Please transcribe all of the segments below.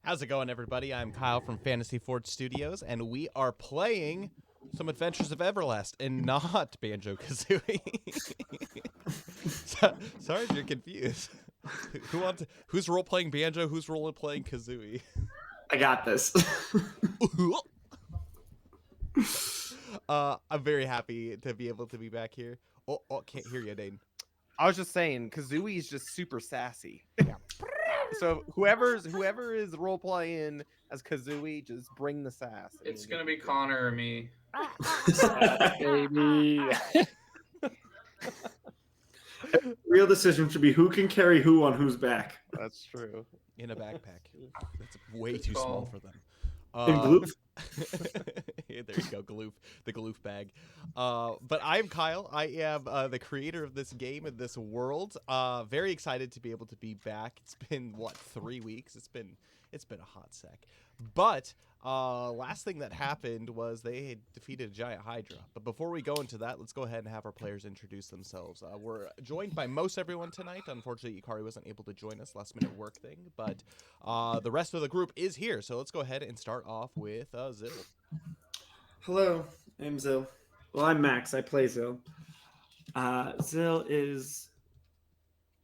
How's it going, everybody? I'm Kyle from Fantasy Forge Studios, and we are playing some Adventures of Everlast, and not Banjo-Kazooie. Sorry if you're confused. Who's role-playing Banjo? Who's role-playing Kazooie? I got this. I'm very happy to be able to be back here. Oh, can't hear you, Dane. I was just saying, Kazooie is just super sassy. Yeah. So whoever is role playing as Kazooie, just bring the sass. It's gonna be Connor or me. Baby. Real decision should be who can carry who on whose back. That's true. In a backpack. That's way too small for them. In Gloof? Yeah, there you go, Gloof, the Gloof bag. But I'm Kyle. I am the creator of this game and this world. Very excited to be able to be back. It's been, what, 3 weeks? It's been a hot sec. But last thing that happened was they had defeated a giant Hydra. But before we go into that, let's go ahead and have our players introduce themselves. We're joined by most everyone tonight. Unfortunately, Ikari wasn't able to join us, last minute work thing. But the rest of the group is here. So let's go ahead and start off with Zil. Hello, I'm Zil. Well, I'm Max. I play Zil. Zil is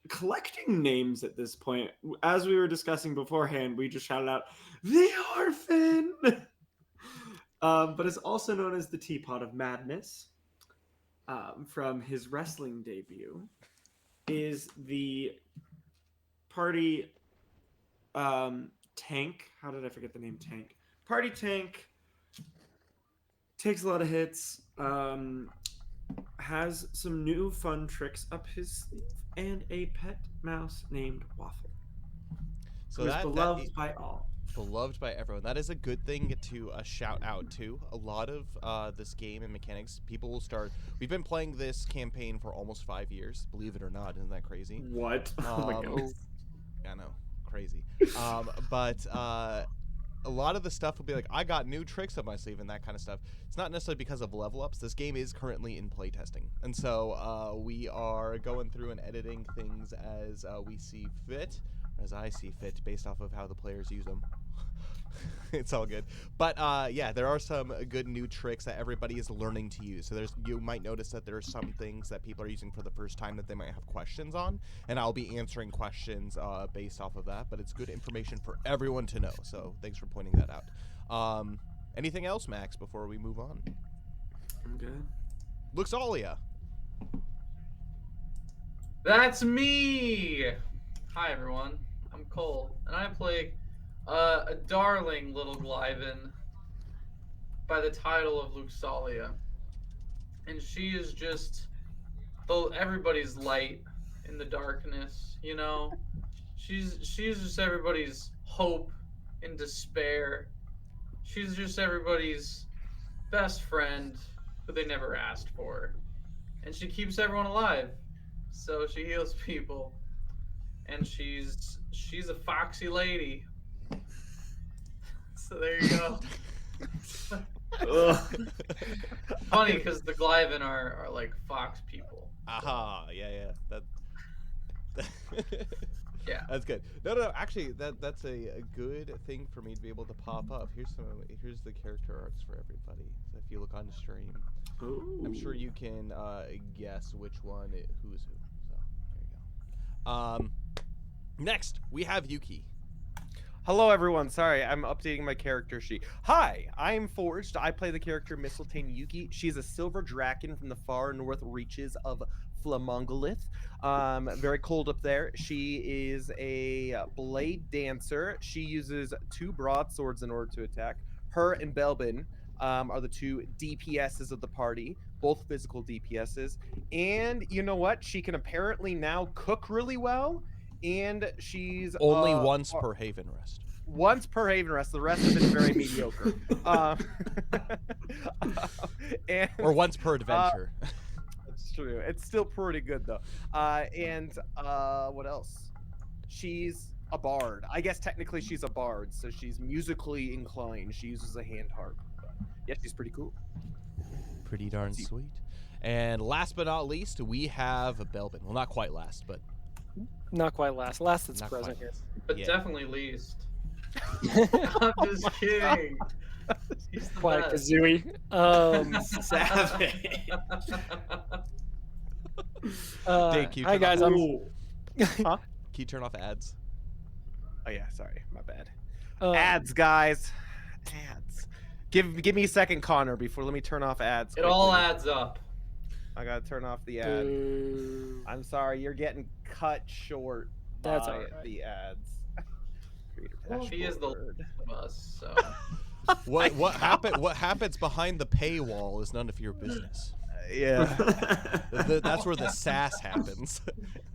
collecting names at this point. As we were discussing beforehand, we just shouted out, "The Orphan!" But is also known as the Teapot of Madness. From his wrestling debut, is the party tank. How did I forget the name? Tank. Party tank. Takes a lot of hits. Has some new fun tricks up his sleeve, and a pet mouse named Waffle. So that's beloved by all. Beloved by everyone. That is a good thing to shout out to. A lot of this game and mechanics, people will start. We've been playing this campaign for almost 5 years. Believe it or not, isn't that crazy? What? Oh my goodness. I know, crazy. But a lot of the stuff will be like, I got new tricks up my sleeve and that kind of stuff. It's not necessarily because of level ups. This game is currently in playtesting. And so we are going through and editing things as we see fit, or as I see fit, based off of how the players use them. It's all good. But yeah, there are some good new tricks that everybody is learning to use. So you might notice that there are some things that people are using for the first time that they might have questions on, and I'll be answering questions based off of that. But it's good information for everyone to know. So thanks for pointing that out. Anything else, Max, before we move on? I'm good. Luxalia. That's me! Hi, everyone. I'm Cole, and I play a darling little Glyven by the title of Luxalia. And she is just everybody's light in the darkness, you know? She's just everybody's hope in despair. She's just everybody's best friend who they never asked for. And she keeps everyone alive. So she heals people. And she's a foxy lady. So there you go. Funny because the Glyven are like fox people. Aha, yeah. That yeah. That's good. No. Actually, that's a good thing for me to be able to pop up. Here's the character arts for everybody. So if you look on the stream, I'm sure you can guess which one who's who. So there you go. Next we have Yuki. Hello, everyone. Sorry, I'm updating my character sheet. Hi, I'm Forged. I play the character Mistletoe Yuki. She's a silver dragon from the far north reaches of Flamongolith. Very cold up there. She is a blade dancer. She uses 2 broadswords in order to attack. Her and Belbin are the 2 DPSs of the party, both physical DPSs. And you know what? She can apparently now cook really well. And she's only once per Haven Rest. Once per Haven Rest. The rest of it is very mediocre. Or once per adventure. That's true. It's still pretty good though. And what else? She's a bard. I guess technically she's a bard, so she's musically inclined. She uses a hand harp. But yeah, she's pretty cool. Pretty darn sweet. And last but not least, we have Belbin. Well, not quite last, but Not quite last. Last that's Not present quite. here. But Yeah. definitely least. I'm just kidding. He's the Quiet best. Kazooie. Savage. Dave, can you Hi turn guys, off I'm. ads? Ooh. Huh? Can you turn off ads? Oh yeah, sorry, my bad. um, Ads, guys. Ads. Give me a second, Connor, before let me turn off ads. It all quickly. adds up. I gotta turn off the ad. boo. I'm sorry, you're getting cut short That's by all right. the ads. Creator Well, he is the dashboard. least of us, so. What happens behind the paywall is none of your business. Yeah. That's where the sass happens.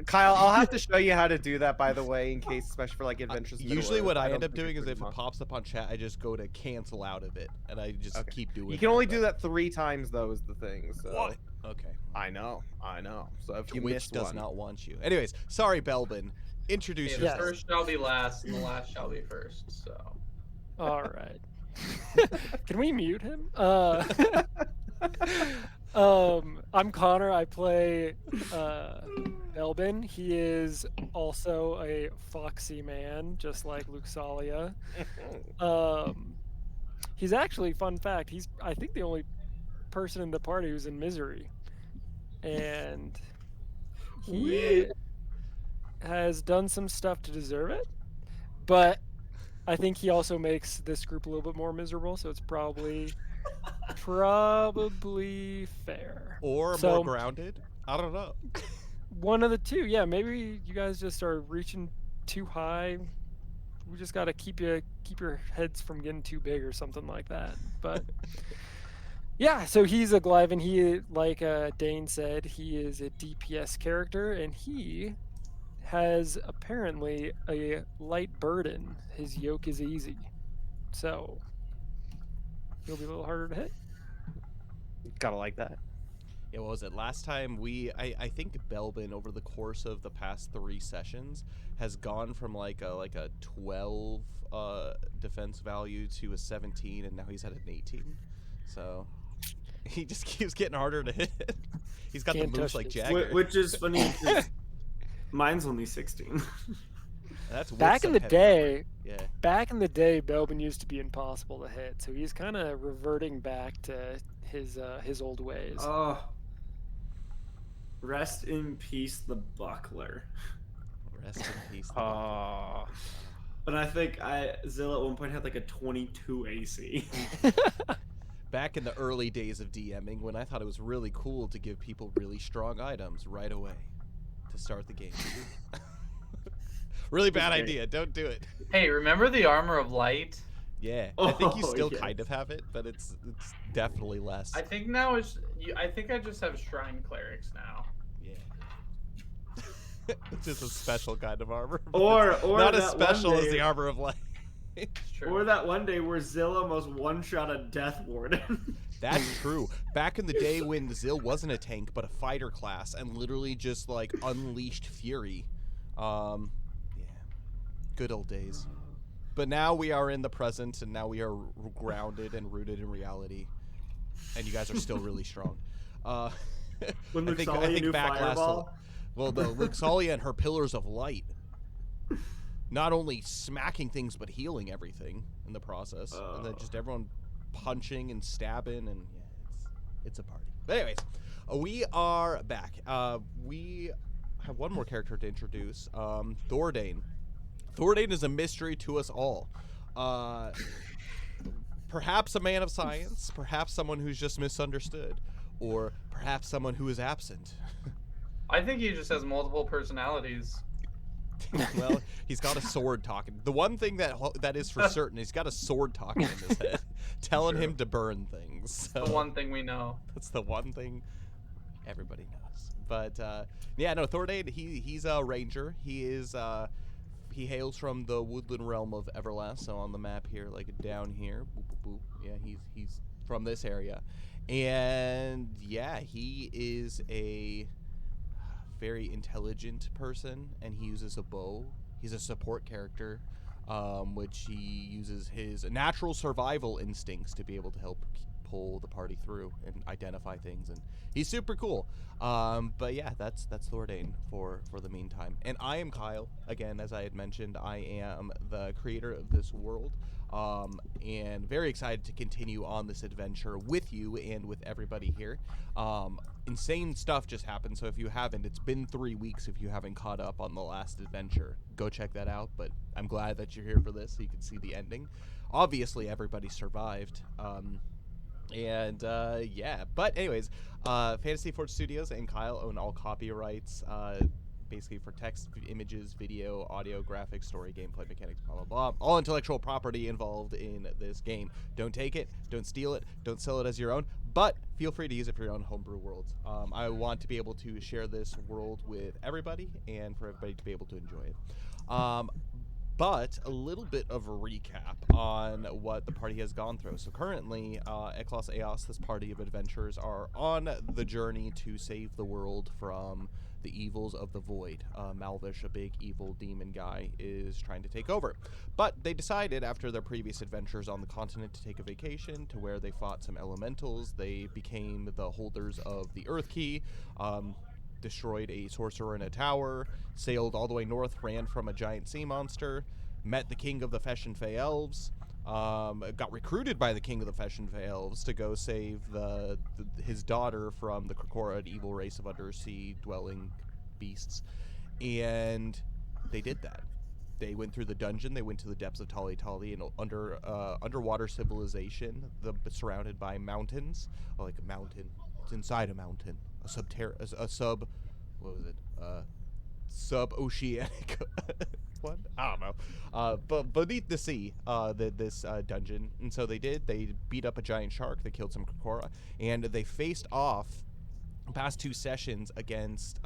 Kyle, I'll have to show you how to do that, by the way, in case, especially for like Adventures. in Usually, Middle-earth. what I don't end up think doing it's is pretty if it much. pops up on chat, I just go to cancel out of it, and I just Okay. keep doing. You can only do that 3 times, though, is the thing. So. What? Okay. I know. So if you Twitch miss does one, not want you. Anyways, sorry, Belbin. Introduce Okay, the yourself. first shall be last, and the last shall be first. So. All right. Can we mute him? I'm Connor. I play Belbin. He is also a foxy man, just like Luxalia. He's actually, fun fact, he's I think the only person in the party who's in misery, and he has done some stuff to deserve it. But I think he also makes this group a little bit more miserable, so it's probably fair. Or So- more grounded. I don't know. One of the two, yeah. Maybe you guys just are reaching too high. We just gotta keep your heads from getting too big or something like that. But yeah, so he's a Glyven. He, like Dane said, he is a DPS character, and he has apparently a light burden. His yoke is easy, so he'll be a little harder to hit. gotta like that. Yeah, what was it? Last time I think Belbin over the course of the past 3 sessions has gone from like a 12 defense value to a 17, and now he's at an 18. So he just keeps getting harder to hit. He's got Can't the moves touch like this. Jagger. Which is funny because mine's only 16. That's with Back in some the heavy day, armor. Yeah. Back in the day, Belbin used to be impossible to hit, so he's kind of reverting back to his old ways. Oh. Rest in peace, the buckler. Rest in peace. the Buckler. Oh. But I think Zill at one point had like a 22 AC. Back in the early days of DMing, when I thought it was really cool to give people really strong items right away to start the game. Really bad Great. idea. Don't do it. Hey, remember the armor of light? Yeah, I think you Oh, still yes. kind of have it, but it's definitely less. I think now I think I just have shrine clerics now. Yeah. It's just a special kind of armor. but Or it's not as that special one as day- the armor of light. It's true. Or that one day where Zill almost one-shot a Death Warden. That's true. Back in the day when Zill wasn't a tank but a fighter class and literally just like unleashed fury. Yeah. Good old days. But now we are in the present, and now we are grounded and rooted in reality. And you guys are still really strong. When I think Luxalia knew back last. Fireball. Well, the Luxalia and her pillars of light, not only smacking things but healing everything in the process, and then just everyone punching and stabbing, and yeah, it's a party. But anyways, we are back. We have one more character to introduce, Thordane. Thordane is a mystery to us all. Perhaps a man of science, perhaps someone who's just misunderstood, or perhaps someone who is absent. I think he just has multiple personalities. Well, he's got a sword talking. The one thing that is for certain, he's got a sword talking in his head, telling him to burn things. So The one thing we know. that's the one thing everybody knows. But yeah, no, Thordane, he's a ranger. He hails from the woodland realm of Everlast, so on the map here, like down here. Boop, boop, boop. Yeah, he's from this area. And yeah, he is a very intelligent person, and he uses a bow. He's a support character, which he uses his natural survival instincts to be able to help pull the party through and identify things, and he's super cool. But yeah, that's Thordain for the meantime. And I am Kyle. Again, as I had mentioned, I am the creator of this world, and very excited to continue on this adventure with you and with everybody here. Insane stuff just happened, so if you haven't, it's been 3 weeks if you haven't caught up on the last adventure. Go check that out, but I'm glad that you're here for this so you can see the ending. Obviously, everybody survived. Yeah, but anyways, Fantasy Forge Studios and Kyle own all copyrights, basically for text, images, video, audio, graphics, story, gameplay, mechanics, blah, blah, blah. All intellectual property involved in this game. Don't take it, don't steal it, don't sell it as your own, but feel free to use it for your own homebrew worlds. I want to be able to share this world with everybody and for everybody to be able to enjoy it. But a little bit of a recap on what the party has gone through. So currently, Eklos Eos, this party of adventurers, are on the journey to save the world from the evils of the void. Malvish, a big evil demon guy, is trying to take over. But they decided after their previous adventures on the continent to take a vacation to where they fought some elementals. They became the holders of the Earth Key, destroyed a sorcerer in a tower, sailed all the way north, ran from a giant sea monster, met the king of the Fesh and Fey elves, got recruited by the king of the Fesh and Fey elves to go save his daughter from the Krokora, an evil race of undersea dwelling beasts, and they did that. They went through the dungeon. They went to the depths of Tali Tali, an underwater civilization, surrounded by mountains. Oh, like a mountain. It's inside a mountain. Sub-oceanic one? I don't know. But beneath the sea, this dungeon. And so they beat up a giant shark, they killed some Krokora, and they faced off past 2 sessions against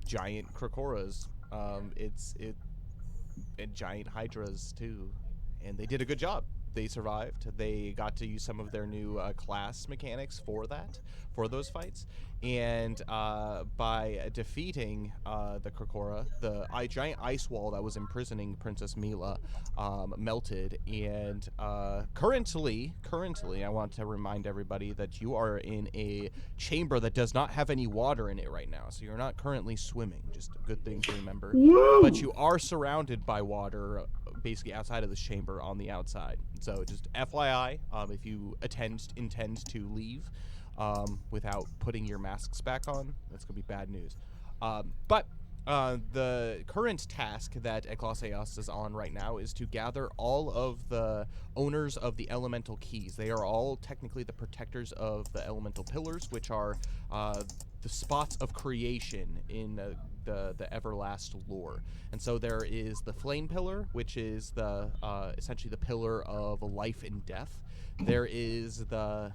giant Krokoras. And giant hydras too. And they did a good job. They survived. They got to use some of their new class mechanics for those fights. And by defeating the Krokora, the giant ice wall that was imprisoning Princess Mila melted. And currently, I want to remind everybody that you are in a chamber that does not have any water in it right now. So you're not currently swimming. Just a good thing to remember. Woo! But you are surrounded by water, basically outside of this chamber on the outside. So just FYI, if you intend to leave without putting your masks back on, that's going to be bad news. But the current task that Eklos Eos is on right now is to gather all of the owners of the elemental keys. They are all technically the protectors of the elemental pillars, which are the spots of creation in the Everlast lore. And so there is the flame pillar, which is the essentially the pillar of life and death. There is the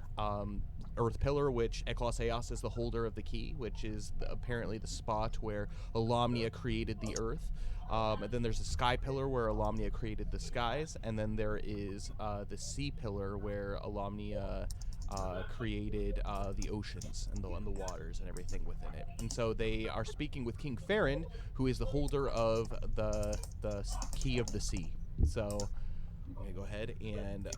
earth pillar, which Eklos Eos is the holder of the key, which is apparently the spot where Alamnia created the earth. And then there's a sky pillar where Alamnia created the skies, and then there is the sea pillar where Alamnia created the oceans and the waters and everything within it. And so they are speaking with King Farron, who is the holder of the key of the sea. So I'm gonna go ahead and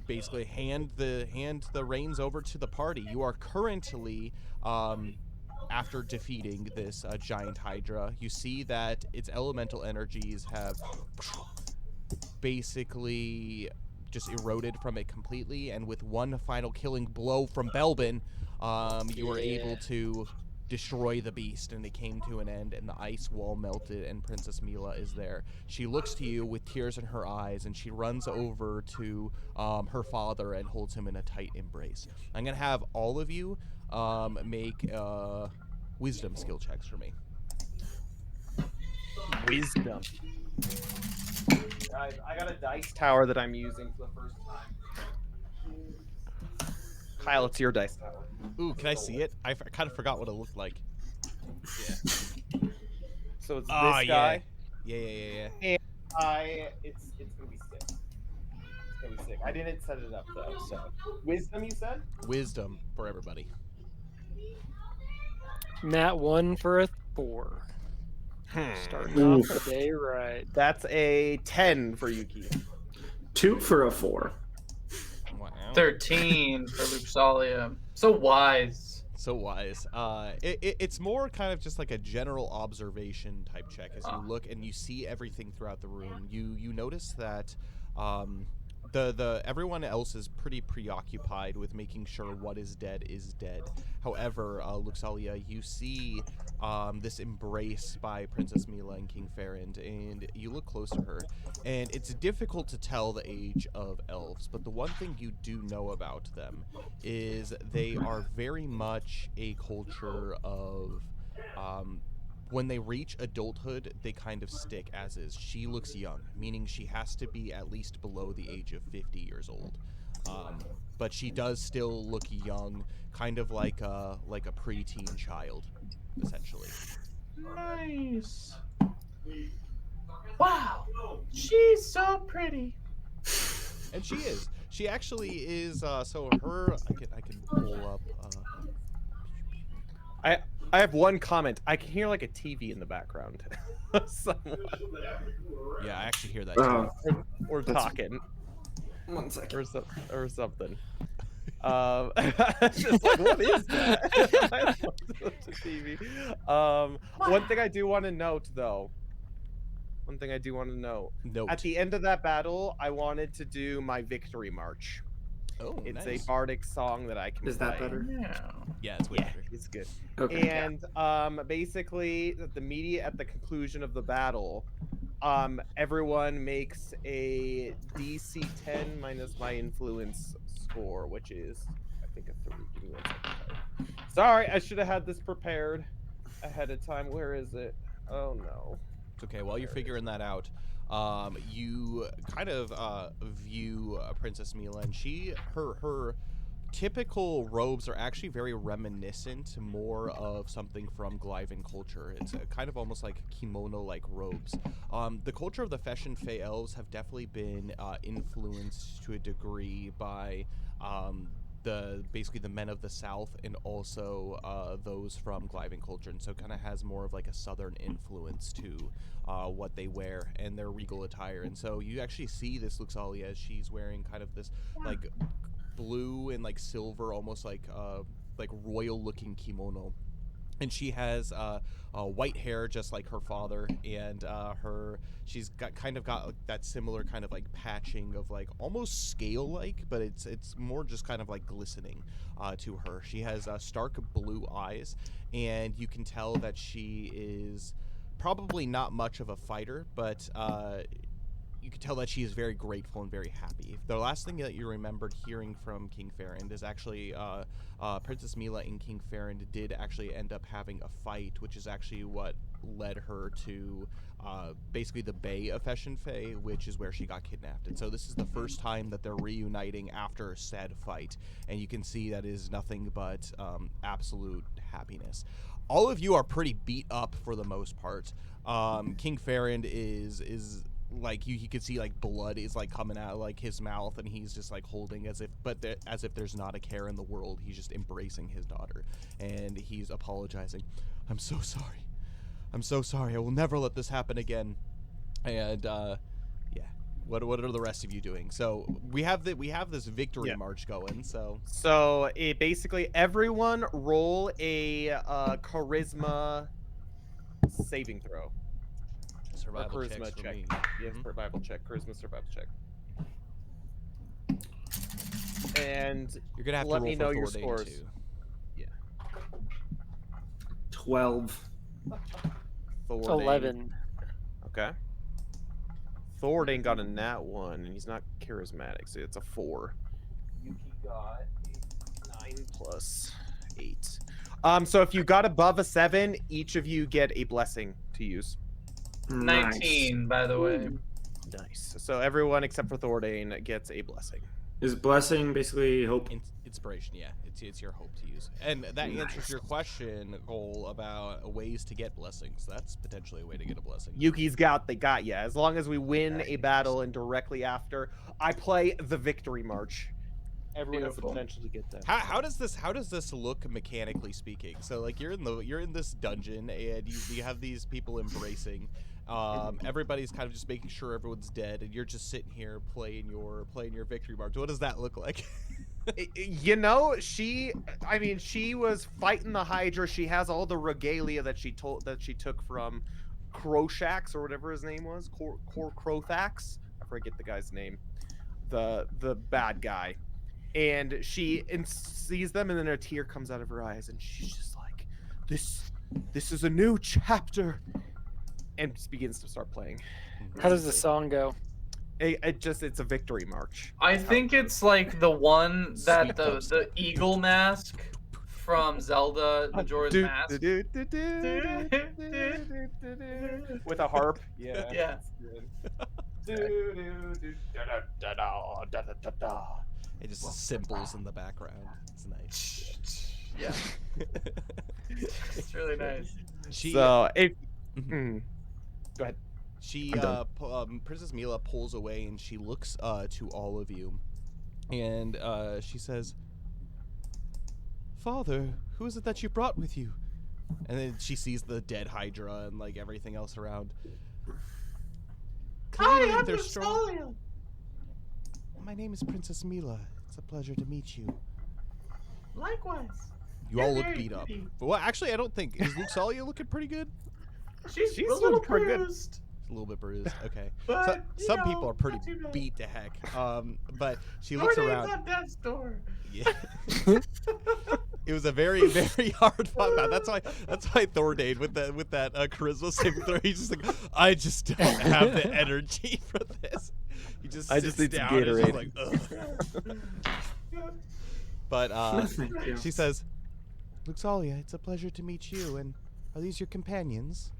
basically hand the reins over to the party. You are currently after defeating this giant hydra, you see that its elemental energies have basically just eroded from it completely, and with one final killing blow from Belbin, you were able to destroy the beast, and it came to an end, and the ice wall melted, and Princess Mila is there. She looks to you with tears in her eyes, and she runs over to her father and holds him in a tight embrace. I'm gonna have all of you make wisdom skill checks for me. Wisdom. Guys, I got a dice tower that I'm using for the first time. Kyle, it's your dice tower. Ooh, can I see it? I kind of forgot what it looked like. Yeah. So it's this guy. Yeah. And it's gonna be sick. It's gonna be sick. I didn't set it up though. So wisdom, you said? Wisdom for everybody. Nat 1 for a 4. Starting off the day right. That's a 10 for Yuki. 2 for a 4. Wow. 13 for Luxalia. So wise. So wise. It's more kind of just like a general observation type check as you look and you see everything throughout the room. You notice that the everyone else is pretty preoccupied with making sure what is dead is dead. However, Luxalia, you see this embrace by Princess Mila and King Ferrand, and you look close to her, and it's difficult to tell the age of elves, but the one thing you do know about them is they are very much a culture of when they reach adulthood, they kind of stick as is. She looks young, meaning she has to be at least below the age of 50 years old. But she does still look young, kind of like a preteen child, essentially. Nice. Wow. She's so pretty. And she is. She actually is. So her, I can pull up. I have one comment. I can hear like a TV in the background. Yeah, I actually hear that too. Or talking. 1 second. Or something. Just like, what is that? I love the TV. One thing I do want to note, though. At the end of that battle, I wanted to do my victory march. Oh, it's nice. a bardic song that I can Is play. that better? Yeah, it's way better. It's good. Okay. And basically, at the conclusion of the battle, everyone makes a DC 10 minus my influence score, which is, I think, a 3. Give me 1 second. Sorry, I should have had this prepared ahead of time. Where is it? Oh, no. It's okay. While you're figuring that out, you kind of view Princess Mila, and her typical robes are actually very reminiscent more of something from Glyvan culture. It's kind of almost like kimono-like robes. The culture of the Feshin Fey elves have definitely been influenced to a degree by basically the men of the South, and also those from Glyvan culture, and so kind of has more of like a southern influence to what they wear and their regal attire. And so you actually see this Luxalia as she's wearing kind of this like blue and like silver, almost like royal looking kimono, and she has white hair just like her father, and she's got like that similar kind of like patching of like almost scale like, but it's more just kind of like glistening to her. She has stark blue eyes, and you can tell that she is probably not much of a fighter, but you can tell that she is very grateful and very happy. The last thing that you remembered hearing from King Ferrand is actually Princess Mila and King Ferrand did actually end up having a fight, which is actually what led her to basically the Bay of Feshin Fey, which is where she got kidnapped. And so this is the first time that they're reuniting after a sad fight, and you can see that is nothing but absolute happiness. All of you are pretty beat up for the most part. King Ferrand is like he could see like blood is like coming out of like his mouth, and he's just like holding as if there's not a care in the world. He's just embracing his daughter, and he's apologizing. I'm so sorry. I will never let this happen again. And yeah, what are the rest of you doing? So we have this victory march going. So it basically everyone roll a charisma saving throw. Survival charisma check. check. Yes, survival check. Charisma survival check. And you're gonna have let to roll me for know your Thordain scores. too. Yeah. 12. Thordain. 11. Okay. Thordain got a nat 1, and he's not charismatic, so it's a 4. Yuki got 9 plus 8. So if you got above a 7, each of you get a blessing to use. 19, by the way. Nice. So everyone except for Thordain gets a blessing. Is blessing basically hope? Inspiration, yeah. It's your hope to use. And that answers your question, Cole, about ways to get blessings. That's potentially a way to get a blessing. Yuki's got you. As long as we win a battle, and directly after I play the victory march, everyone has the potential to get that. How does this look mechanically speaking? So like you're in this dungeon, and you have these people embracing. Everybody's kind of just making sure everyone's dead, and you're just sitting here playing your victory march. What does that look like? she was fighting the Hydra. She has all the regalia that she took from Croshax or whatever his name was, Crothax. I forget the guy's name, the bad guy. And she sees them, and then a tear comes out of her eyes, and she's just like, "This is a new chapter," and just begins to start playing. How does the song go? It's a victory march. I think it's like the one that the eagle mask from Zelda Majora's Mask. With a harp. Yeah. Yeah. It just cymbals in the background. It's nice. Yeah. It's really nice. Go ahead. She Princess Mila pulls away and she looks to all of you, and she says, "Father, who is it that you brought with you?" And then she sees the dead Hydra and like everything else around. Clearly, I'm they're the strong. Solia. My name is Princess Mila. It's a pleasure to meet you. Likewise. You all look beat up. But well, actually, I don't think is Luxalia looking pretty good. She's a little bruised. A little bit bruised. Okay. But, some people are pretty not too bad. beat to heck. But she looks around. On death's door. Yeah. It was a very, very hard fought battle. That's why Thordain with that charisma saving throw. He's just like, I just don't have the energy for this. He just sits need some down and is just Gatorade. like, ugh. But she says, Luxalia, it's a pleasure to meet you. And are these your companions?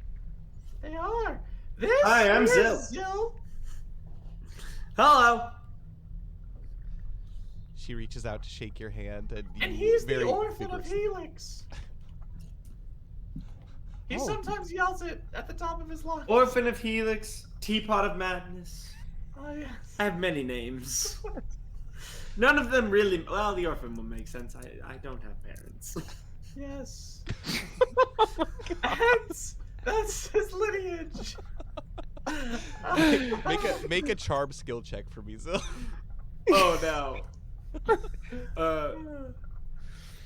They are. Hi, I'm Zil. Hello. She reaches out to shake your hand, And he's the very orphan of vigorously- Helix. He sometimes yells it at the top of his lungs. Orphan of Helix, Teapot of Madness. Oh, yes. I have many names. None of them really. Well, the orphan one makes sense. I don't have parents. Yes. That's his lineage. make a charm skill check for me, Zil. Oh no.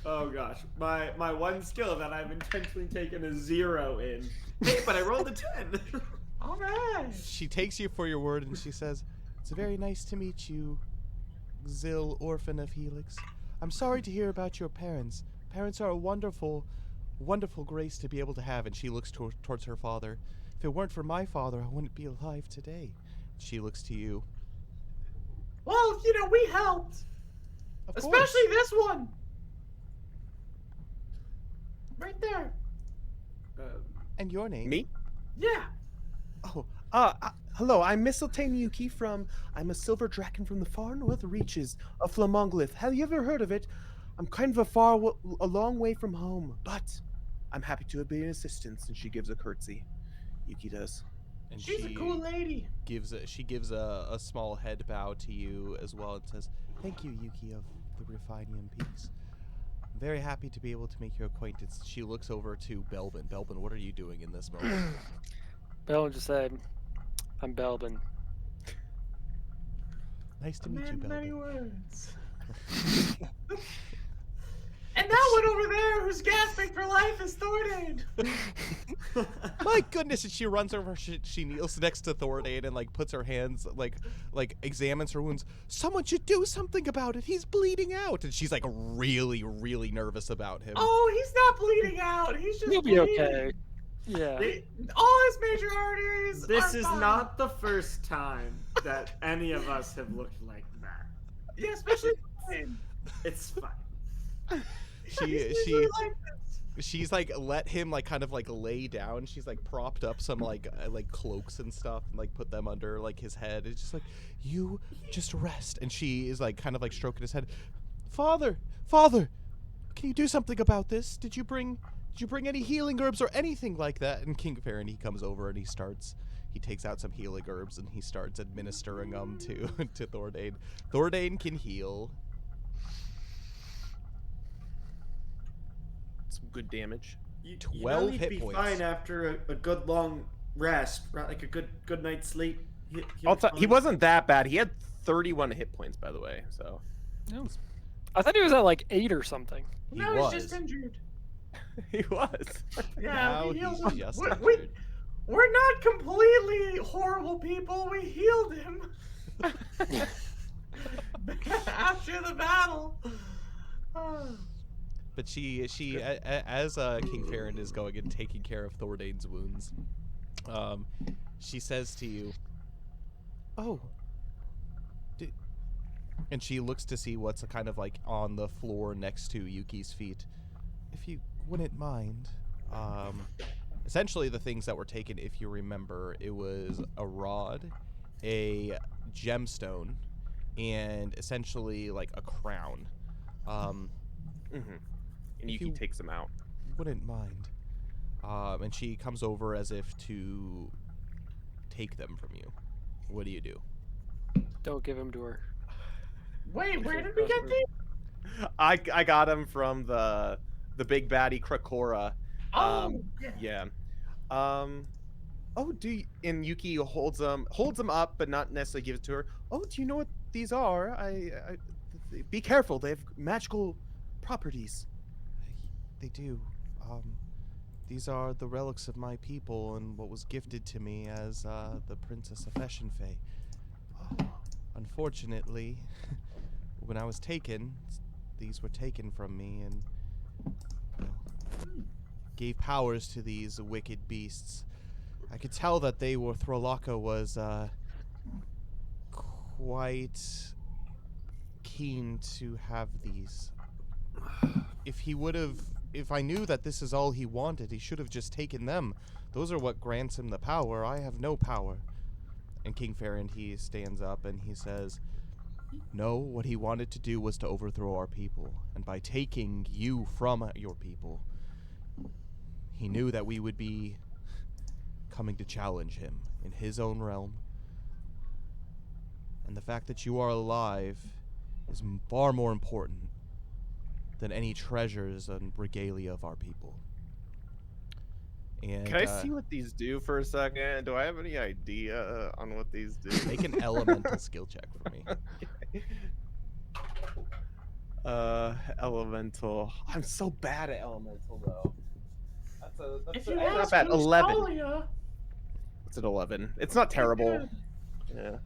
Oh gosh, my one skill that I've intentionally taken a 0 in. Hey, but I rolled a 10. All right. She takes you for your word and she says, "It's very nice to meet you, Zil, orphan of Helix. I'm sorry to hear about your parents. Parents are a wonderful, wonderful grace to be able to have." And she looks towards her father. "If it weren't for my father, I wouldn't be alive today." She looks to you. Well, we helped. Of Especially course. this one. Right there. And your name? Me? Yeah. Oh, hello, I'm Mistletoe Yuki I'm a silver dragon from the far north reaches of Flamonglith. Have you ever heard of it? I'm kind of a long way from home, but I'm happy to be an assistance. And she gives a curtsy. Yuki does. And She's a cool lady. She gives a small head bow to you as well and says, "Thank you, Yuki of the Refinium Peaks. I'm very happy to be able to make your acquaintance." She looks over to Belbin. Belbin, what are you doing in this moment? Belbin just said, "I'm Belbin." Nice to meet you, Many Belbin. words. And that one over there who's gasping for life is Thordain. My goodness! And she runs over. She kneels next to Thordain and like puts her hands like examines her wounds. "Someone should do something about it. He's bleeding out." And she's like really, really nervous about him. Oh, he's not bleeding out. He's just He'll be bleeding. okay. Yeah. All his major arteries. This are is fine. not the first time that any of us have looked like that. Yeah, especially Thordain. It's fine. She usually like this. she's like let him like kind of like lay down. She's like propped up some like cloaks and stuff and like put them under like his head. It's just like, "You just rest." And she is like kind of like stroking his head. Father, can you do something about this? Did you bring any healing herbs or anything like that?" And King Farron, he comes over and he takes out some healing herbs and he starts administering them to Thordain. Thordain can heal. Some good damage. You 12 don't need hit to be points. fine after a good long rest, right? Like a good night's sleep. He wasn't that bad. He had 31 hit points, by the way. So No. I thought he was at like 8 or something. He No, was. he's just injured. He was. Yeah, Now we healed he's him. just We, injured. we're not completely horrible people. We healed him after the battle. But as King Farron is going and taking care of Thordane's wounds, she says to you, "Oh," and she looks to see what's kind of like on the floor next to Yuki's feet. If you wouldn't mind, essentially the things that were taken, if you remember, it was a rod, a gemstone, and essentially like a crown. And If Yuki you- takes him out. Wouldn't mind. And she comes over as if to take them from you. What do you do? Don't give him to her. Wait, where did we get these? I got him from the big baddie Krakora. Oh, Yeah. Oh, and Yuki holds them up, but not necessarily gives it to her. Oh, do you know what these are? Be careful. They have magical properties. They do. These are the relics of my people and what was gifted to me as the Princess of Feshenfei. Unfortunately, when I was taken, these were taken from me and gave powers to these wicked beasts. I could tell that Throlaka was quite keen to have these. If I knew that this is all he wanted, he should have just taken them. Those are what grants him the power. I have no power. And King Farron, he stands up and he says, no, what he wanted to do was to overthrow our people. And by taking you from your people, he knew that we would be coming to challenge him in his own realm. And the fact that you are alive is far more important than any treasures and regalia of our people. And Can I see what these do for a second? Do I have any idea on what these do? make an elemental skill check for me. Elemental. I'm so bad at elemental though. if you not ask bad. 11. Luxalia, It's an 11. It's not terrible. Yeah.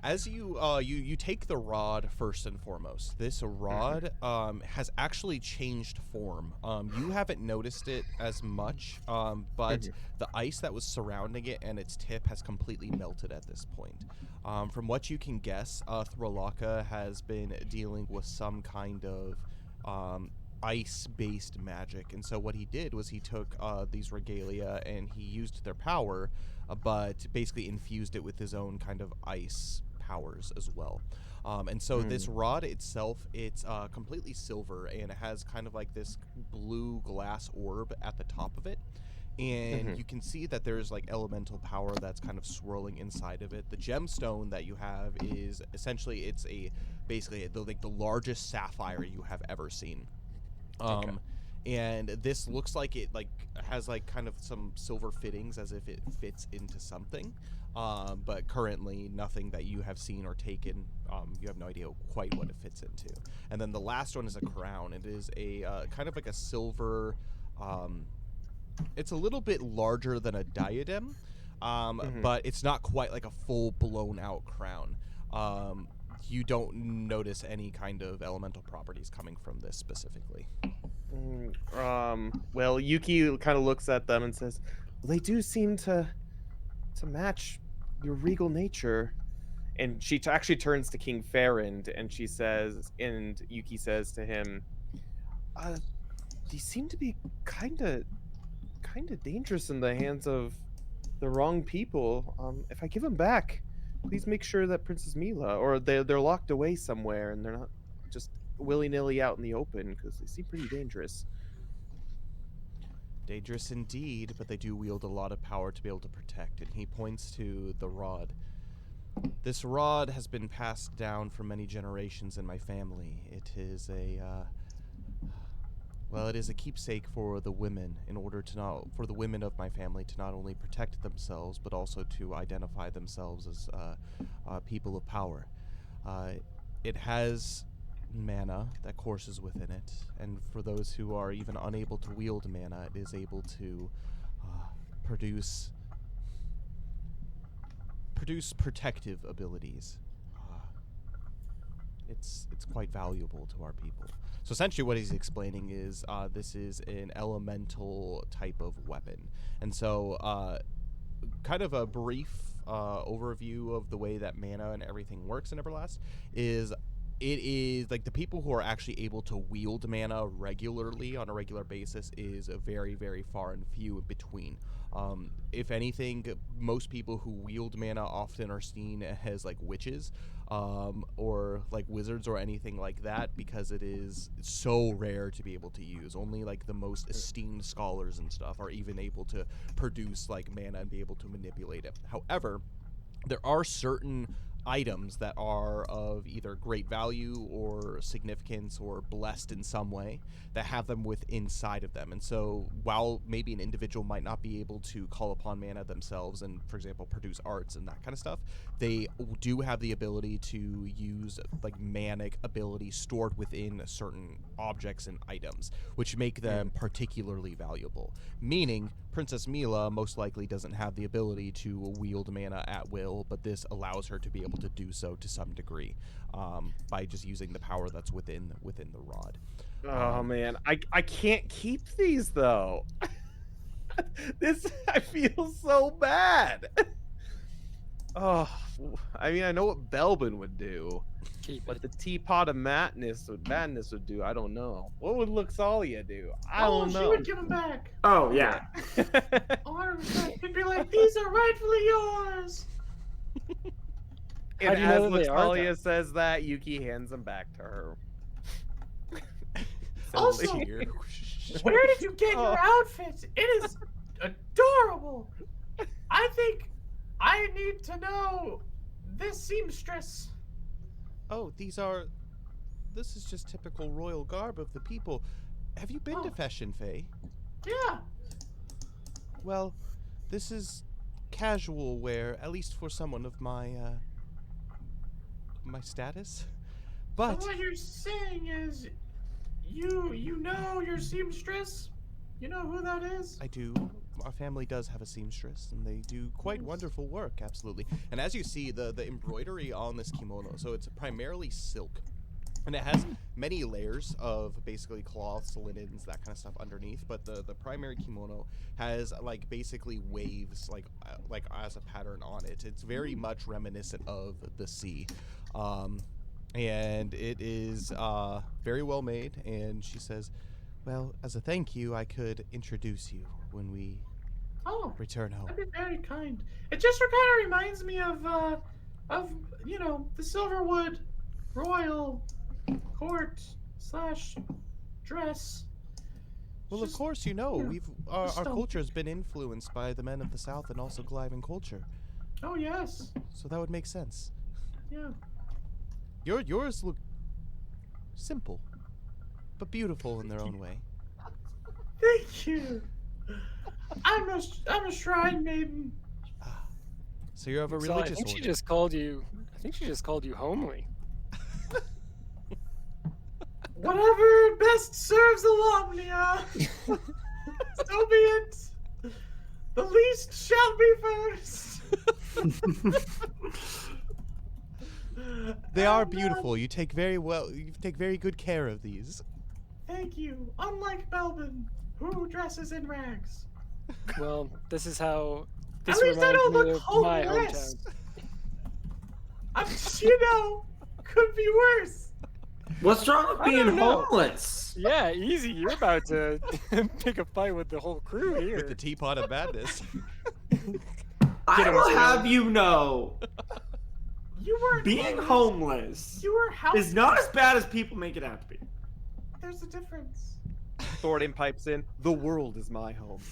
As you take the rod first and foremost. This rod has actually changed form. You haven't noticed it as much, but the ice that was surrounding it and its tip has completely melted at this point. From what you can guess, Throlaka has been dealing with some kind of ice-based magic, and so what he did was he took these regalia and he used their power, but basically infused it with his own kind of ice powers as well. And so this rod itself, it's completely silver, and it has kind of like this blue glass orb at the top of it. And you can see that there's like elemental power that's kind of swirling inside of it. The gemstone that you have is essentially, it's basically the largest sapphire you have ever seen. And this looks like it has like kind of some silver fittings as if it fits into something. But currently nothing that you have seen or taken. You have no idea quite what it fits into. And then the last one is a crown. It is a kind of like a silver. It's a little bit larger than a diadem, but it's not quite like a full blown out crown. You don't notice any kind of elemental properties coming from this specifically. Well, Yuki kind of looks at them and says, well, they do seem to match your regal nature. And she actually turns to King Farron and she says, and Yuki says to him, these seem to be kind of dangerous in the hands of the wrong people. If I give them back, please make sure that Princess Mila, or they're locked away somewhere and they're not just willy-nilly out in the open, because they seem pretty dangerous. Dangerous indeed, but they do wield a lot of power to be able to protect. And he points to the rod. This rod has been passed down for many generations in my family. It is it is a keepsake for the women, in order to for the women of my family to not only protect themselves, but also to identify themselves as people of power. It has mana that courses within it, and for those who are even unable to wield mana, it is able to produce protective abilities. It's quite valuable to our people. So essentially what he's explaining is this is an elemental type of weapon. And so kind of a brief overview of the way that mana and everything works in Everlast is it is like the people who are actually able to wield mana regularly on a regular basis is very, very far and few in between. If anything, most people who wield mana often are seen as like witches or like wizards or anything like that, because it is so rare to be able to use. Only like the most esteemed scholars and stuff are even able to produce like mana and be able to manipulate it. However, there are certain items that are of either great value or significance or blessed in some way that have them inside of them. And so while maybe an individual might not be able to call upon mana themselves and, for example, produce arts and that kind of stuff, they do have the ability to use like manic ability stored within certain objects and items, which make them particularly valuable. Meaning Princess Mila most likely doesn't have the ability to wield mana at will, but this allows her to be able to do so to some degree by just using the power that's within the rod. Oh man, I can't keep these though. I feel so bad. Oh, I mean, I know what Belbin would do, but the Teapot of Madness would do. I don't know. What would Luxalia do? I don't know. She would give him back. Oh yeah. 100%. He'd be like, "These are rightfully yours." And How do you know as that they are, Luxalia though? says that, Yuki hands them back to her. Also, Weird. where did you get your outfit? It is adorable. I think I need to know this seamstress. Oh, this is just typical royal garb of the people. Have you been to Feshin Fae? Yeah. Well, this is casual wear, at least for someone of my my status. But So what you're saying is, you know your seamstress? You know who that is? I do. Our family does have a seamstress, and they do quite wonderful work, absolutely. And as you see, the embroidery on this kimono, so it's primarily silk. And it has many layers of basically cloths, linens, that kind of stuff underneath. But the primary kimono has like basically waves like as a pattern on it. It's very much reminiscent of the sea. And it is very well made. And she says, well, as a thank you, I could introduce you when we return home. That'd be very kind. It just kind of reminds me of the Silverwood Royal Court / dress. Well, of course, our culture has been influenced by the men of the South and also Glyvan culture. Oh yes. So that would make sense. Yeah. Yours look simple, but beautiful in their own way. Thank you. I'm a shrine maiden. So you're of a So religious I think she order. just called you. I think she just called you homely. Whatever best serves Alomnia. So be it. The least shall be first. They are beautiful. You take very good care of these. Thank you. Unlike Belbin, who dresses in rags. Well, this is how. This At least I reminds don't me look of my homeless. hometown. Could be worse. What's wrong with I being don't know. homeless? Yeah, easy. You're about to pick a fight with the whole crew here. With the teapot of madness. I him, will Zero. have you know, You were being homeless You were house. is not as bad as people make it out to be. There's a difference. Thoradin pipes in, the world is my home.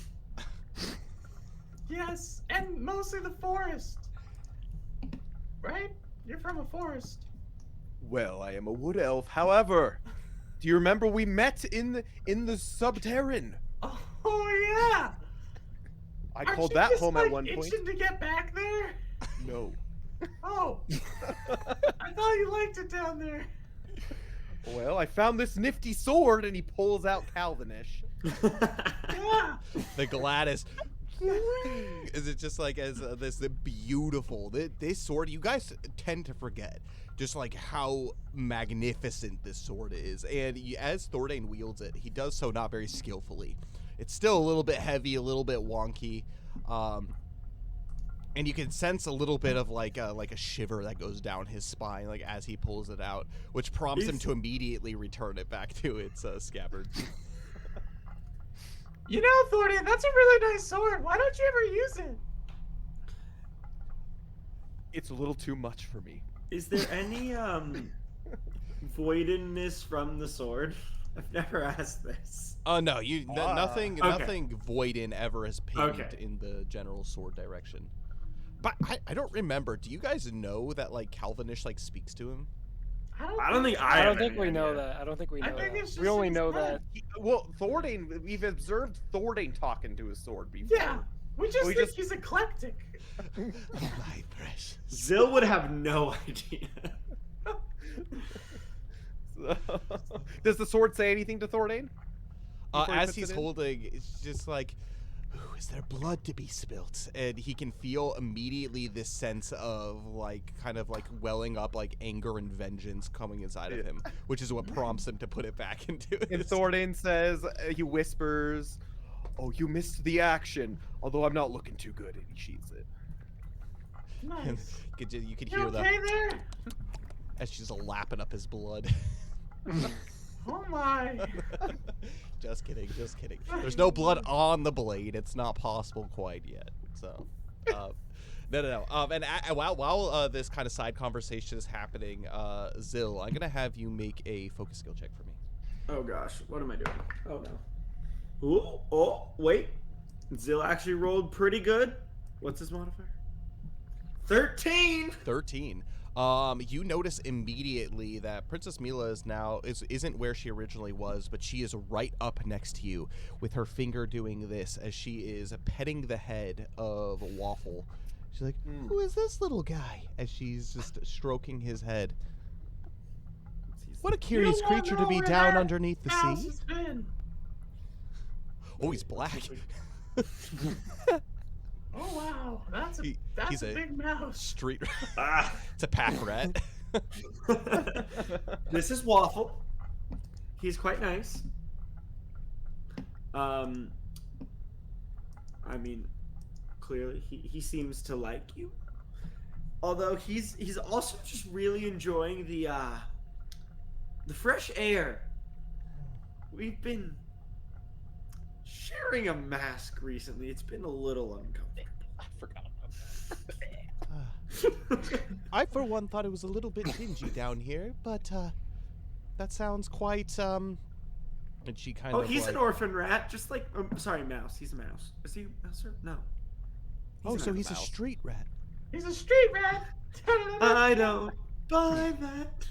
Yes, and mostly the forest. Right? You're from a forest. Well, I am a wood elf. However, do you remember we met in the Subterran? Oh yeah. I Aren't called you that just, home like, at one point. itching to get back there? No. Oh. I thought you liked it down there. Well, I found this nifty sword, and he pulls out Calvinish. Yeah. The Gladys. Is it just like as this beautiful this sword? You guys tend to forget just like how magnificent this sword is, and as Thordain wields it, he does so not very skillfully. It's still a little bit heavy, a little bit wonky, and you can sense a little bit of like a shiver that goes down his spine, like as he pulls it out, which prompts him to immediately return it back to its scabbard. You know, Thordain, that's a really nice sword. Why don't you ever use it? It's a little too much for me. Is there any voidedness from the sword? I've never asked this. Oh no, nothing Okay. nothing Voidin ever has pinged Okay. in the general sword direction. But I don't remember. Do you guys know that like Calvinish like speaks to him? I don't think I have don't think any we know idea. that. I don't think we I know think that. it's We just only in know his head. that. Well, Thordain, we've observed Thordain talking to his sword before. Yeah. We just We think just- he's eclectic. My precious. Zill would have no idea. Does the sword say anything to Thordain? Before he As puts he's it in? holding, it's just like, ooh, is there blood to be spilt? And he can feel immediately this sense of like, kind of like welling up like anger and vengeance coming inside of him, which is what prompts him to put it back into And his. Thordain says, he whispers, "Oh, you missed the action. Although I'm not looking too good." And he sheaths it. Nice. You could You hear okay there? as she's lapping up his blood. Oh my. Just kidding, just kidding. There's no blood on the blade. It's not possible quite yet. So, no. And while this kind of side conversation is happening, Zill, I'm gonna have you make a focus skill check for me. Oh gosh, what am I doing? Oh no. Ooh, oh, wait. Zill actually rolled pretty good. What's his modifier? 13! 13. You notice immediately that Princess Mila isn't where she originally was, but she is right up next to you with her finger doing this as she is petting the head of Waffle. She's like, "Who is this little guy?" As she's just stroking his head. What a curious wanna creature to know be where down that underneath the mouse sea. has been. Oh, he's black. Oh wow, that's He's a a big mouse. street. Ah. It's a pack rat. This is Waffle. He's quite nice. I mean, clearly he seems to like you. Although he's also just really enjoying the fresh air. We've been sharing a mask recently. It's been a little uncomfortable. I forgot about I, for one, thought it was a little bit dingy down here, but that sounds quite. And she kind Oh, of. he's like, an orphan rat, just like sorry, mouse. He's a mouse. Is he a mouse? No. Oh, so he's a mouse. street rat. He's a street rat. I don't buy that.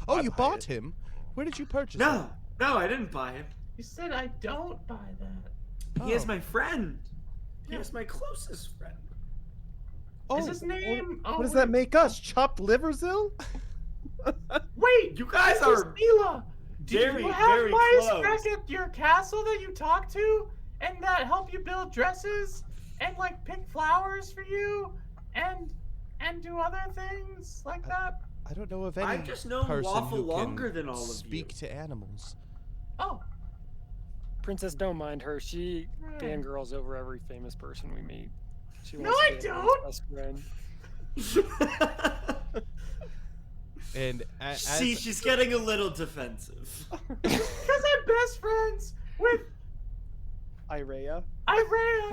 Oh, I you buy bought it. him? Where did you purchase No, no, I didn't buy him. You said I don't buy that. him? He is Oh. my friend. He Yeah. is my closest friend. Oh, Is his name? Oh, What does that make us? Chopped liver, Zill? Wait, You guys Princess are Mila. Do very, you have very mice close. back at your castle that you talk to, and that help you build dresses, and like pick flowers for you, and do other things like that? I don't know of any I've just known person Waffle who longer can than all of you. speak to animals. Oh, Princess, don't mind her. She Hmm. fangirls over every famous person we meet. She No, wants to I be everyone's don't. best friend. And See, she's getting a little defensive. because I'm best friends with Irea? Iran.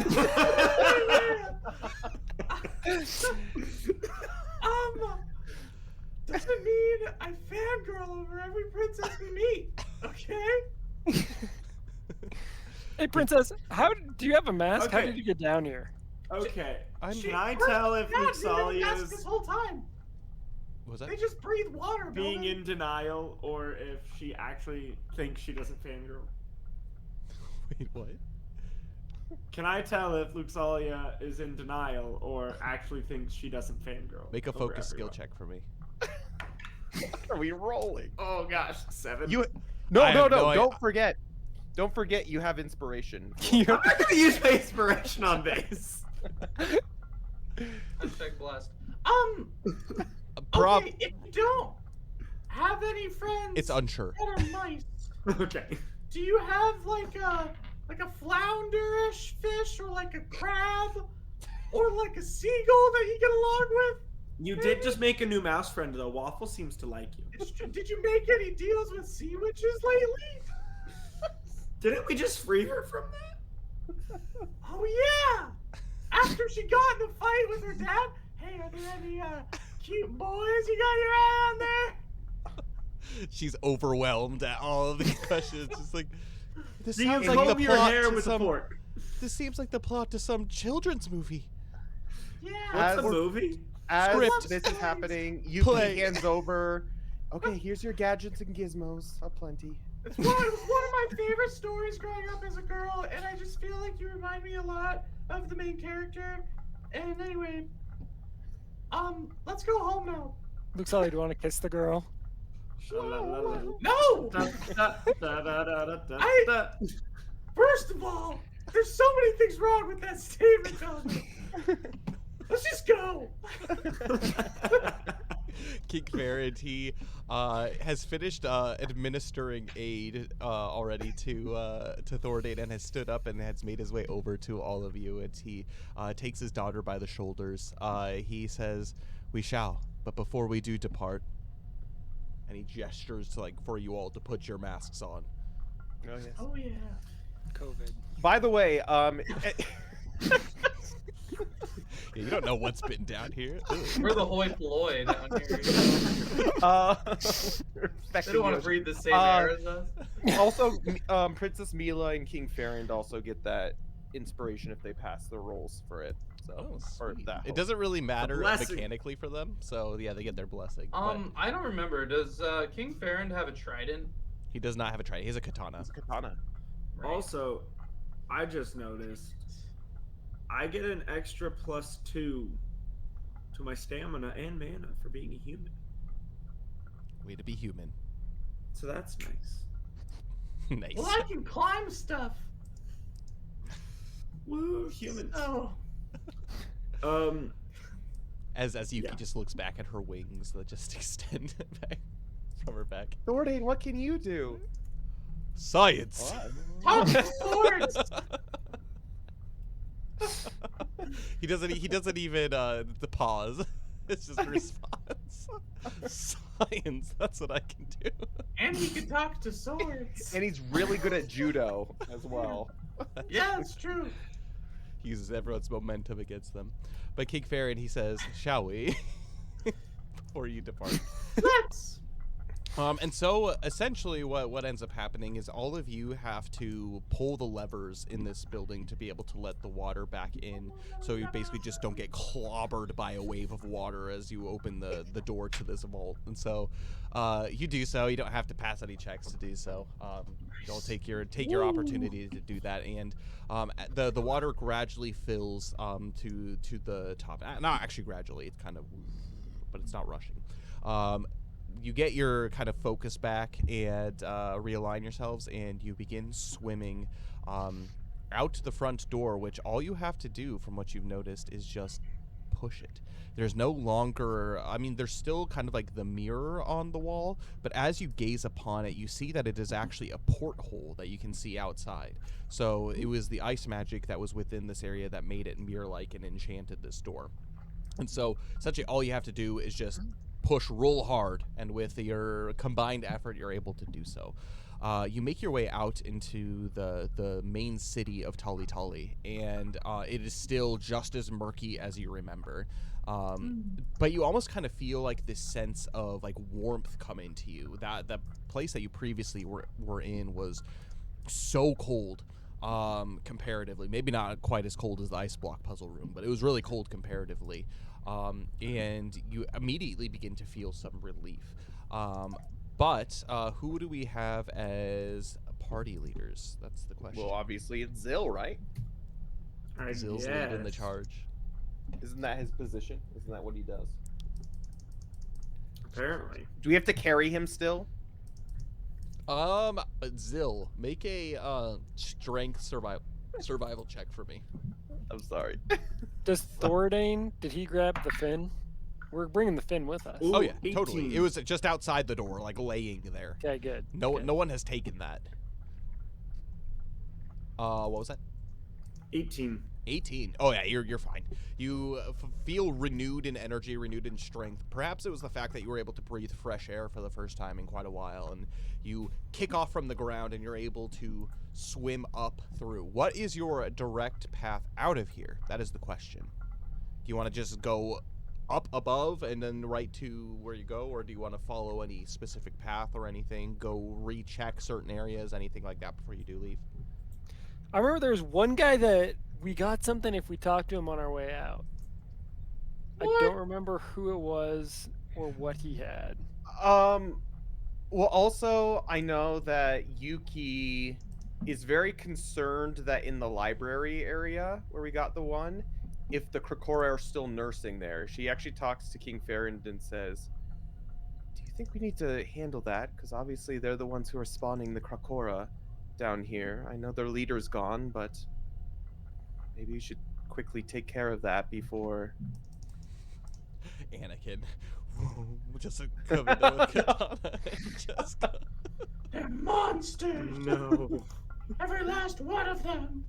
Doesn't mean I fangirl over every princess we meet. Okay. Hey, Princess, do you have a mask? How Okay. did you get down here? Okay. I'm. Can I tell if Yeah, she's been Luxalia masked this is whole time. Was that? They just breathe water. being Melvin. in denial or if she actually thinks she doesn't fangirl? Wait, what? Can I tell if Luxalia is in denial or actually thinks she doesn't fangirl? Make a over focus skill everyone? check for me. What are we rolling? Oh gosh, 7. You I no, have no don't forget. Don't forget you have inspiration. I'm not gonna use my inspiration on base. Hashtag blessed. Prob- Okay, if you don't have any friends It's unsure. that are mice, Okay. do you have like a flounder-ish fish or like a crab or like a seagull that you get along with? You did just make a new mouse friend though. Waffle seems to like you. Did you make any deals with sea witches lately? Didn't we just free her from that? Oh yeah! After she got in a fight with her dad, hey, are there any cute boys you got your eye on there? She's overwhelmed at all of the questions. Just like this Do you sounds like the comb your plot hair to with a some. fork? This seems like the plot to some children's movie. Yeah. What's As- the movie? As Script. this is happening, Yuki Play. hands over. Okay, here's your gadgets and gizmos, aplenty. It was one of my favorite stories growing up as a girl, and I just feel like you remind me a lot of the main character. And anyway, let's go home now. Luxali, do you want to kiss the girl? No! First of all, there's so many things wrong with that statement, Tommy. Let's just go. King Farron, he has finished administering aid already to Thordane and has stood up and has made his way over to all of you. And he takes his daughter by the shoulders. He says, "We shall, but before we do depart," and he gestures to for you all to put your masks on. Oh yes. Oh yeah. COVID. By the way, Yeah, you don't know what's been down here. We're the hoi polloi down here. They don't want to breathe the same air as us. Also, Princess Mila and King Farron also get that inspiration if they pass the rolls for it. So, or Sweet. that It doesn't really matter blessing. mechanically for them, so yeah, they get their blessing. but I don't remember. Does King Farron have a trident? he does not have a trident. He has a katana. It's katana. Right. Also, I just noticed I get an extra +2 to my stamina and mana for being a human. Way to be human. So that's nice. Nice. Well, I can climb stuff. Woo, humans. Oh. As Yuki Yeah. just looks back at her wings that just extend back from her back. Thordane, what can you do? Science. Talk swords. He doesn't even the pause. It's just a response. Science. That's what I can do. And he can talk to swords. And he's really good at judo as well. Yeah, it's true. He uses everyone's momentum against them. But King Farron, he says, "Shall we?" Before you depart. Let's. And so essentially what ends up happening is all of you have to pull the levers in this building to be able to let the water back in, so you basically just don't get clobbered by a wave of water as you open the door to this vault. And so you do so. You don't have to pass any checks to do so. You'll take your opportunity to do that. And the water gradually fills to the top. Not actually gradually. It's kind of, but it's not rushing. You get your kind of focus back and realign yourselves, and you begin swimming out the front door, which all you have to do, from what you've noticed, is just push it. There's no longer, I mean, there's still kind of like the mirror on the wall, but as you gaze upon it, you see that it is actually a porthole that you can see outside. So it was the ice magic that was within this area that made it mirror-like and enchanted this door. And so essentially all you have to do is just push real hard, and with your combined effort, you're able to do so. You make your way out into the main city of Tali Tali, and it is still just as murky as you remember. But you almost kind of feel like this sense of like warmth come into you. That the place that you previously were in was so cold. Comparatively, maybe not quite as cold as the ice block puzzle room, but it was really cold comparatively. And you immediately begin to feel some relief. But who do we have as party leaders? That's the question. Well, obviously it's Zill, right? Zill's leading the charge. Isn't that his position? Isn't that what he does? Apparently. Do we have to carry him still? Zill, make a strength survival check for me. I'm sorry. Does Thoradane, did he grab the fin? We're bringing the fin with us. Ooh, Oh yeah, 18. totally. It was just outside the door, like laying there. Okay, good. No, good. no one has taken that. What was that? 18. 18. Oh yeah, you're fine. You feel renewed in energy, renewed in strength. Perhaps it was the fact that you were able to breathe fresh air for the first time in quite a while, and you kick off from the ground and you're able to swim up through. What is your direct path out of here? That is the question. Do you want to just go up above and then right to where you go, or do you want to follow any specific path or anything? Go recheck certain areas, anything like that before you do leave? I remember there was one guy that we got something if we talked to him on our way out. I don't remember who it was or what he had. Well, also, I know that Yuki is very concerned that in the library area where we got the one, if the Krakora are still nursing there. She actually talks to King Ferrand and says, do you think we need to handle that? Because obviously they're the ones who are spawning the Krakora down here. I know their leader's gone, but maybe you should quickly take care of that before... Anakin. Just come in there with katana and just go. They're monsters. No. Every last one of them.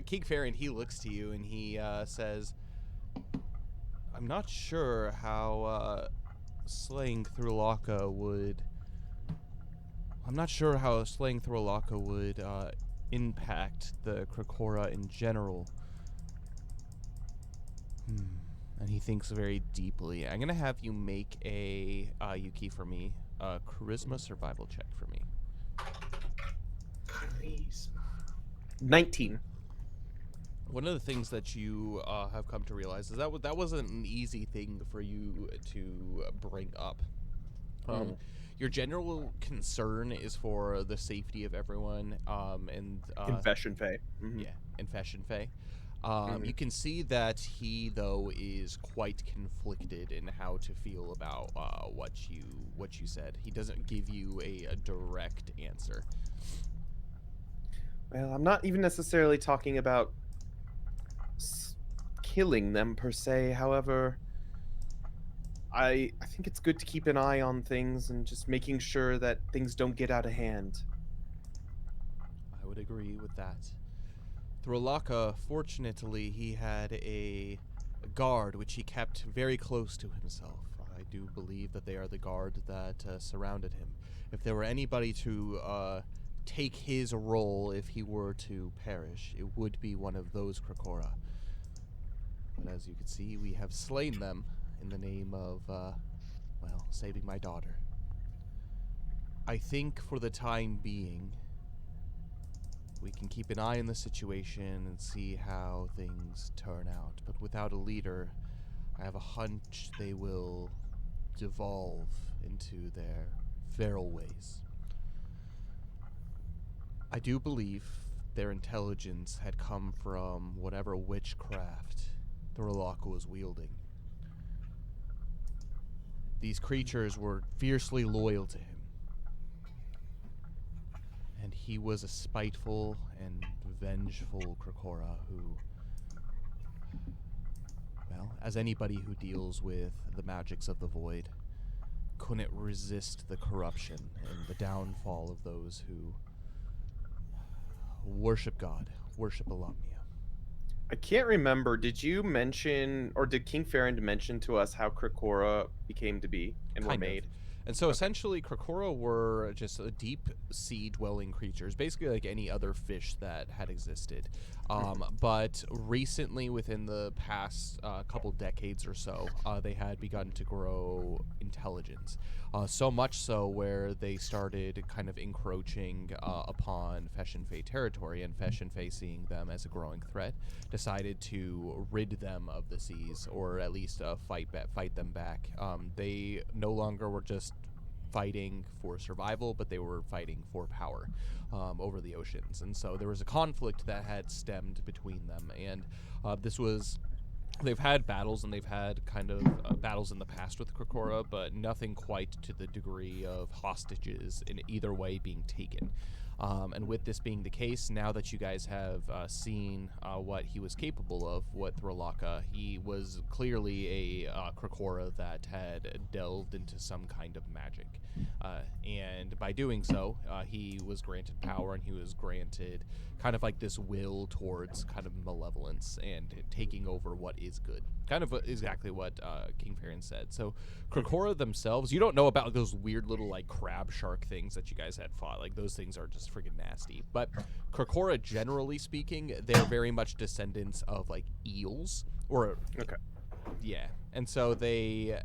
King Farron, he looks to you and he says, I'm not sure how slaying through Laka would... I'm not sure how slaying through Laka would impact the Krakora in general. And he thinks very deeply. I'm going to have you make a, Yuki, for me, charisma survival check for me. Charisma. 19. One of the things that you have come to realize is that wasn't an easy thing for you to bring up. Your general concern is for the safety of everyone, and Confession Faye. yeah, and Fashion Faye. You can see that he, though, is quite conflicted in how to feel about what you said. He doesn't give you a direct answer. Well, I'm not even necessarily talking about killing them per se. However, I think it's good to keep an eye on things and just making sure that things don't get out of hand. I would agree with that. Throlaka, fortunately, he had a guard which he kept very close to himself. I do believe that they are the guard that surrounded him. If there were anybody to take his role if he were to perish, it would be one of those Krakora. But as you can see, we have slain them in the name of, well, saving my daughter. I think for the time being, we can keep an eye on the situation and see how things turn out. But without a leader, I have a hunch they will devolve into their feral ways. I do believe their intelligence had come from whatever witchcraft the Rolaka was wielding. These creatures were fiercely loyal to him. And he was a spiteful and vengeful Krakora who, well, as anybody who deals with the magics of the void, couldn't resist the corruption and the downfall of those who worship God, worship Alumnia. I can't remember. Did you mention, or did King Farron mention to us how Krakora became to be and were Kind of. made? And so essentially, Krakora were just deep sea dwelling creatures, basically like any other fish that had existed. But recently, within the past couple decades or so, they had begun to grow intelligence. So much so where they started kind of encroaching upon Fesh and Fae territory, and Fesh and Fae, seeing them as a growing threat, decided to rid them of the seas, or at least fight them back. They no longer were just fighting for survival, but they were fighting for power over the oceans. And so there was a conflict that had stemmed between them, and this was they've had battles, and they've had kind of battles in the past with Krokora, but nothing quite to the degree of hostages in either way being taken. And with this being the case, now that you guys have seen what he was capable of with Rolaka, he was clearly a Krokora that had delved into some kind of magic. And by doing so, he was granted power, and he was granted kind of like this will towards kind of malevolence and taking over what is good. Kind of exactly what King Farron said. So Krokora themselves, you don't know about those weird little like crab shark things that you guys had fought. Like those things are just friggin' nasty. But Krokora, generally speaking, they're very much descendants of like eels. Or Okay. yeah. And so they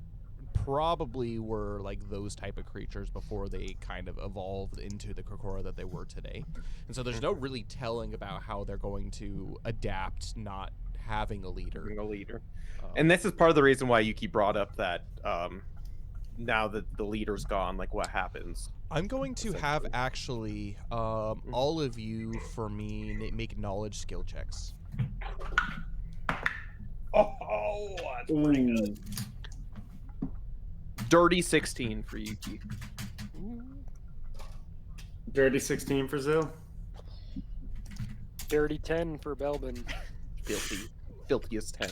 probably were like those type of creatures before they kind of evolved into the Krokora that they were today. And so there's no really telling about how they're going to adapt not having a leader. Being a leader. And this is part of the reason why Yuki brought up that now that the leader's gone, like what happens? I'm going to have actually all of you for me make knowledge skill checks. Oh, that's pretty good. Dirty 16 for Yuki. Dirty 16 for Zil. Dirty 10 for Belbin. Filthiest 10.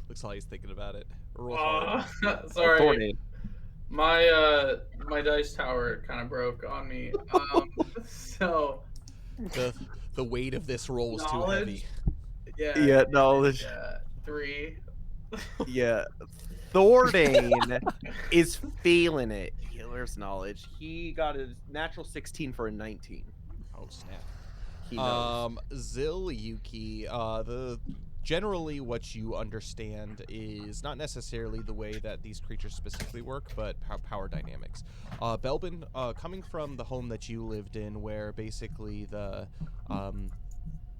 Looks like he's thinking about it. Roll hard. Sorry. My dice tower kind of broke on me. So The weight of this roll was too heavy. Yeah, knowledge. Yeah, 3. Yeah. Thordane is feeling it. Healer's knowledge. He got a natural 16 for a 19. Oh snap. He knows. Zil, Yuki, generally what you understand is not necessarily the way that these creatures specifically work, but power dynamics. Belbin, coming from the home that you lived in, where basically the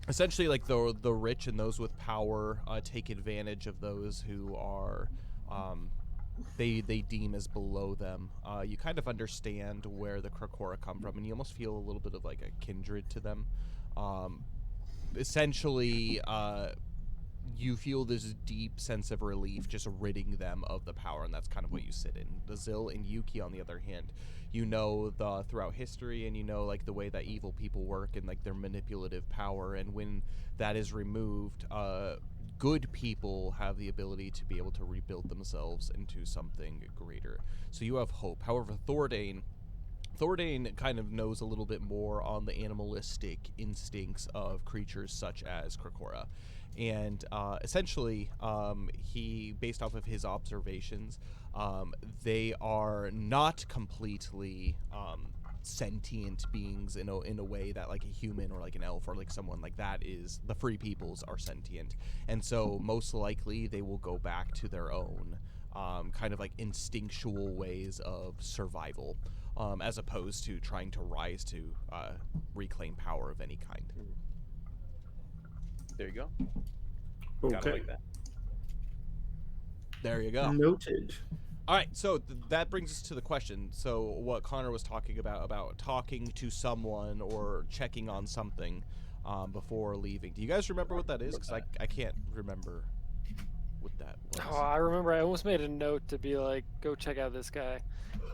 essentially like the rich and those with power take advantage of those who are they deem as below them. You kind of understand where the Krokora come from, and you almost feel a little bit of like a kindred to them. Essentially, you feel this deep sense of relief just ridding them of the power, and that's kind of what you sit in. The Zil and Yuki, on the other hand, you know throughout history, and you know like the way that evil people work and like their manipulative power, and when that is removed, good people have the ability to be able to rebuild themselves into something greater. So you have hope. However, Thordane kind of knows a little bit more on the animalistic instincts of creatures such as Krokora. And essentially, he, based off of his observations, they are not completely sentient beings in a way that like a human or like an elf or like someone like that is. The free peoples are sentient, and so most likely they will go back to their own kind of like instinctual ways of survival, as opposed to trying to rise to reclaim power of any kind. There you go. Okay. Gotta like that. There you go. Noted. All right, so that brings us to the question. So what Connor was talking about talking to someone or checking on something before leaving. Do you guys remember what that is? Because I can't remember what that was. Oh, I remember I almost made a note to be like, go check out this guy.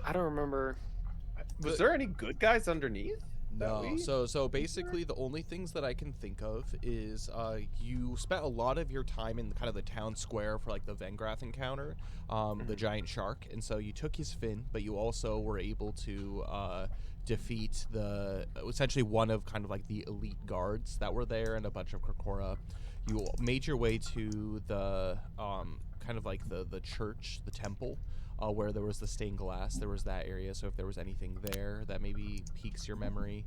I don't remember. Was there any good guys underneath? No. So basically, the only things that I can think of is you spent a lot of your time in kind of the town square for like the Vengrath encounter, the giant shark, and so you took his fin, but you also were able to defeat essentially one of kind of like the elite guards that were there and a bunch of Krokora. You made your way to the kind of like the church, the temple. Where there was the stained glass, there was that area. So if there was anything there that maybe piques your memory,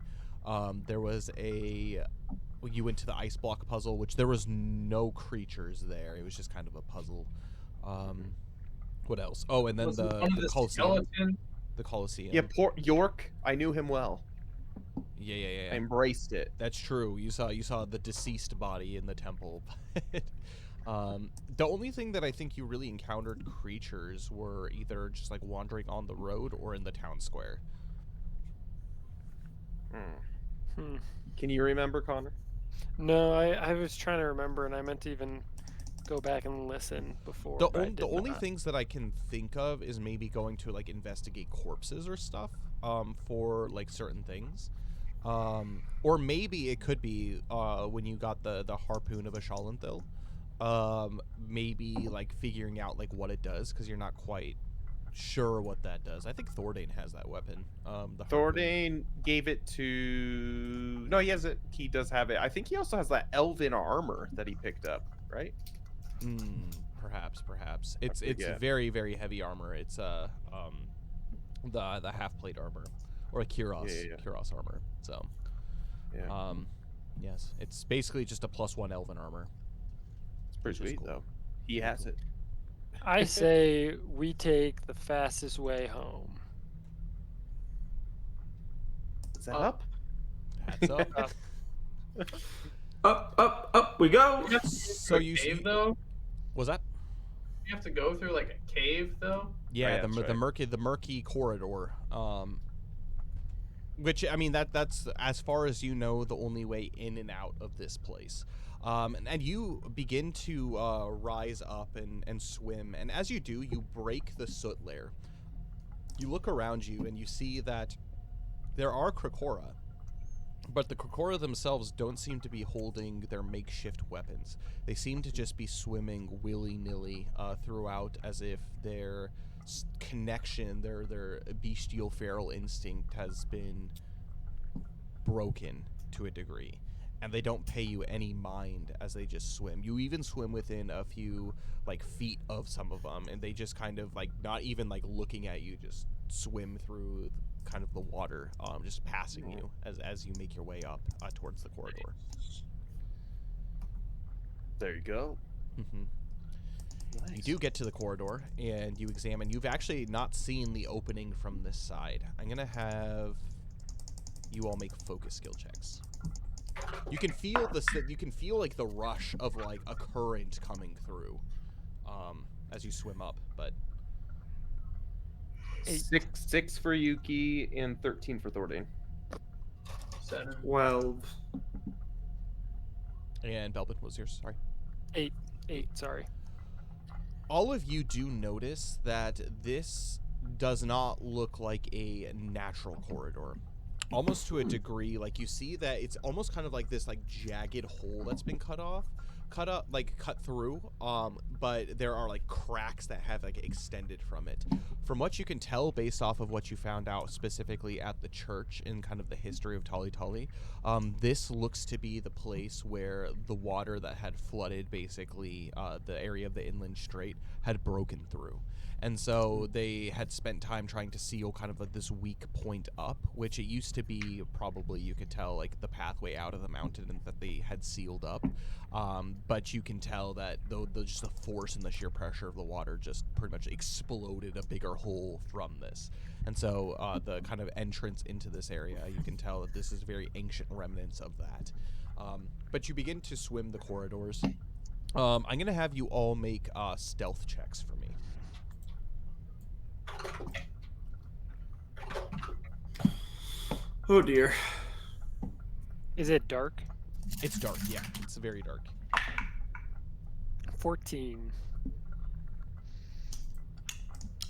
there was you went to the ice block puzzle, which there was no creatures there. It was just kind of a puzzle. What else? Oh, and then the Colosseum. The Colosseum. Yeah, poor York. I knew him well. Yeah. I embraced it. That's true. You saw the deceased body in the temple. The only thing that I think you really encountered creatures were either just like wandering on the road or in the town square. Can you remember, Connor? No, I was trying to remember, and I meant to even go back and listen before. The only things that I can think of is maybe going to like investigate corpses or stuff for like certain things. Or maybe it could be when you got the harpoon of a Shalinthil. Maybe like figuring out like what it does, because you're not quite sure what that does. I think Thordane has that weapon. The harpoon. Thordane gave it to... No, he has it. He does have it. I think he also has that elven armor that he picked up, right? Perhaps. It's forget. very, very heavy armor. It's the half plate armor, or a Kyros armor. So yes, it's basically just a +1 elven armor. It's pretty sweet cool. though. He has it. I say we take the fastest way home. Is that up? Hats up. Up we go. So you cave though? Was that? You have to go through like a cave though? Yeah, Oh, yeah, the murky corridor. Which, I mean, that's as far as you know the only way in and out of this place. And you begin to rise up and swim, and as you do, you break the soot layer. You look around you and you see that there are Krokora, but the Krokora themselves don't seem to be holding their makeshift weapons. They seem to just be swimming willy-nilly throughout, as if their connection, their bestial feral instinct has been broken to a degree, and they don't pay you any mind as they just swim. You even swim within a few like feet of some of them, and they just kind of like not even like looking at you, just swim through kind of the water, just passing you as you make your way up towards the corridor. There you go. You do get to the corridor, and you examine. You've actually not seen the opening from this side. I'm gonna have you all make focus skill checks. You can feel you can feel like the rush of like a current coming through, as you swim up. But 6 for Yuki and 13 for Thordane. 7. 12. And Belbin, was yours? Sorry. 8. Sorry. All of you do notice that this does not look like a natural corridor. Almost to a degree, like you see that it's almost kind of like this like jagged hole that's been cut through, but there are like cracks that have like extended from it. From what you can tell based off of what you found out specifically at the church in kind of the history of Tali Tali, this looks to be the place where the water that had flooded basically the area of the inland strait had broken through. And so they had spent time trying to seal kind of this weak point up, which it used to be probably, you could tell, like the pathway out of the mountain, and that they had sealed up. But you can tell that just the force and the sheer pressure of the water just pretty much exploded a bigger hole from this. And so the kind of entrance into this area, you can tell that this is very ancient remnants of that. But you begin to swim the corridors. I'm going to have you all make stealth checks for me. Oh dear. Is it dark? It's dark, yeah. It's very dark. 14.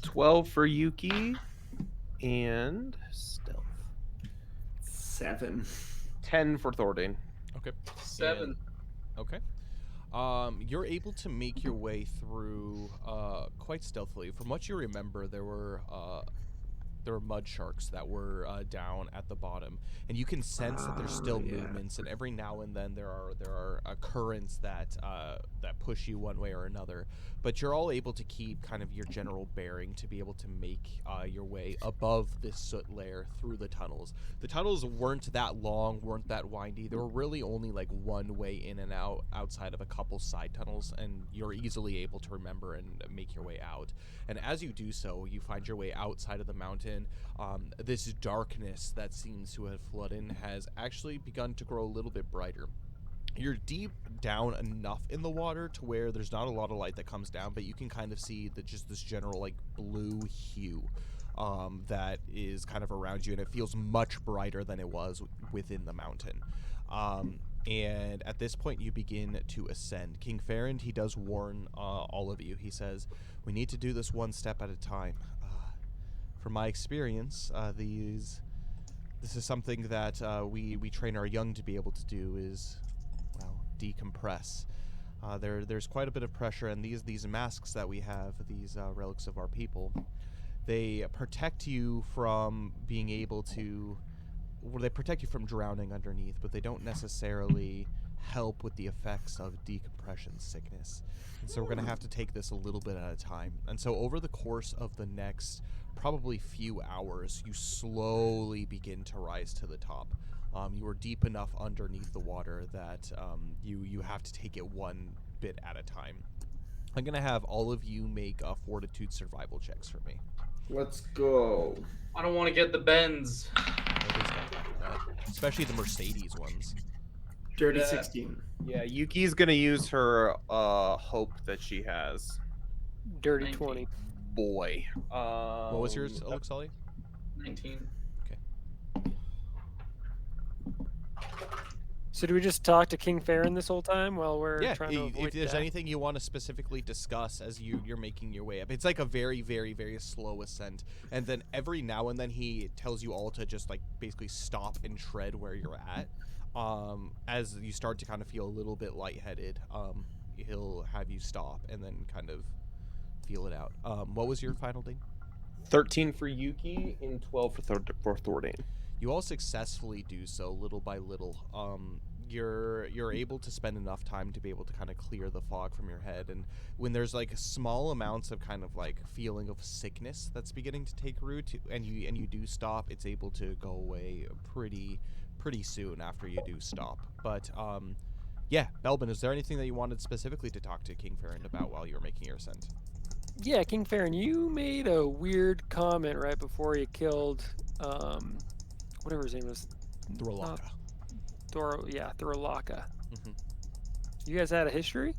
12 for Yuki and stealth. 7. 10 for Thordane. Okay. 7. Okay. You're able to make your way through quite stealthily. From what you remember, there were mud sharks that were down at the bottom, and you can sense that there's still movements, and every now and then there are currents that push you one way or another. But you're all able to keep kind of your general bearing to be able to make your way above this soot layer through the tunnels. The tunnels weren't that long, weren't that windy. There were really only like one way in and out outside of a couple side tunnels, and you're easily able to remember and make your way out. And as you do so, you find your way outside of the mountain. This darkness that seems to have flooded has actually begun to grow a little bit brighter. You're deep down enough in the water to where there's not a lot of light that comes down, but you can kind of see just this general like blue hue that is kind of around you, and it feels much brighter than it was within the mountain. And at this point, you begin to ascend. King Farrand, he does warn all of you. He says, we need to do this one step at a time. From my experience, this is something that we train our young to be able to do is, well, decompress. There's quite a bit of pressure, and these masks that we have, these relics of our people, they protect you from being able to... Well, they protect you from drowning underneath, but they don't necessarily help with the effects of decompression sickness. And so we're going to have to take this a little bit at a time. And so over the course of the next probably few hours, you slowly begin to rise to the top. You are deep enough underneath the water that you have to take it one bit at a time. I'm going to have all of you make fortitude survival checks for me. Let's go. I don't want to get the bends. Especially the Mercedes ones. Dirty Yeah. 16. Yeah, Yuki's gonna use her hope that she has. Dirty 19. 20. Boy. What was yours, Alexali? 19. So do we just talk to King Farron this whole time while we're Yeah, trying to avoid if there's death? anything you want to specifically discuss as you're making your way up. It's like a very, very, very slow ascent. And then every now and then he tells you all to just like basically stop and tread where you're at. As you start to kind of feel a little bit lightheaded, he'll have you stop and then kind of feel it out. What was your final ding? 13 for Yuki and 12 for Thordain. You all successfully do so little by little. You're able to spend enough time to be able to kind of clear the fog from your head, and when there's like small amounts of kind of like feeling of sickness that's beginning to take root, and you do stop, it's able to go away pretty soon after you do stop. But yeah, Belbin, is there anything that you wanted specifically to talk to King Farrand about while you were making your ascent? Yeah, King Farron, you made a weird comment right before you killed, whatever his name was. Throlaka. Throlaka. Mm-hmm. You guys had a history?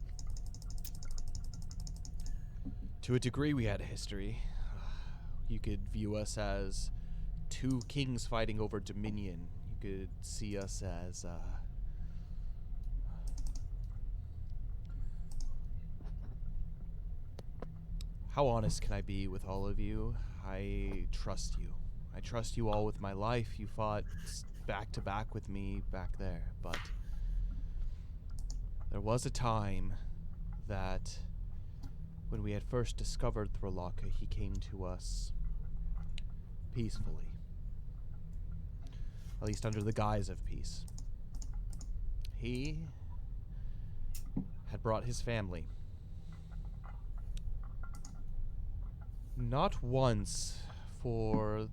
To a degree, we had a history. You could view us as two kings fighting over dominion. You could see us as how honest can I be with all of you? I trust you. I trust you all with my life. You fought back to back with me back there, but there was a time that when we had first discovered Throlaka, he came to us peacefully. At least under the guise of peace. He had brought his family. Not once for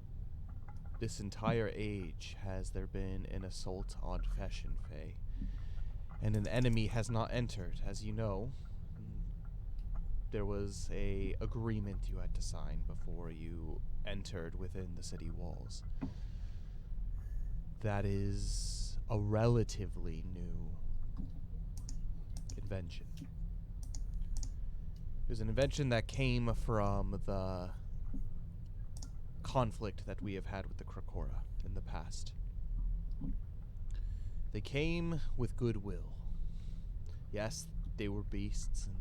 this entire age has there been an assault on Fashion Fae. And an enemy has not entered, as you know. There was a agreement you had to sign before you entered within the city walls. That is a relatively new invention. It was an invention that came from the conflict that we have had with the Krakora in the past. They came with goodwill. Yes, they were beasts and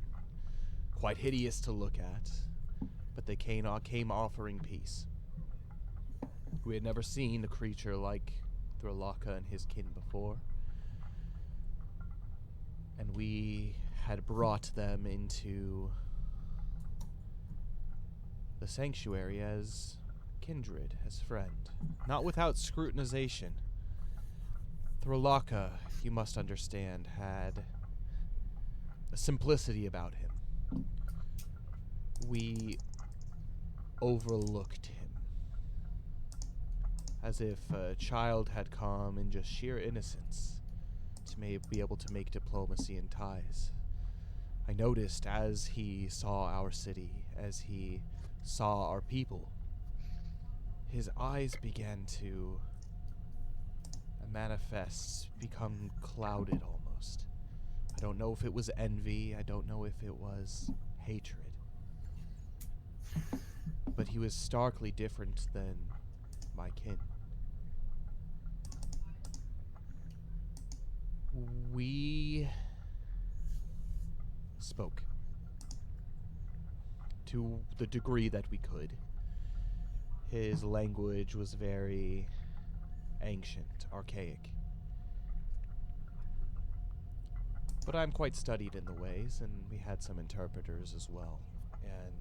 quite hideous to look at, but they came offering peace. We had never seen a creature like Throlaka and his kin before, and we had brought them into the sanctuary as kindred, as friend, not without scrutinization. Throlaka, you must understand, had a simplicity about him. We overlooked him, as if a child had come in just sheer innocence to be able to make diplomacy and ties. I noticed as he saw our city, as he saw our people, his eyes began to manifest, become clouded almost. I don't know if it was envy, I don't know if it was hatred. But he was starkly different than my kin. We spoke to the degree that we could. His language was very ancient, archaic. But I'm quite studied in the ways, and we had some interpreters as well. And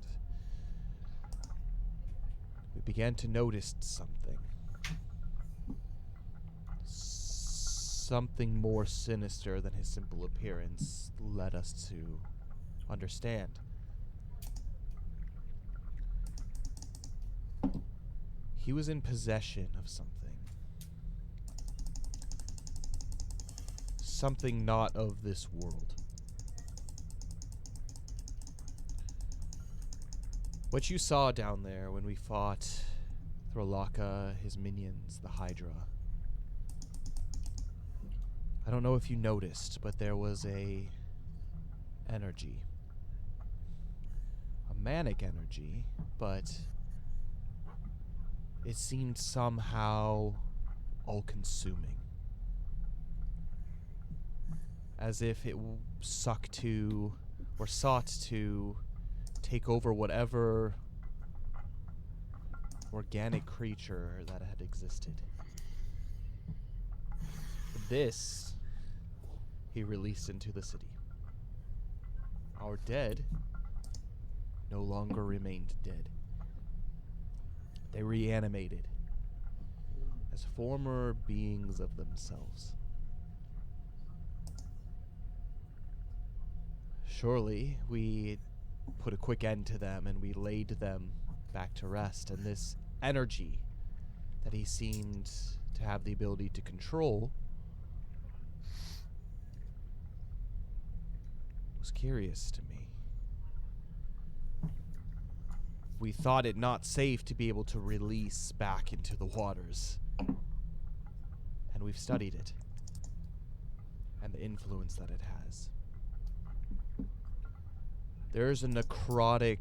we began to notice something. Something more sinister than his simple appearance led us to understand. He was in possession of something. Something not of this world. What you saw down there when we fought Throlaka, his minions, the Hydra. I don't know if you noticed, but there was a energy. A manic energy, but it seemed somehow all-consuming. As if it sucked to, or sought to, take over whatever organic creature that had existed. This, he released into the city. Our dead no longer remained dead. They reanimated as former beings of themselves. Surely, we put a quick end to them and we laid them back to rest, and this energy that he seemed to have the ability to control was curious to me. We thought it not safe to be able to release back into the waters, and we've studied it and the influence that it has. There's a necrotic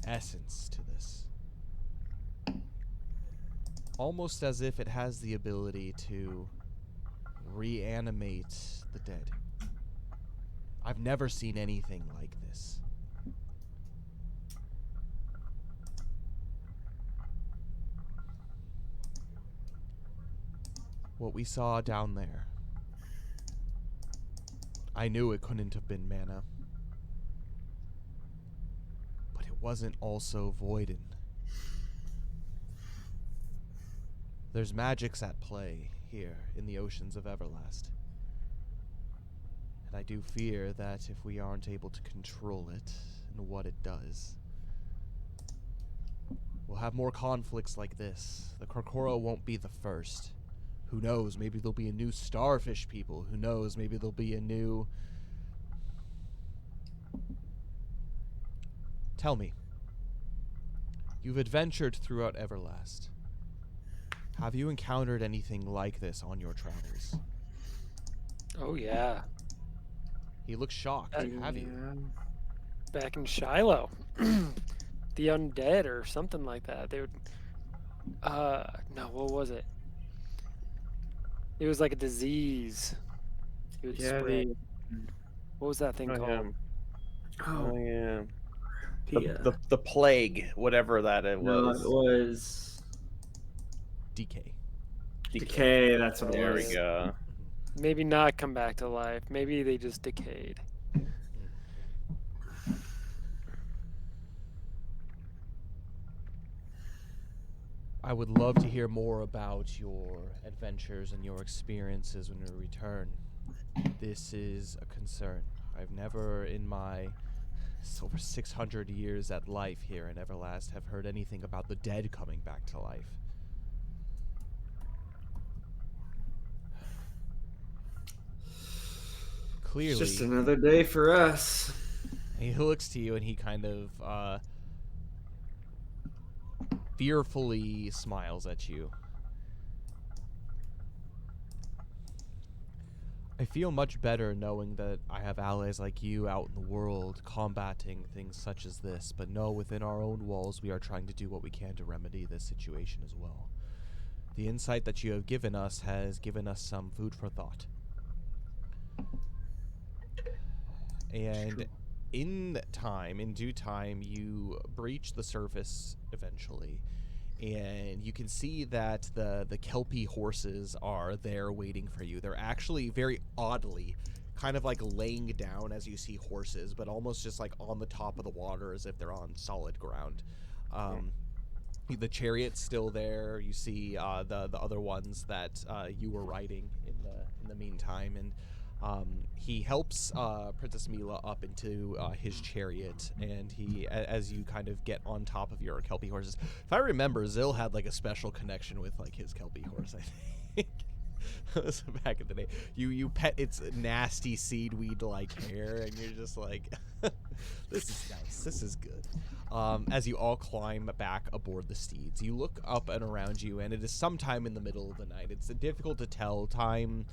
essence to this. Almost as if it has the ability to reanimate the dead. I've never seen anything like this. What we saw down there, I knew it couldn't have been mana. Wasn't also Voiden. There's magics at play here in the oceans of Everlast. And I do fear that if we aren't able to control it and what it does, we'll have more conflicts like this. The Korkora won't be the first. Who knows, maybe there'll be a new starfish people. Who knows, maybe there'll be a new... Tell me, you've adventured throughout Everlast. Have you encountered anything like this on your travels? Oh yeah. He looks shocked. Have you? Back in Shiloh. The undead or something like that. They would no, what was it? It was like a disease. It would spread. What was that thing called? Oh yeah. Pia. The plague, whatever that it was. No, it was Decay. decay. That's what it There was. we go. Maybe not come back to life. Maybe they just decayed. I would love to hear more about your adventures and your experiences when you return. This is a concern. I've never in my over 600 years at life here in Everlast have heard anything about the dead coming back to life. Clearly, It's just another day for us. he looks to you and he kind of fearfully smiles at you. I feel much better knowing that I have allies like you out in the world combating things such as this, but no, within our own walls we are trying to do what we can to remedy this situation as well. The insight that you have given us has given us some food for thought. And in due time, you breach the surface eventually, and you can see that the Kelpie horses are there waiting for you. They're actually very oddly kind of like laying down as you see horses, but almost just like on the top of the water as if they're on solid ground. The chariot's still there. You see the other ones that you were riding in the meantime, and he helps Princess Mila up into his chariot, and as you kind of get on top of your Kelpie horses. If I remember, Zil had like a special connection with like his Kelpie horse, I think. Back in the day, you pet its nasty seedweed like hair, and you're just like, this is nice, this is good. As you all climb back aboard the steeds, you look up and around you, and it is sometime in the middle of the night. It's difficult to tell. Time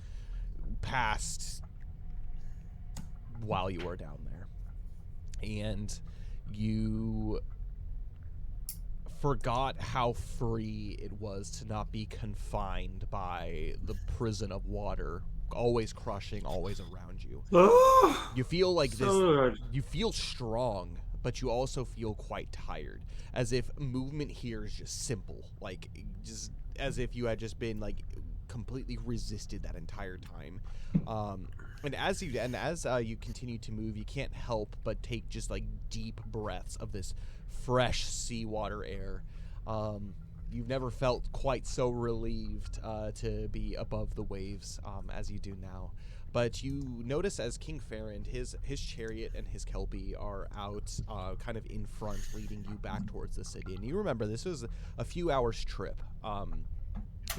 passed while you were down there, and you forgot how free it was to not be confined by the prison of water, always crushing, always around you. You feel like you feel strong, but you also feel quite tired, as if movement here is just simple, like just as if you had just been like completely resisted that entire time. And as you continue to move, you can't help but take just like deep breaths of this fresh seawater air. You've never felt quite so relieved to be above the waves as you do now. But you notice as King Farron, his chariot and his Kelpie are out kind of in front, leading you back towards the city. And you remember, this was a few hours trip.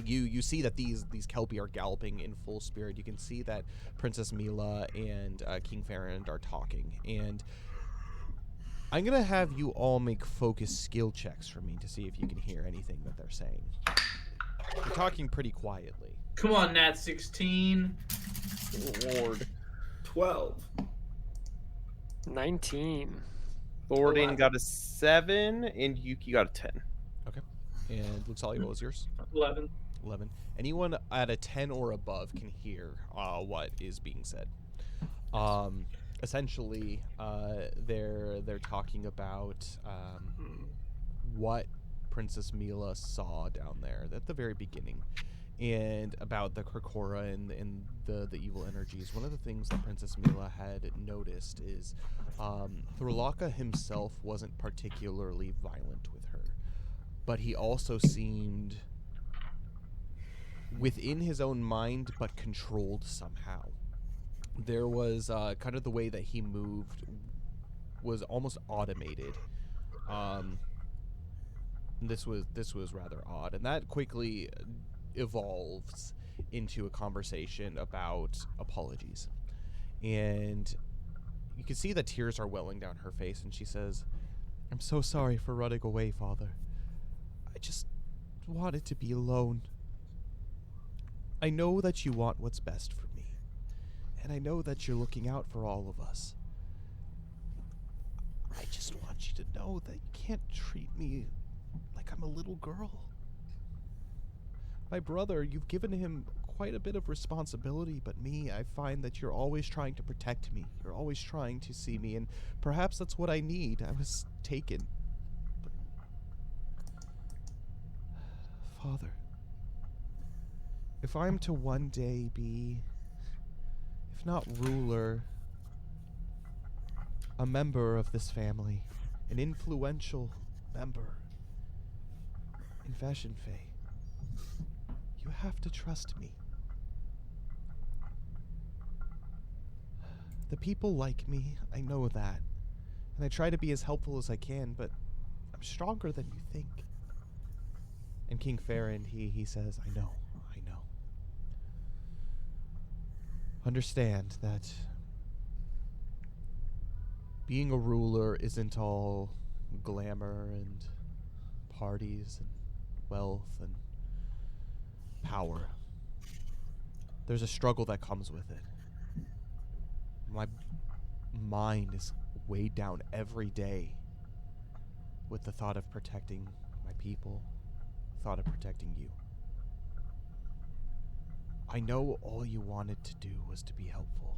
You see that these Kelpie are galloping in full spirit. You can see that Princess Mila and King Farron are talking. And I'm going to have you all make focus skill checks for me to see if you can hear anything that they're saying. They're talking pretty quietly. Come on, Nat 16. Lord. 12. 19. Thornton got a 7, and Yuki got a 10. Okay. And Luxalia, what was yours? 11. 11. Anyone at a 10 or above can hear what is being said. Essentially, they're talking about what Princess Mila saw down there at the very beginning, and about the Krakora and the evil energies. One of the things that Princess Mila had noticed is Thorlaka himself wasn't particularly violent with her, but he also seemed within his own mind, but controlled somehow. There was kind of the way that he moved was almost automated. This was rather odd, and that quickly evolves into a conversation about apologies. And you can see that tears are welling down her face, and she says, "I'm so sorry for running away, Father. I just wanted to be alone. I know that you want what's best for me, and I know that you're looking out for all of us. I just want you to know that you can't treat me like I'm a little girl. My brother, you've given him quite a bit of responsibility, but me, I find that you're always trying to protect me. You're always trying to see me, and perhaps that's what I need. I was taken. But Father, if I'm to one day be, if not ruler, a member of this family, an influential member in Fashion Fae, you have to trust me. The people like me, I know that, and I try to be as helpful as I can, but I'm stronger than you think." And King Farron, he says, I know. Understand that being a ruler isn't all glamour and parties and wealth and power. There's a struggle that comes with it. My mind is weighed down every day with the thought of protecting my people, thought of protecting you. I know all you wanted to do was to be helpful.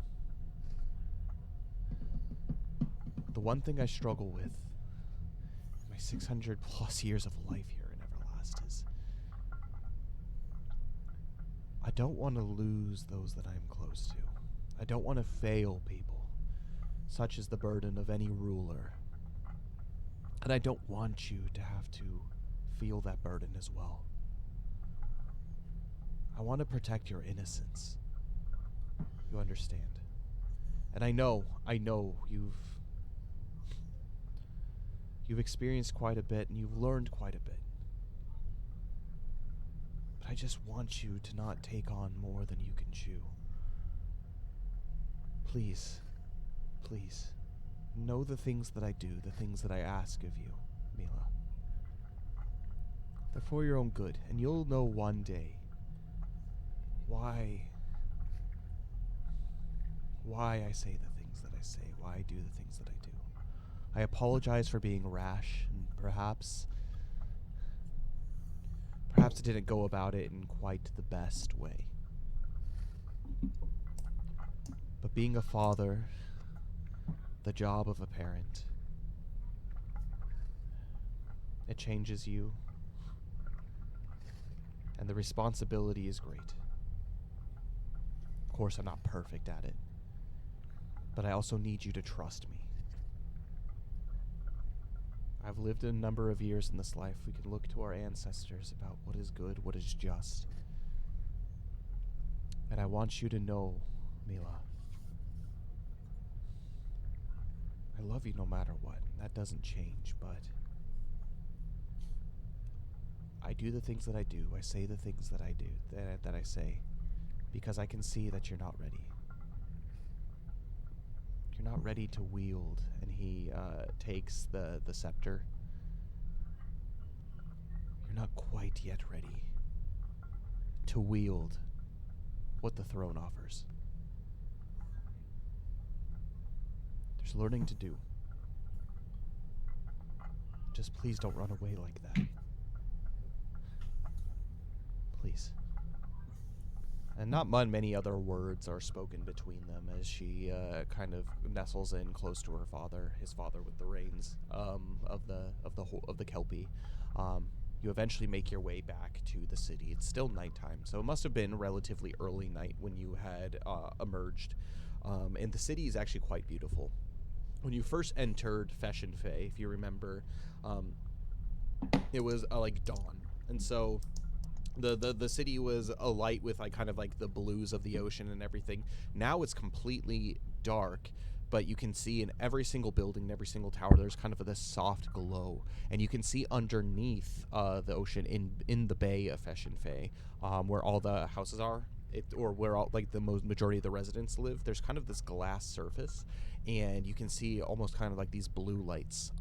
The one thing I struggle with in my 600 plus years of life here in Everlast is I don't want to lose those that I'm close to. I don't want to fail people. Such is the burden of any ruler. And I don't want you to have to feel that burden as well. I want to protect your innocence. You understand? And I know you've experienced quite a bit and you've learned quite a bit. But I just want you to not take on more than you can chew. Please, please, know the things that I do, the things that I ask of you, Mila. They're for your own good, and you'll know one day why I say the things that I say, why I do the things that I do. I apologize for being rash, and perhaps I didn't go about it in quite the best way. But being a father, the job of a parent, it changes you, and the responsibility is great. Of course, I'm not perfect at it, but I also need you to trust me. I've lived a number of years in this life. We can look to our ancestors about what is good, what is just. And I want you to know, Mila, I love you no matter what. That doesn't change, but I do the things that I do. I say the things that I do, that I say, because I can see that you're not ready. You're not ready to wield. And he takes the scepter. You're not quite yet ready to wield what the throne offers. There's learning to do. Just please don't run away like that. Please. And not many other words are spoken between them as she kind of nestles in close to her father, his father with the reins of the Kelpie. You eventually make your way back to the city. It's still nighttime, so it must have been relatively early night when you had emerged. And the city is actually quite beautiful. When you first entered Feshin Fey, if you remember, it was like dawn, and so the city was alight with like kind of like the blues of the ocean and everything. Now it's completely dark, but you can see in every single building, every single tower, there's kind of this soft glow, and you can see underneath the ocean in the bay of Feshin Fey, where all the houses are. Or where all, like the majority of the residents live, there's kind of this glass surface, and you can see almost kind of like these blue lights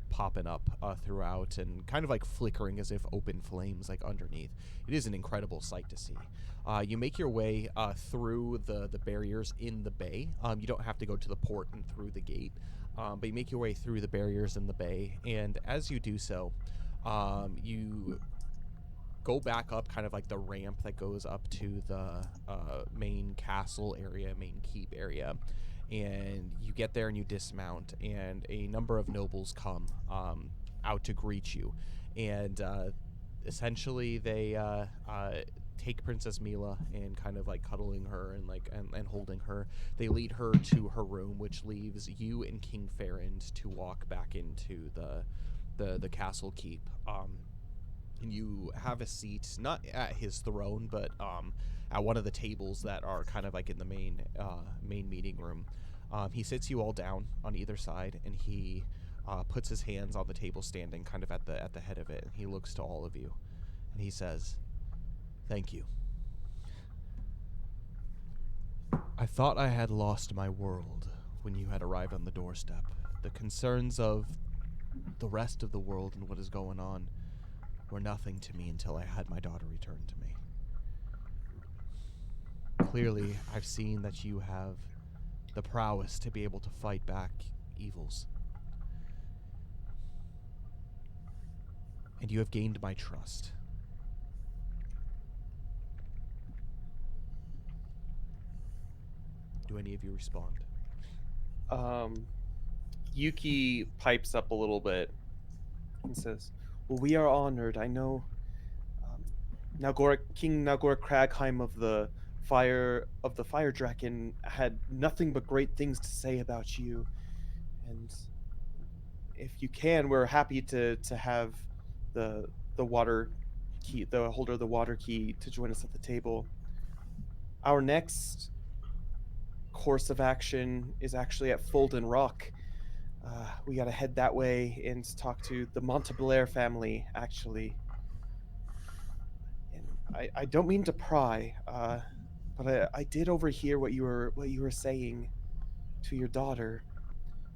popping up throughout and kind of like flickering as if open flames like underneath. It is an incredible sight to see. You make your way through the barriers in the bay. You don't have to go to the port and through the gate, but you make your way through the barriers in the bay, and as you do so, you go back up kind of like the ramp that goes up to the main castle area, main keep area, and you get there and you dismount, and a number of nobles come out to greet you, and essentially they take Princess Mila and kind of like cuddling her and like and holding her. They lead her to her room, which leaves you and King Ferrand to walk back into the castle keep. And you have a seat, not at his throne, but at one of the tables that are kind of like in the main meeting room. He sits you all down on either side, and he puts his hands on the table, standing kind of at the head of it. And he looks to all of you, and he says, "Thank you. I thought I had lost my world when you had arrived on the doorstep. The concerns of the rest of the world and what is going on were nothing to me until I had my daughter returned to me. Clearly, I've seen that you have the prowess to be able to fight back evils. And you have gained my trust. Do any of you respond? Yuki pipes up a little bit and says, "Well, we are honored. I know King Nagor Kragheim of the Fire Draken had nothing but great things to say about you, and if you can, we're happy to have the water key, the holder of the water key, to join us at the table. Our next course of action is actually at Folden Rock. We gotta head that way and talk to the Monteblair family, actually. And I don't mean to pry, but I did overhear what you were saying to your daughter,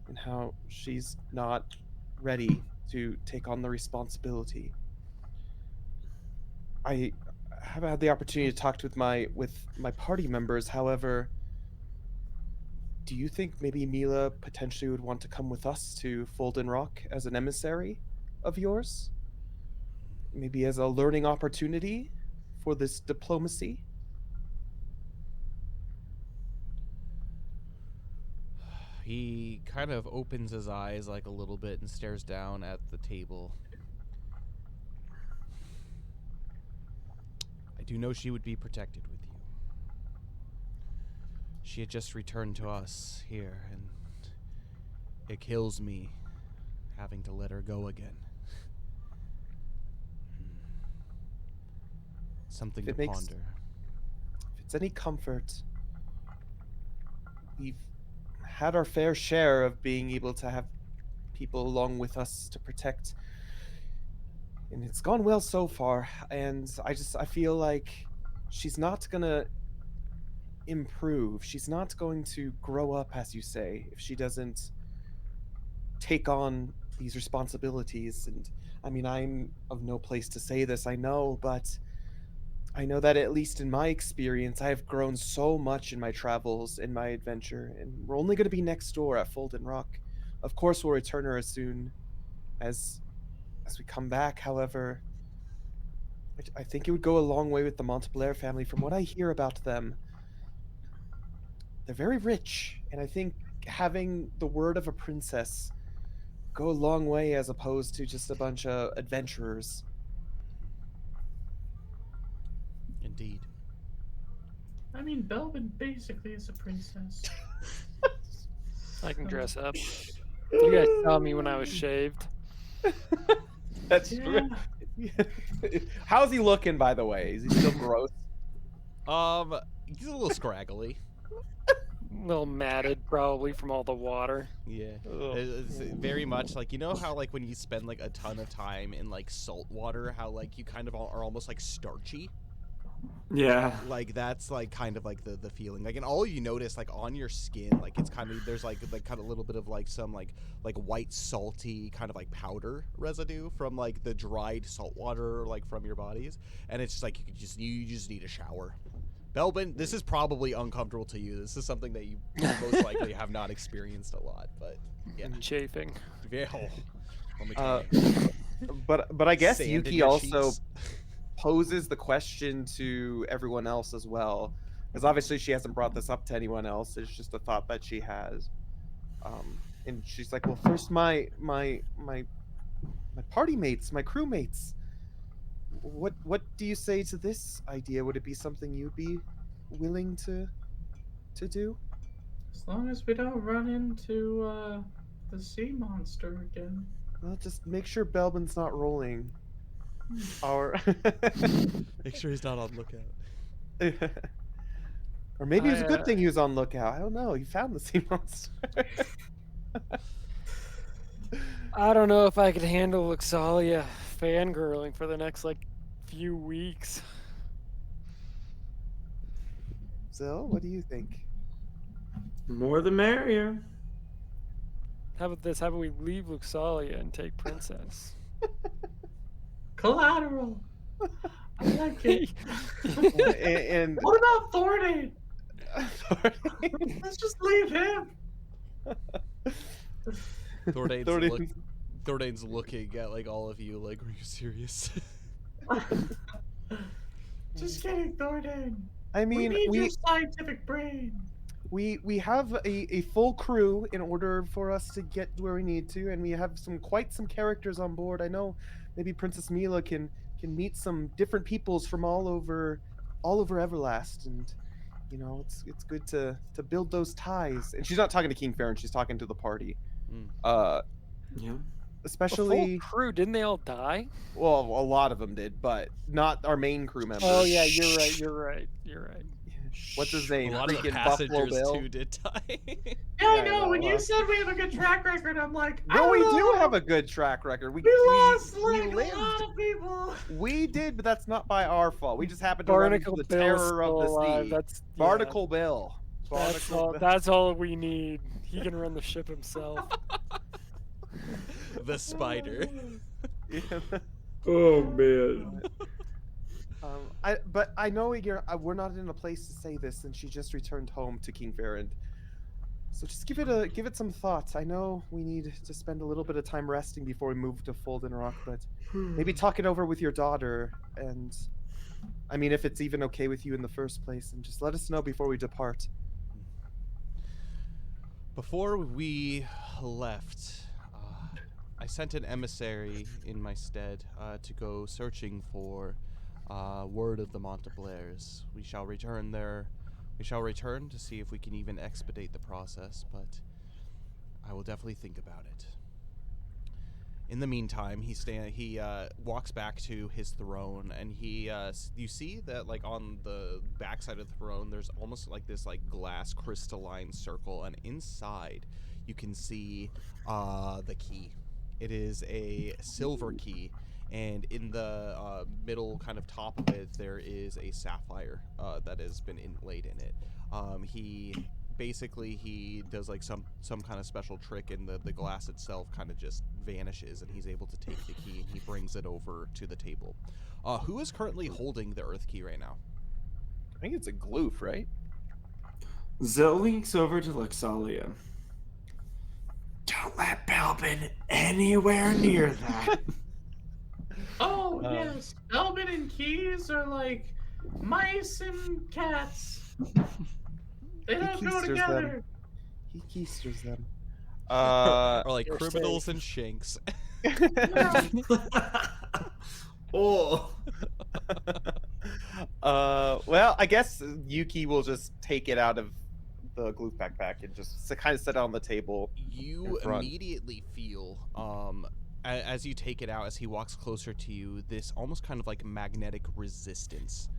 and how she's not ready to take on the responsibility. I haven't had the opportunity to talk with my party members. However, do you think maybe Mila potentially would want to come with us to Folden Rock as an emissary of yours? Maybe as a learning opportunity for this diplomacy? He kind of opens his eyes like a little bit and stares down at the table. I do know she would be protected with you. She had just returned to us here, and it kills me having to let her go again. Something to ponder. If it's any comfort, we've had our fair share of being able to have people along with us to protect, and it's gone well so far. And I feel like she's not gonna improve. She's not going to grow up, as you say, if she doesn't take on these responsibilities. And I mean, I'm of no place to say this, I know, but I know that at least in my experience, I have grown so much in my travels, in my adventure, and we're only going to be next door at Folden Rock. Of course, we'll return her as soon as we come back. However, I think it would go a long way with the Monteblair family. From what I hear about them, they're very rich, and I think having the word of a princess go a long way as opposed to just a bunch of adventurers. Indeed. I mean, Belvin basically is a princess. I can dress up. You guys saw me when I was shaved. That's true. How's he looking, by the way? Is he still gross? He's a little scraggly. A little matted, probably, from all the water. Yeah. It's very much like, you know how like when you spend like a ton of time in like salt water, how like you kind of are almost like starchy? Yeah. Like that's like kind of like the feeling. Like, and all you notice like on your skin, like it's kind of, there's like kind of a little bit of like some like white salty kind of like powder residue from like the dried salt water like from your bodies, and it's just like you just need a shower. Belbin, this is probably uncomfortable to you. This is something that you most likely have not experienced a lot, but yeah. Chafing. Yeah. Let me tell you. But I guess Sand in Yuki your also cheeks. poses the question to everyone else as well, because obviously she hasn't brought this up to anyone else. It's just a thought that she has, and she's like, "Well, first my party mates, my crewmates. What do you say to this idea? Would it be something you'd be willing to do?" As long as we don't run into the sea monster again. Well, just make sure Belbin's not rolling. Or Make sure he's not on lookout. or maybe it was a good thing he was on lookout. I don't know. He found the sea monster. I don't know if I could handle Luxalia fangirling for the next like few weeks. Zil, what do you think? More the merrier. How about this? How about we leave Luxalia and take Princess? Collateral. I like it. And What about Thornton? Let's just leave him. Thordane's looking at like all of you, like, are you serious? Just kidding, Thordan. I mean, we need your scientific brain. We have a full crew in order for us to get where we need to, and we have quite some characters on board. I know maybe Princess Mila can meet some different peoples from all over Everlast, and you know it's good to build those ties. And she's not talking to King Farron; she's talking to the party. Yeah. Especially a full crew. Didn't they all die? well, a lot of them did, but not our main crew members. Oh yeah, you're right. What's his name? A lot of the Freaking Buffalo passengers Bill. too did die. Yeah, Yeah, I I know. know, When huh? you said we have a good track record, I'm like, I No, don't we do know. have a good track record. We lost we like lived. a lot of people. We did, but that's not by our fault. We just happened to run into Barnacle the Bill's terror of still the alive. sea. That's Barnacle Bill. That's Barnacle all. Bill. That's all we need. He can run the ship himself. The spider. Yeah. Oh man. But I know we're not in a place to say this, and she just returned home to King Farron. So just give it some thought. I know we need to spend a little bit of time resting before we move to Folden Rock, but maybe talk it over with your daughter, and I mean, if it's even okay with you in the first place, and just let us know before we depart. Before we left, I sent an emissary in my stead to go searching for word of the Monteblairs. We shall return to see if we can even expedite the process, but I will definitely think about it. In the meantime, he walks back to his throne, and you see that like on the backside of the throne, there's almost like this like glass crystalline circle, and inside you can see the key. It is a silver key, and in the middle kind of top of it, there is a sapphire that has been inlaid in it. He does like some kind of special trick, and the glass itself kind of just vanishes, and he's able to take the key, and he brings it over to the table. Who is currently holding the Earth Key right now? I think it's a gloof, right? Zell leans over to Luxalia. Don't let Belbin anywhere near that. Oh yes, Elvin and Keys are like mice and cats. They don't go keisters together. He keisters them. Or like You're criminals safe. and shanks. Oh. Well, I guess Yuki will just take it out of the gloof backpack and just kind of set it on the table. You in front. immediately feel, as you take it out, as he walks closer to you, this almost kind of like magnetic resistance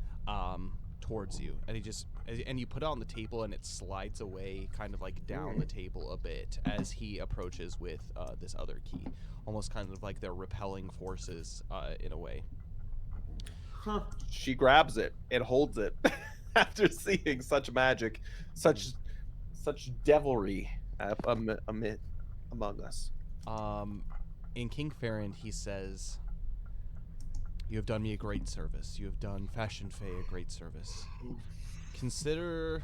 towards you, and you put it on the table, and it slides away kind of like down the table a bit as he approaches with this other key, almost kind of like they're repelling forces in a way. Huh. She grabs it and holds it after seeing such magic, such devilry among us. In King Farron, he says, "You have done me a great service. You have done Fashion Fae a great service. Consider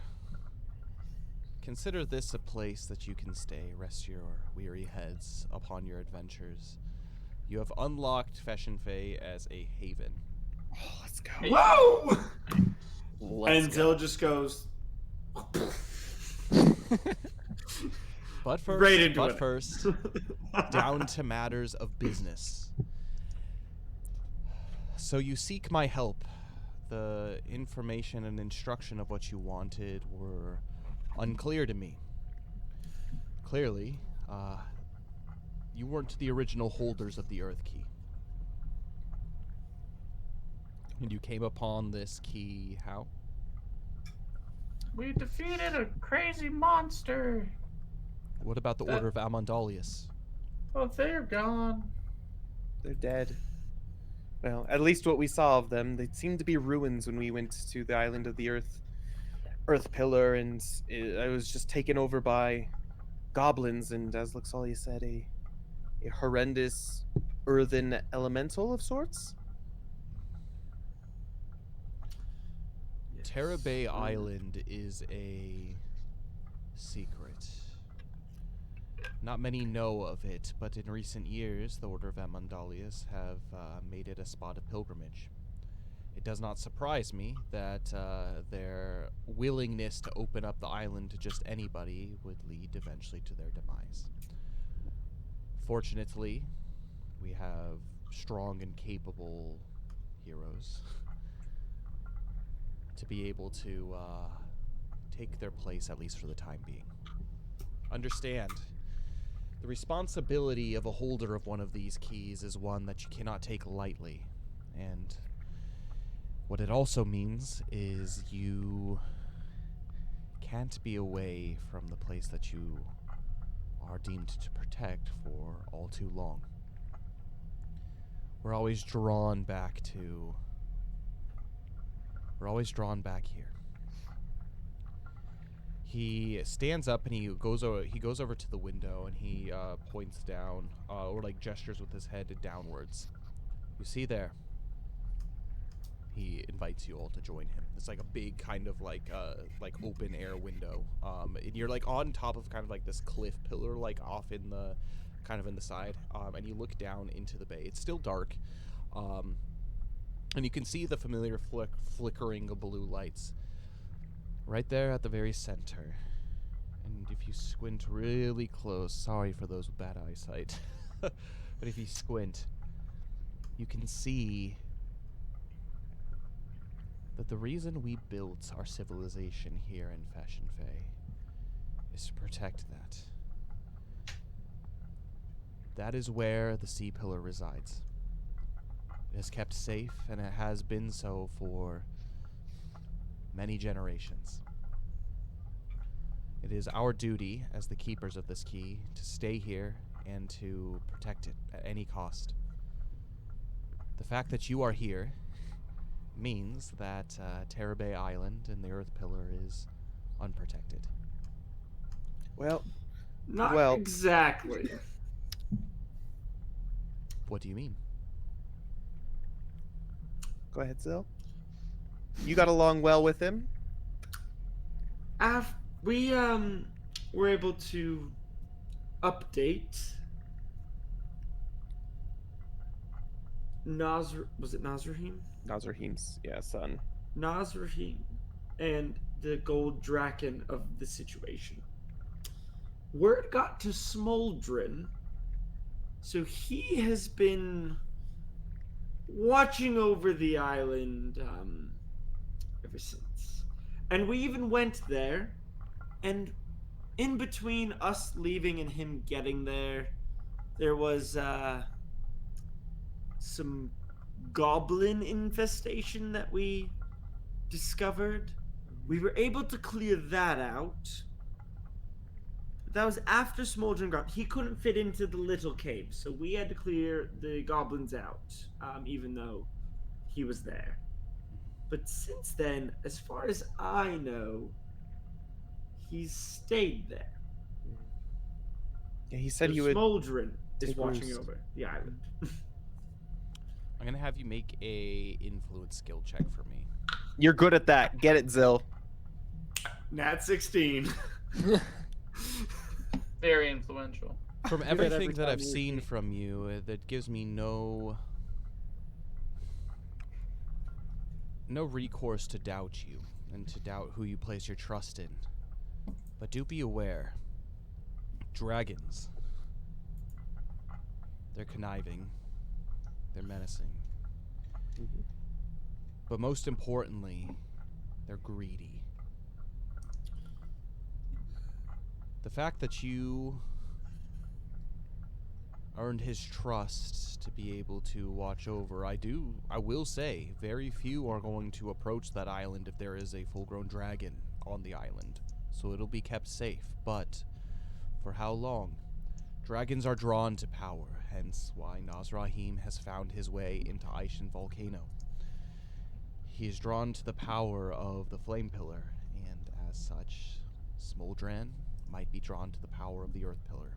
this a place that you can stay, rest your weary heads upon your adventures. You have unlocked Fashion Fae as a haven." Oh, let's go. Whoa! And Zell just goes. But first, down to matters of business. So you seek my help. The information and instruction of what you wanted were unclear to me. Clearly, you weren't the original holders of the Earth Key. And you came upon this key how? We defeated a crazy monster. What about the Order of Amondalius? Oh, they're gone. They're dead. Well, at least what we saw of them, they seemed to be ruins when we went to the island of the Earth Pillar, and I was just taken over by goblins, and as Luxalia said, a horrendous earthen elemental of sorts. Yeah. Terra Bay Island is a secret. Not many know of it, but in recent years, the Order of Amandalius have made it a spot of pilgrimage. It does not surprise me that their willingness to open up the island to just anybody would lead eventually to their demise. Fortunately, we have strong and capable heroes to be able to take their place, at least for the time being. Understand, the responsibility of a holder of one of these keys is one that you cannot take lightly, and what it also means is you can't be away from the place that you are deemed to protect for all too long. We're always drawn back here. He stands up and he goes over to the window and he points down, or like gestures with his head downwards. You see there? He invites you all to join him. It's like a big kind of like open air window. And you're like on top of kind of like this cliff pillar, like off in the kind of in the side. And you look down into the bay. It's still dark. And you can see the familiar flickering of blue lights right there at the very center. And if you squint really close, sorry for those with bad eyesight, but if you squint, you can see that the reason we built our civilization here in Fashion Fae is to protect that. That is where the Sea Pillar resides. It is kept safe, and it has been so for many generations. It is our duty as the keepers of this key to stay here and to protect it at any cost. The fact that you are here means that Terra Bay Island and the Earth Pillar is unprotected. Well, Not exactly. What do you mean? Go ahead, Zil. You got along well with him? We were able to update was it Nazrahim? Nazrahim's, son. Nazrahim and the gold draken of the situation. Word got to Smoldrin, so he has been watching over the island ever since. And we even went there, and in between us leaving and him getting there, there was some goblin infestation that we discovered. We were able to clear that out. That was after Smoldrin got. He couldn't fit into the little cave, so we had to clear the goblins out, even though he was there. But since then, as far as I know, he's stayed there. Yeah, he said So he would. Smoldrin is take watching roost. over the island. I'm gonna have you make a influence skill check for me. You're good at that. Get it, Zil. Nat 16. Very influential. From I do that every everything that time I've you seen speak. from you, that gives me no recourse to doubt you and to doubt who you place your trust in. But do be aware, dragons, they're conniving, they're menacing, but most importantly, they're greedy. The fact that you earned his trust to be able to watch over, I will say, very few are going to approach that island if there is a full-grown dragon on the island. So it'll be kept safe, but for how long? Dragons are drawn to power, hence why Nazrahim has found his way into Aishin Volcano. He is drawn to the power of the Flame Pillar, and as such, Smoldran might be drawn to the power of the Earth Pillar.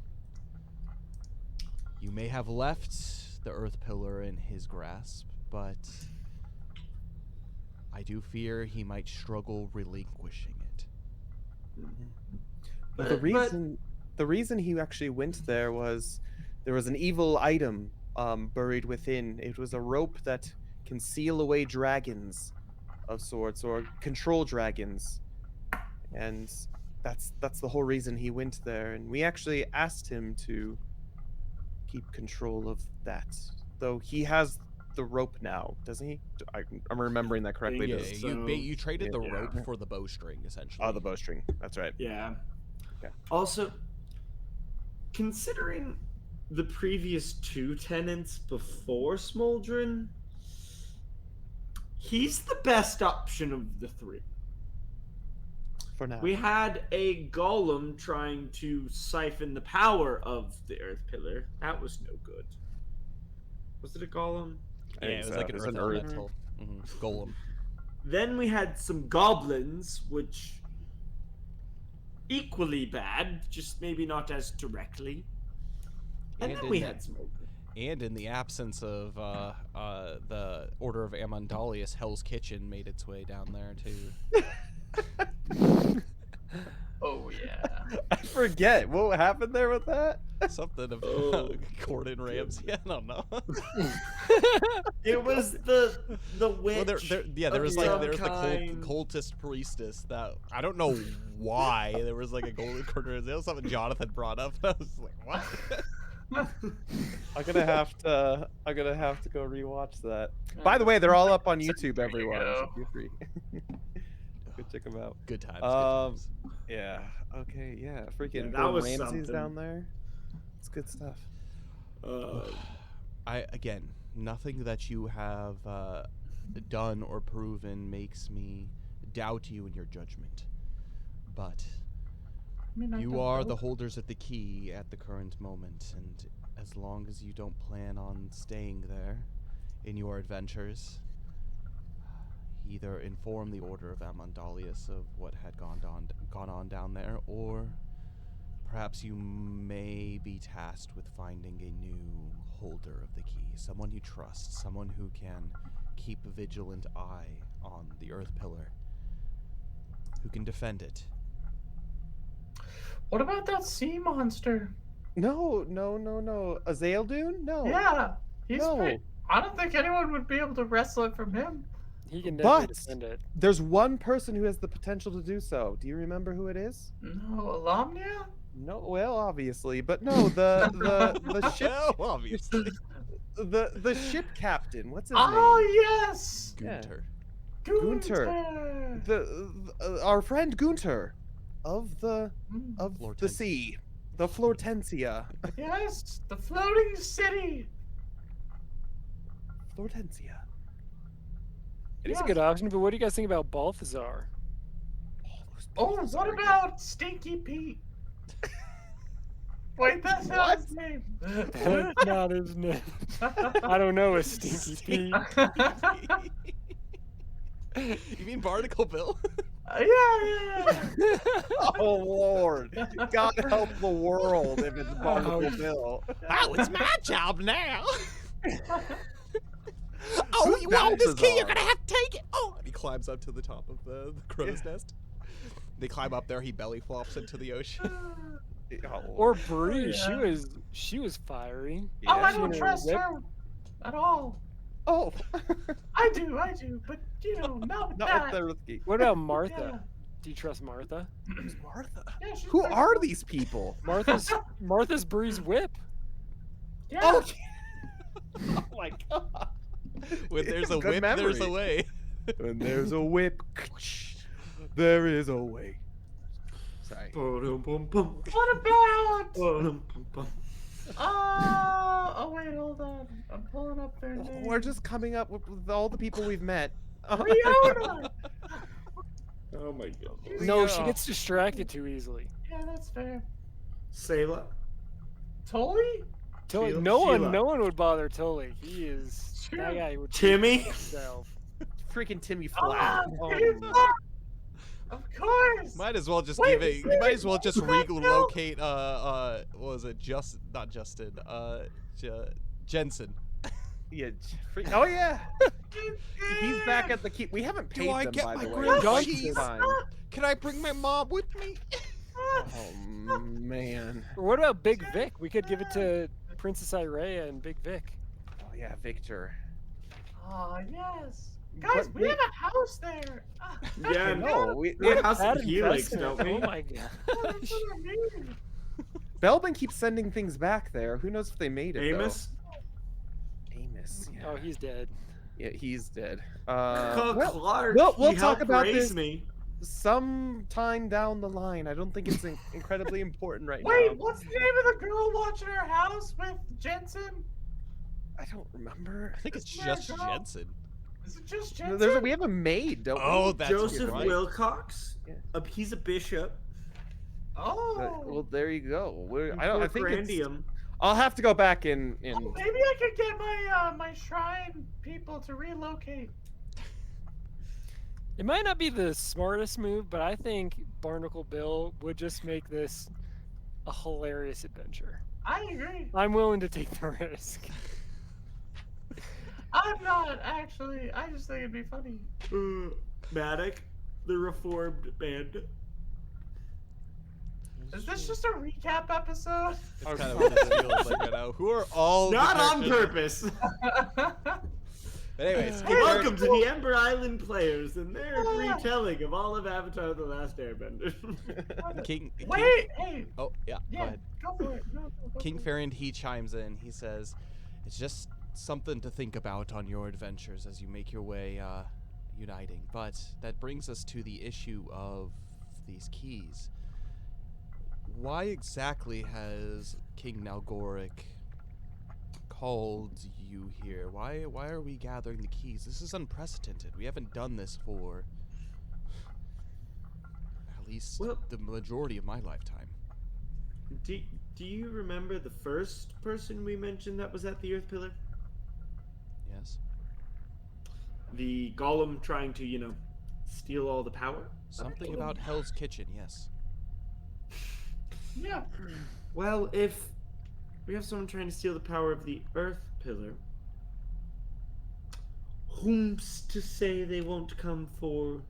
You may have left the Earth Pillar in his grasp, but I do fear he might struggle relinquishing it. But the reason he actually went there was there was an evil item buried within. It was a rope that can seal away dragons of sorts or control dragons, and that's the whole reason he went there. And we actually asked him to keep control of that, though he has the rope now, doesn't he? I'm remembering that correctly. Yeah, So- you traded the yeah. rope for the bowstring, essentially. Oh, the bowstring. That's right. Yeah. Okay. Also, considering the previous 2 tenants before Smoldrin, he's the best option of the 3. For now. We had a golem trying to siphon the power of the Earth Pillar. That was no good. Was it a golem? Yeah, it was like an It's earth an earth. elemental. Golem. Then we had some goblins, which equally bad, just maybe not as directly. And then we had Smoldrin. And in the absence of the Order of Amandalius, Hell's Kitchen made its way down there too. Oh yeah. I forget what happened there with that. Something of Gordon Ramsay. I don't know. It was the witch. Well, there of was some the kind. cultist priestess that I don't know why there was like a golden corner. That was something Jonathan brought up. I was like, what? I'm gonna have to go rewatch that. By the way, they're all up on YouTube, There you everyone. So go. feel free. Go check them out. Good times. Good Um, times. Yeah. Okay. Yeah. Freaking that Gordon was Ramsay's something. down there. It's good stuff. Again, nothing that you have done or proven makes me doubt you in your judgment, but you are the holders of the key at the current moment, and as long as you don't plan on staying there in your adventures, either inform the Order of Amandalius of what had gone on down there, or perhaps you may be tasked with finding a new holder of the key, someone you trust, someone who can keep a vigilant eye on the Earth Pillar, who can defend it. What about that sea monster? No. Azaldun? No. Yeah, he's No. pretty- I don't think anyone would be able to wrestle it from him. He can definitely But- defend it. There's one person who has the potential to do so. Do you remember who it is? No, Alamnia? No. Well, obviously, but no. The ship. Well, obviously. The ship captain. What's his name? Oh yes, Yeah. Gunter. Gunter. Our friend Gunter of the Flortensia. sea, the Flortensia. Yes, the floating city. Flortensia. It is a Yeah. good option, but what do you guys think about Balthazar? Oh, what about Stinky Pete? Wait, that's not his name. That's not his name. I don't know a Stinky Pete. You mean Barnacle Bill? Yeah. Oh Lord! God help the world if it's Barnacle Bill. Oh, it's my job now. Oh, Who's you want this key? You're Balthazar? gonna have to take it. Oh, and he climbs up to the top of the crow's nest. They climb up there. He belly flops into the ocean. Or Bree, yeah. she was fiery. Oh, I She don't was trust whip. her at all. Oh, I do, but not with not that. with the risky. What about Martha? Yeah. Do you trust Martha? Martha. Yeah, she's Who pretty are cool. these people? Martha's Bree's whip. Yeah. Oh, oh my God! When there's a Good whip, there's a memory. way. When there's a whip, there is a way. Sorry. Ba-dum-bum-bum. What about? Ba-dum-bum-bum. Oh wait, hold on. I'm pulling up their name. We're just coming up with all the people we've met. Riona. Oh my god. No, she gets distracted too easily. Yeah, that's fair. Sayla. Tully? Tully, Sheila- no Sheila. one would bother Tully. He is Sure. that guy would Timmy? himself. Freaking Timmy Flat. Oh, Oh, Timmy Flat! Of course. Might as well just Wait, give it. You might as well just what? relocate. What was it? Not Justin. Jensen. Yeah. Oh yeah. He's back at the keep. We haven't paid them, by the way. grilled in quite cheese? some time. Can I bring my mom with me? Oh man. Or what about Big Vic? We could give it to Princess Irea and Big Vic. Oh yeah, Victor. Oh, yes. Guys, But we have a house there. Yeah, No, we we have a house Bad in Helix, investment. don't we? Oh my That's gosh. what I mean. Belbin keeps sending things back there. Who knows if they made it? Amos? Though. Amos. Yeah. Oh, he's dead. Yeah, he's dead. Oh, Well, Clark, we'll he talk helped about raise this me. sometime down the line. I don't think it's incredibly important right Wait, now. what's the name of the girl watching our house with Jensen? I don't remember. I think it's Isn't just there a girl? Jensen. Is it just No, Jensen? we have a maid, don't Oh, we? that's Joseph right. Wilcox. Yeah. He's a bishop. Oh. Well, there you go. I Poor think it's. Grandium. I'll have to go back and. Oh, maybe I could get my my shrine people to relocate. It might not be the smartest move, but I think Barnacle Bill would just make this a hilarious adventure. I agree. I'm willing to take the risk. I'm not actually. I just think it'd be funny. Maddox, the reformed band. Is this just a recap episode? It's kind of what this feels like right now. Who are all the Not on characters- purpose. But anyways, Hey, welcome to the Ember Island players and their retelling of all of Avatar: The Last Airbender. King. Wait, hey. Oh yeah. Go Yeah, ahead. go for it. Go King for it. Farrand, he chimes in. He says, "It's just something to think about on your adventures as you make your way uniting. But that brings us to the issue of these keys. Why exactly has King Nalgoric called you here? Why are we gathering the keys? This is unprecedented. We haven't done this for at least Well- the majority of my lifetime." do you remember the first person we mentioned that was at the Earth Pillar? Yes. The golem trying to, steal all the power? Something about Hell's Kitchen, yes. Yeah. Well, if we have someone trying to steal the power of the Earth Pillar, whom's to say they won't come for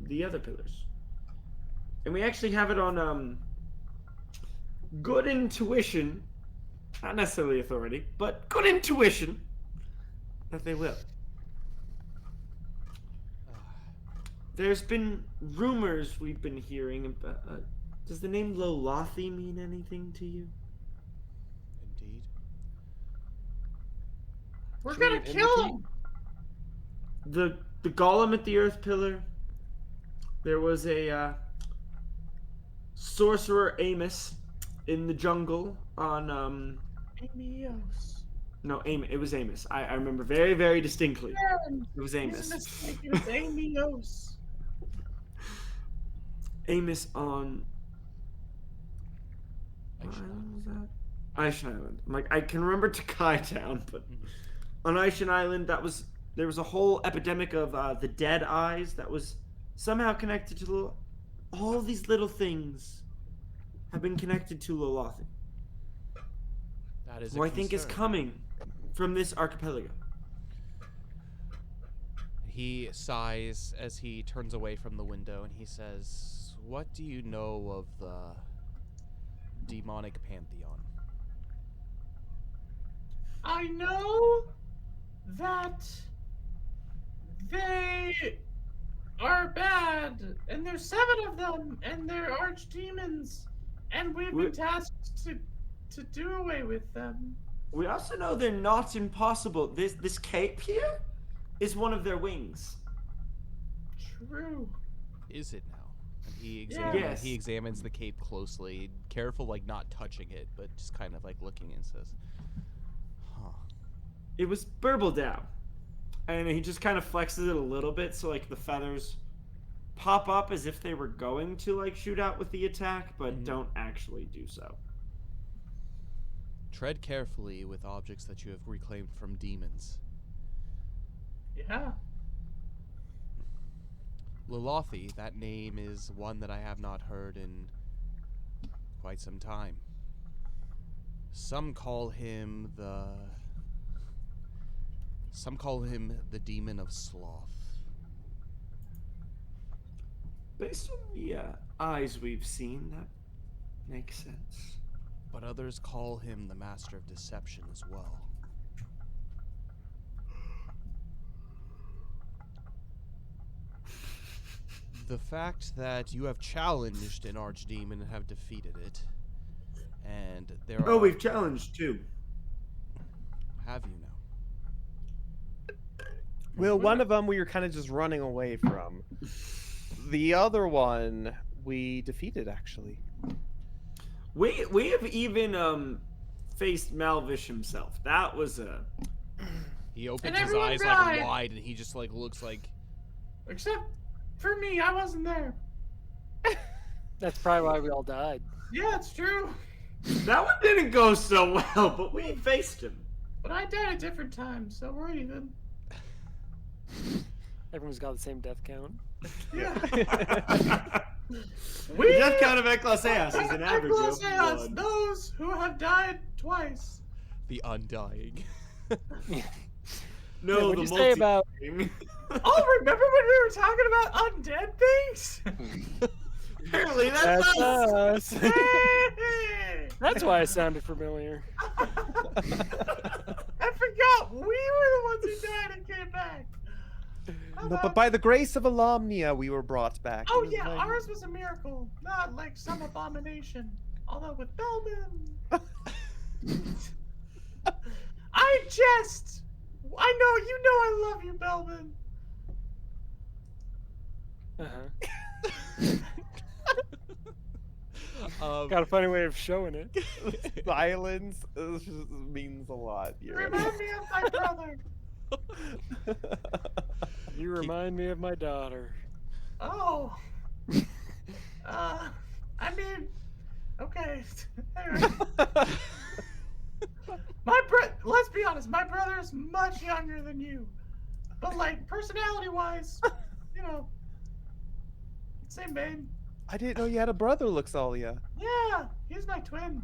the other pillars? And we actually have it on good intuition, not necessarily authority, but good intuition that they will. There's been rumors we've been hearing about. Does the name Lolothi mean anything to you? Indeed. We're Should we gonna get kill indicate? him. The golem at the Earth Pillar. There was a sorcerer Amos in the jungle on Amios. No, Amos. It was Amos. I remember very, very distinctly. Aaron, It was he's Amos. mistaken. It's Amios. Amos on. Aisha. What island was that? Aishan Island. I'm like, I can remember Takai Town, but on Aishan Island, there was a whole epidemic of the dead eyes that was somehow connected to all these little things have been connected to Lolothi, That is who I think is concern. coming from this archipelago. He sighs as he turns away from the window and he says, "What do you know of the demonic pantheon?" I know that they are bad, and there's 7 of them, and they're archdemons, and we've been tasked to do away with them. We also know they're not impossible. This cape here is one of their wings. True. Is it now? And he Yeah. Yes. he examines the cape closely, careful like not touching it, but just kind of like looking and says, "Huh." It was Burbledow. And he just kind of flexes it a little bit so like the feathers pop up as if they were going to like shoot out with the attack, but Mhm. don't actually do so. Tread carefully with objects that you have reclaimed from demons. Yeah. Lolothi, that name is one that I have not heard in quite some time. Some call him the Some call him the Demon of Sloth. Based on the eyes we've seen, that makes sense. But others call him the Master of Deception as well. The fact that you have challenged an archdemon and have defeated it, and there are... Oh, we've challenged too. Have you now? Well, one of them we were kind of just running away from. The other one we defeated, actually. We have even faced Malvish himself. That was a... He opens And his everyone eyes died. like wide, and he just like looks like... Except for me, I wasn't there. That's probably why we all died. Yeah, it's true. That one didn't go so well, but we faced him. But I died at different times, so we're even. Everyone's got the same death count. Yeah. The death count of Ecclesiastes is an average of Ecclesiastes, 1. those who have died twice. the undying. No, what'd the you say about- Oh, remember when we were talking about undead things? Apparently that's us. Hey! That's why it sounded familiar. I forgot we were the ones who died and came back. No, but by the grace of Alamnia, we were brought back. Oh It was yeah, like- ours was a miracle, not like some abomination. Although with Belman, I jest. I know you know I love you, Belman. Uh-huh. Got a funny way of showing it. Silence means a lot. You remind me of my brother. You remind me of my daughter. Oh. I mean, okay. Anyway. Let's be honest, my brother is much younger than you. But like personality-wise, you know, same vein. I didn't know you had a brother, Luxalia. Yeah, he's my twin.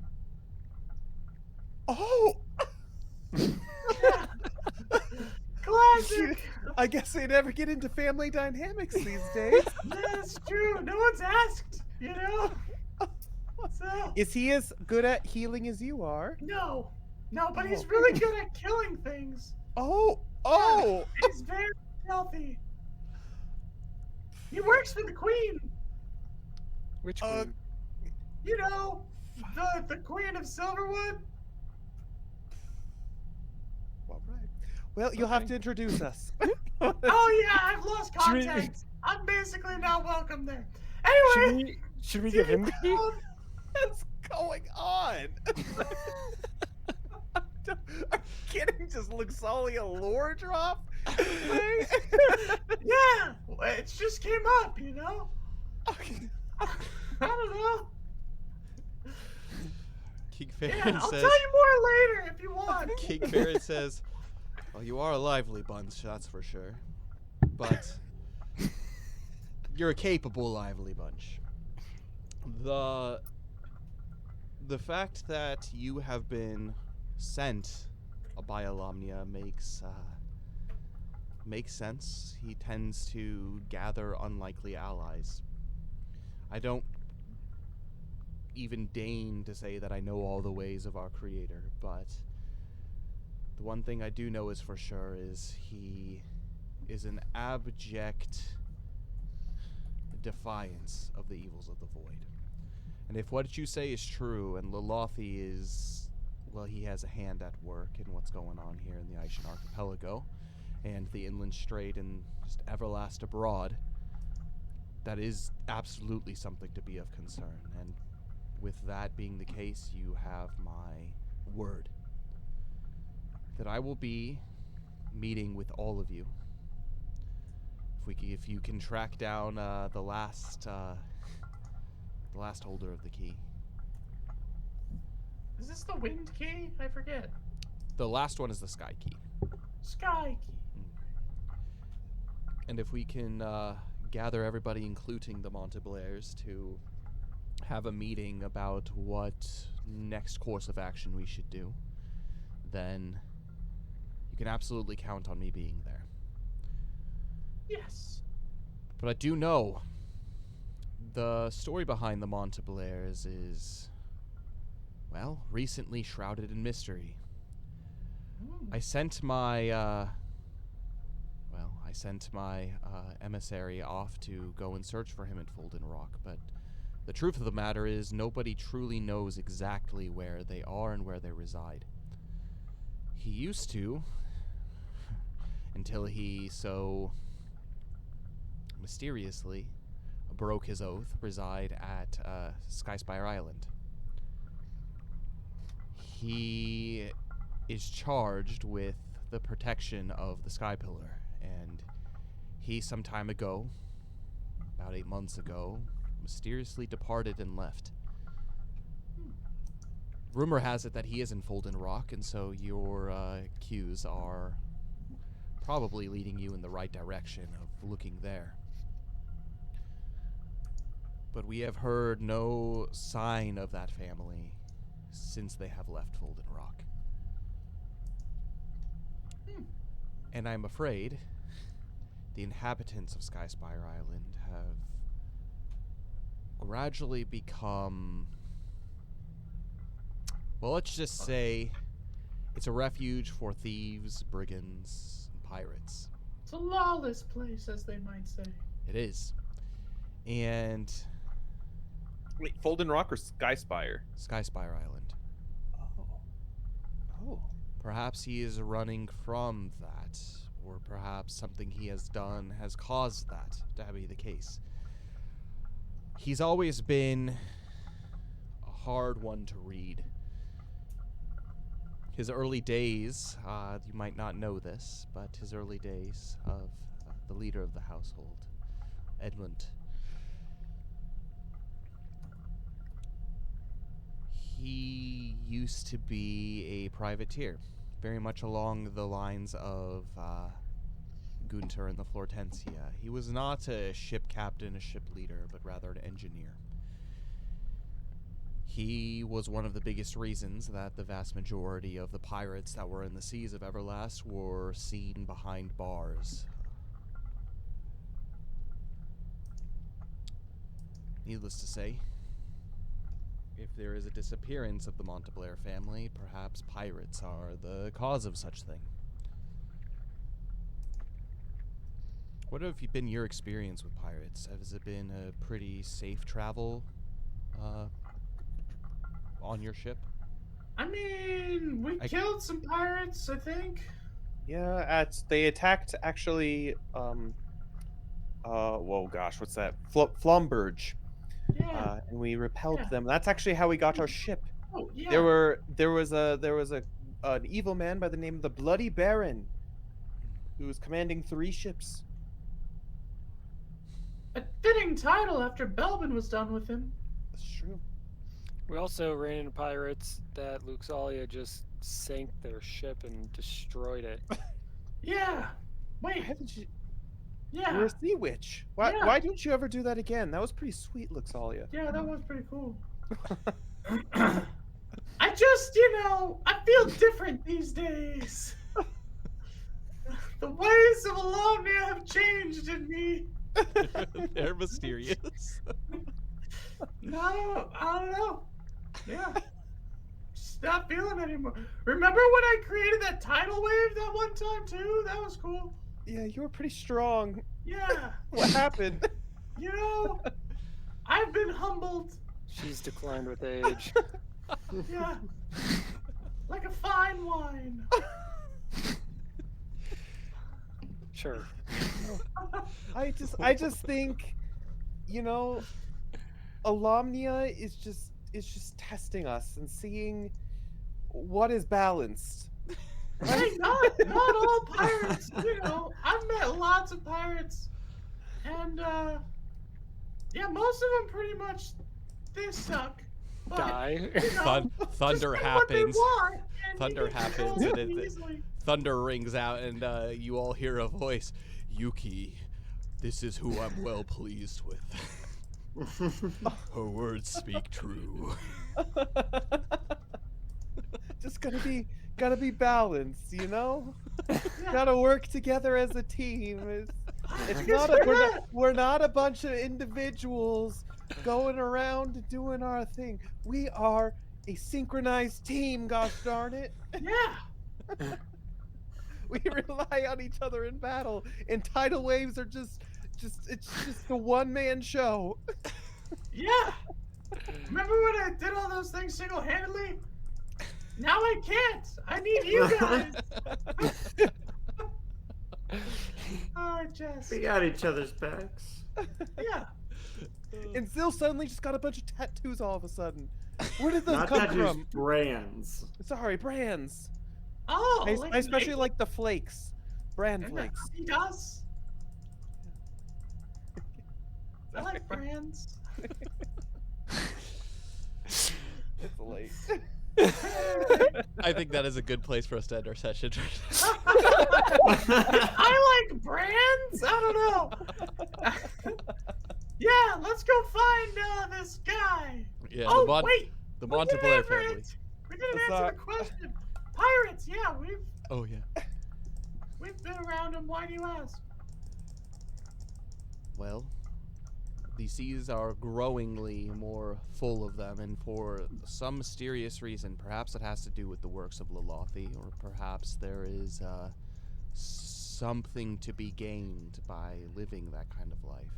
Oh! Yeah. Classic. I guess they never get into family dynamics these days. That's true. No one's asked, you know? So, Is he as good at healing as you are? no, but he's really good at killing things. Oh! He's very healthy. He works for the queen. Which queen? You know, the queen of Silverwood. All right. Well, you'll have to introduce us. Oh yeah, I've lost Should we- contact. I'm basically not welcome there. Should Anyway, should we give him the key? What's going on? Are you kidding? Just Luxalia lore drop? yeah, it just came up, you know. I don't know. King Yeah, Farron I'll says... tell you more later if you want. King Farron says, well, you are a lively bunch, that's for sure. But you're a capable, lively bunch. The fact that you have been sent by Alamnia makes sense. He tends to gather unlikely allies. I don't even deign to say that I know all the ways of our creator, but the one thing I do know is for sure is he is an abject defiance of the evils of the void. And if what you say is true, and LaFonte is, well, he has a hand at work in what's going on here in the Aishan Archipelago, and the Inland Strait, and just Everlast abroad, that is absolutely something to be of concern. And with that being the case, you have my word that I will be meeting with all of you. If you can track down the last holder of the key. Is this the wind key? I forget. The last one is the sky key. Sky key. And if we can gather everybody, including the Monteblairs, to have a meeting about what next course of action we should do, then you can absolutely count on me being there. Yes. But I do know the story behind the Monteblairs is, well, recently shrouded in mystery. I sent my emissary off to go and search for him at Folden Rock, but the truth of the matter is nobody truly knows exactly where they are and where they reside. He used to, until he so mysteriously broke his oath, reside at Skyspire Island. He is charged with the protection of the Sky Pillar, and he some time ago, about 8 months ago, mysteriously departed and left. Rumor has it that he is in Folden Rock, and so your cues are probably leading you in the right direction of looking there. But we have heard no sign of that family since they have left Folden Rock. And I'm afraid the inhabitants of Skyspire Island have gradually become, well, let's just say it's a refuge for thieves, brigands, and pirates. It's a lawless place, as they might say. It is. And Wait, Folden Rock or Skyspire? Skyspire Island. Oh. Perhaps he is running from that, or perhaps something he has done has caused that to be the case. He's always been a hard one to read. His early days, you might not know this, but his early days of the leader of the household, Edmund, he used to be a privateer, very much along the lines of Gunter and the Flortensia. He was not a ship captain, a ship leader, but rather an engineer. He was one of the biggest reasons that the vast majority of the pirates that were in the seas of Everlast were seen behind bars. Needless to say, if there is a disappearance of the Monteblair family, perhaps pirates are the cause of such thing. What have been your experience with pirates? Has it been a pretty safe travel on your ship? I mean, we killed some pirates, I think. Yeah, they attacked actually. Whoa, gosh, what's that? Flomberge. Yeah. And we repelled them. That's actually how we got our ship. Oh, yeah. There was an evil man by the name of the Bloody Baron, who was commanding 3 ships. A fitting title after Belbin was done with him. That's true. We also ran into pirates that Luxalia just sank their ship and destroyed it. Yeah. Wait. Haven't you? Yeah. You're a sea witch. Why didn't you ever do that again? That was pretty sweet, Luxalia. Yeah, that was pretty cool. I just, I feel different these days. The ways of Alomnia have changed in me. They're mysterious. No, I don't know. Yeah. Just not feeling anymore. Remember when I created that tidal wave that one time too? That was cool. Yeah, you were pretty strong. Yeah. What happened? I've been humbled. She's declined with age. Yeah. Like a fine wine. Sure. I just think, Alomnia is just testing us and seeing what is balanced. Hey, not all pirates. I've met lots of pirates, and most of them pretty much they suck. But, Die. Thunder just happens. Thunder happens, and thunder rings out, and you all hear a voice. Yuki, this is who I'm well pleased with. Her words speak true. Just gotta be balanced, Gotta work together as a team. It's Yes, not we're not. we're not a bunch of individuals going around doing our thing. We are a synchronized team, gosh darn it. Yeah. We rely on each other in battle, and tidal waves are just it's just a one-man show. Yeah. Remember when I did all those things single-handedly? Now I can't. I need you guys. Oh, Jess. We got each other's backs. Yeah. And Zill suddenly just got a bunch of tattoos all of a sudden. Where did those Not come tattoos, from? brands. Sorry, brands. Oh, I especially like the flakes. Brand flakes. He does. I like brands. It's late. I think that is a good place for us to end our session. I like brands. I don't know. Yeah, let's go find this guy. Yeah, Oh the wait, the we didn't Montepler answer family. it. We didn't It's answer not- the question. Pirates, yeah, Oh yeah. we've been around them. Why do you ask? Well, the seas are growingly more full of them, and for some mysterious reason, perhaps it has to do with the works of LaFonte, or perhaps there is something to be gained by living that kind of life.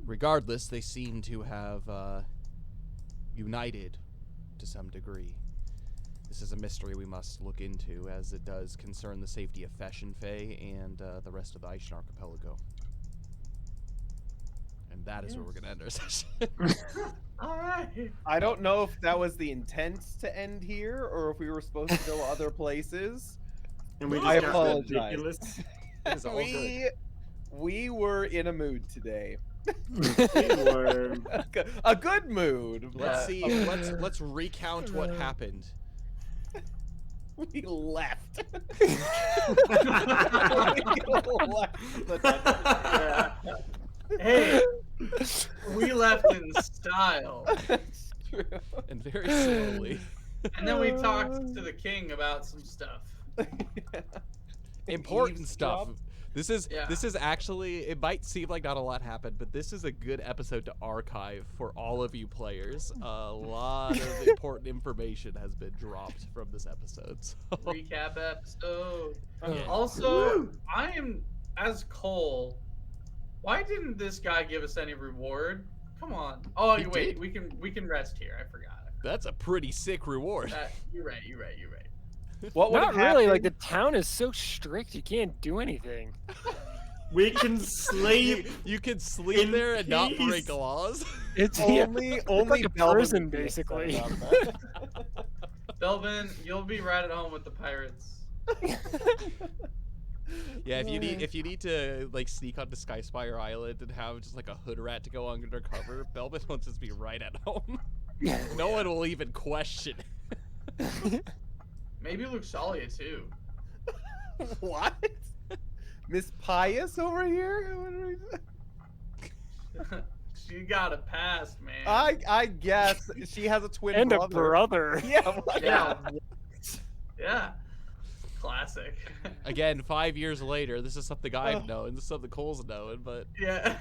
Regardless, they seem to have united to some degree. This is a mystery we must look into, as it does concern the safety of Fesh and Fae and the rest of the Aishan Archipelago. And that is where we're going to end our session. All right. I don't know if that was the intent to end here, or if we were supposed to go other places. And we I just got apologize. ridiculous. It's all good. We were in a mood today. We were. A good mood. Let's but see. Let's recount what happened. We left. Hey, we left in style, That's true. And very slowly. and then we talked to the king about some stuff. Important stuff. Eavesdrop. This is actually, it might seem like not a lot happened, but this is a good episode to archive for all of you players. A lot of important information has been dropped from this episode. So. Recap episode. Yeah. Also, I am as Cole. Why didn't this guy give us any reward? Come on. Oh, He wait. did. We can rest here. I forgot. That's a pretty sick reward. You're right. What would Not have really. Like the happened- town is so strict, you can't do anything. We can sleep. You can sleep in there and not peace. break laws. It's only like a Belvin prison, would be upset basically. about that. Belvin, you'll be right at home with the pirates. Yeah, if you need to like sneak onto Sky Spire Island and have just like a hood rat to go undercover, Belvin will just be right at home. No one will even question. Maybe Luxalia too. What? Miss Pious over here? She got a pass, man. I guess she has a twin And brother. a brother. Yeah. What? Yeah. Yeah. Classic. Again, 5 years later, this is something I've known. This is something Cole's known, but Yeah.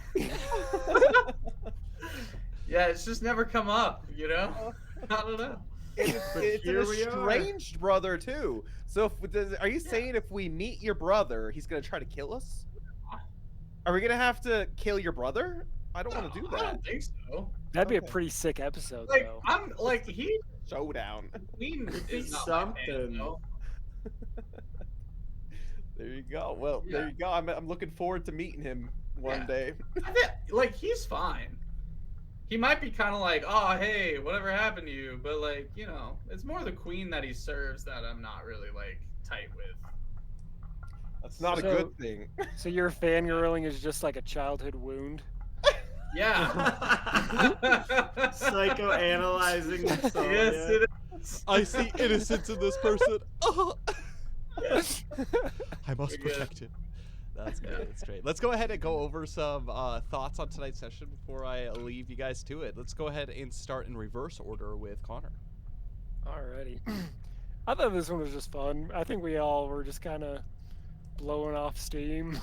Yeah, it's just never come up, you know? I don't know. It's here an we are. estranged brother too. So, are you saying if we meet your brother, he's gonna try to kill us? Are we gonna have to kill your brother? I don't want to do I that. don't think so. That'd be a Okay. pretty sick episode, Like, though. I'm like he Showdown. Queen is not Something. my man, though. There you go. Well, there Yeah. you go. I'm looking forward to meeting him one Yeah. day. I think like he's fine. He might be kind of like, oh hey, whatever happened to you, but like you know, it's more the queen that he serves that I'm not really like tight with. That's not a So- good thing. So your fangirling is just like a childhood wound? Yeah. Psychoanalyzing Yes, Sonya. it is. I see innocence in this person. Oh. I must You're good. protect him. That's good. That's great. Let's go ahead and go over some thoughts on tonight's session before I leave you guys to it. Let's go ahead and start in reverse order with Connor. Alrighty. I thought this one was just fun. I think we all were just kind of blowing off steam.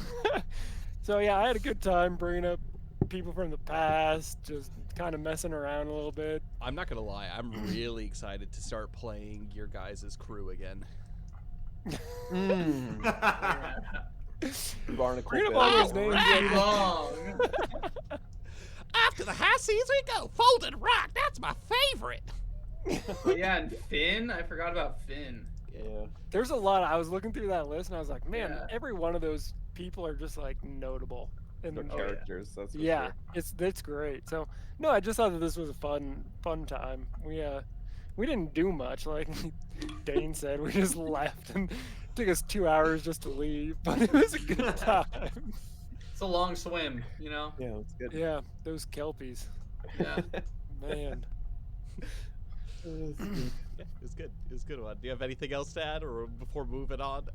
So yeah, I had a good time bringing up people from the past, just kind of messing around a little bit. I'm not gonna lie, I'm really excited to start playing your guys' crew again. Yeah. Barnacle Bringing up Bill. all those names. Too Yeah. long. After the high seas we go. Folded Rock, that's my favorite. But yeah, and Finn, I forgot about Finn. Yeah. There's a lot. I was looking through that list and I was like, man, Yeah. every one of those people are just like notable. And They're Oh, yeah. characters, that's for yeah, sure. it's great. So no, I just thought that this was a fun time. We didn't do much, like Dane said. We just left and it took us 2 hours just to leave, but it was a good time. It's a long swim, you know? Yeah, that's good. Yeah, those kelpies, Yeah. man. Yeah, it was good. It was a good one. Do you have anything else to add, or before moving on?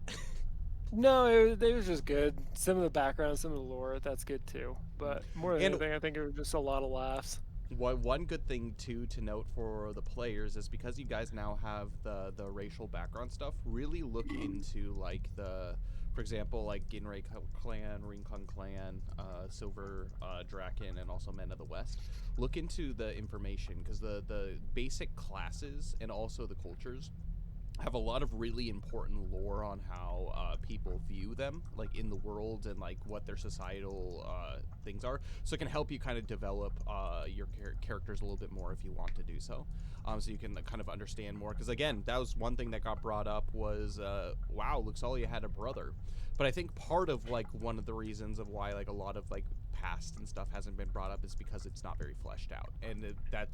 No, it was just good. Some of the background, some of the lore, that's good too. But more than And- anything, I think it was just a lot of laughs. One good thing too to note for the players is because you guys now have the racial background stuff. Really look into like for example, like Ginray clan, Rincon clan, Silver Draken, and also Men of the West. Look into the information because the basic classes and also the cultures have a lot of really important lore on how people view them, like in the world, and like what their societal things are. So it can help you kind of develop your characters a little bit more if you want to do so. So you can kind of understand more. Because again, that was one thing that got brought up was, wow, Luxalia had a brother. But I think part of like one of the reasons of why like a lot of like past and stuff hasn't been brought up is because it's not very fleshed out, and that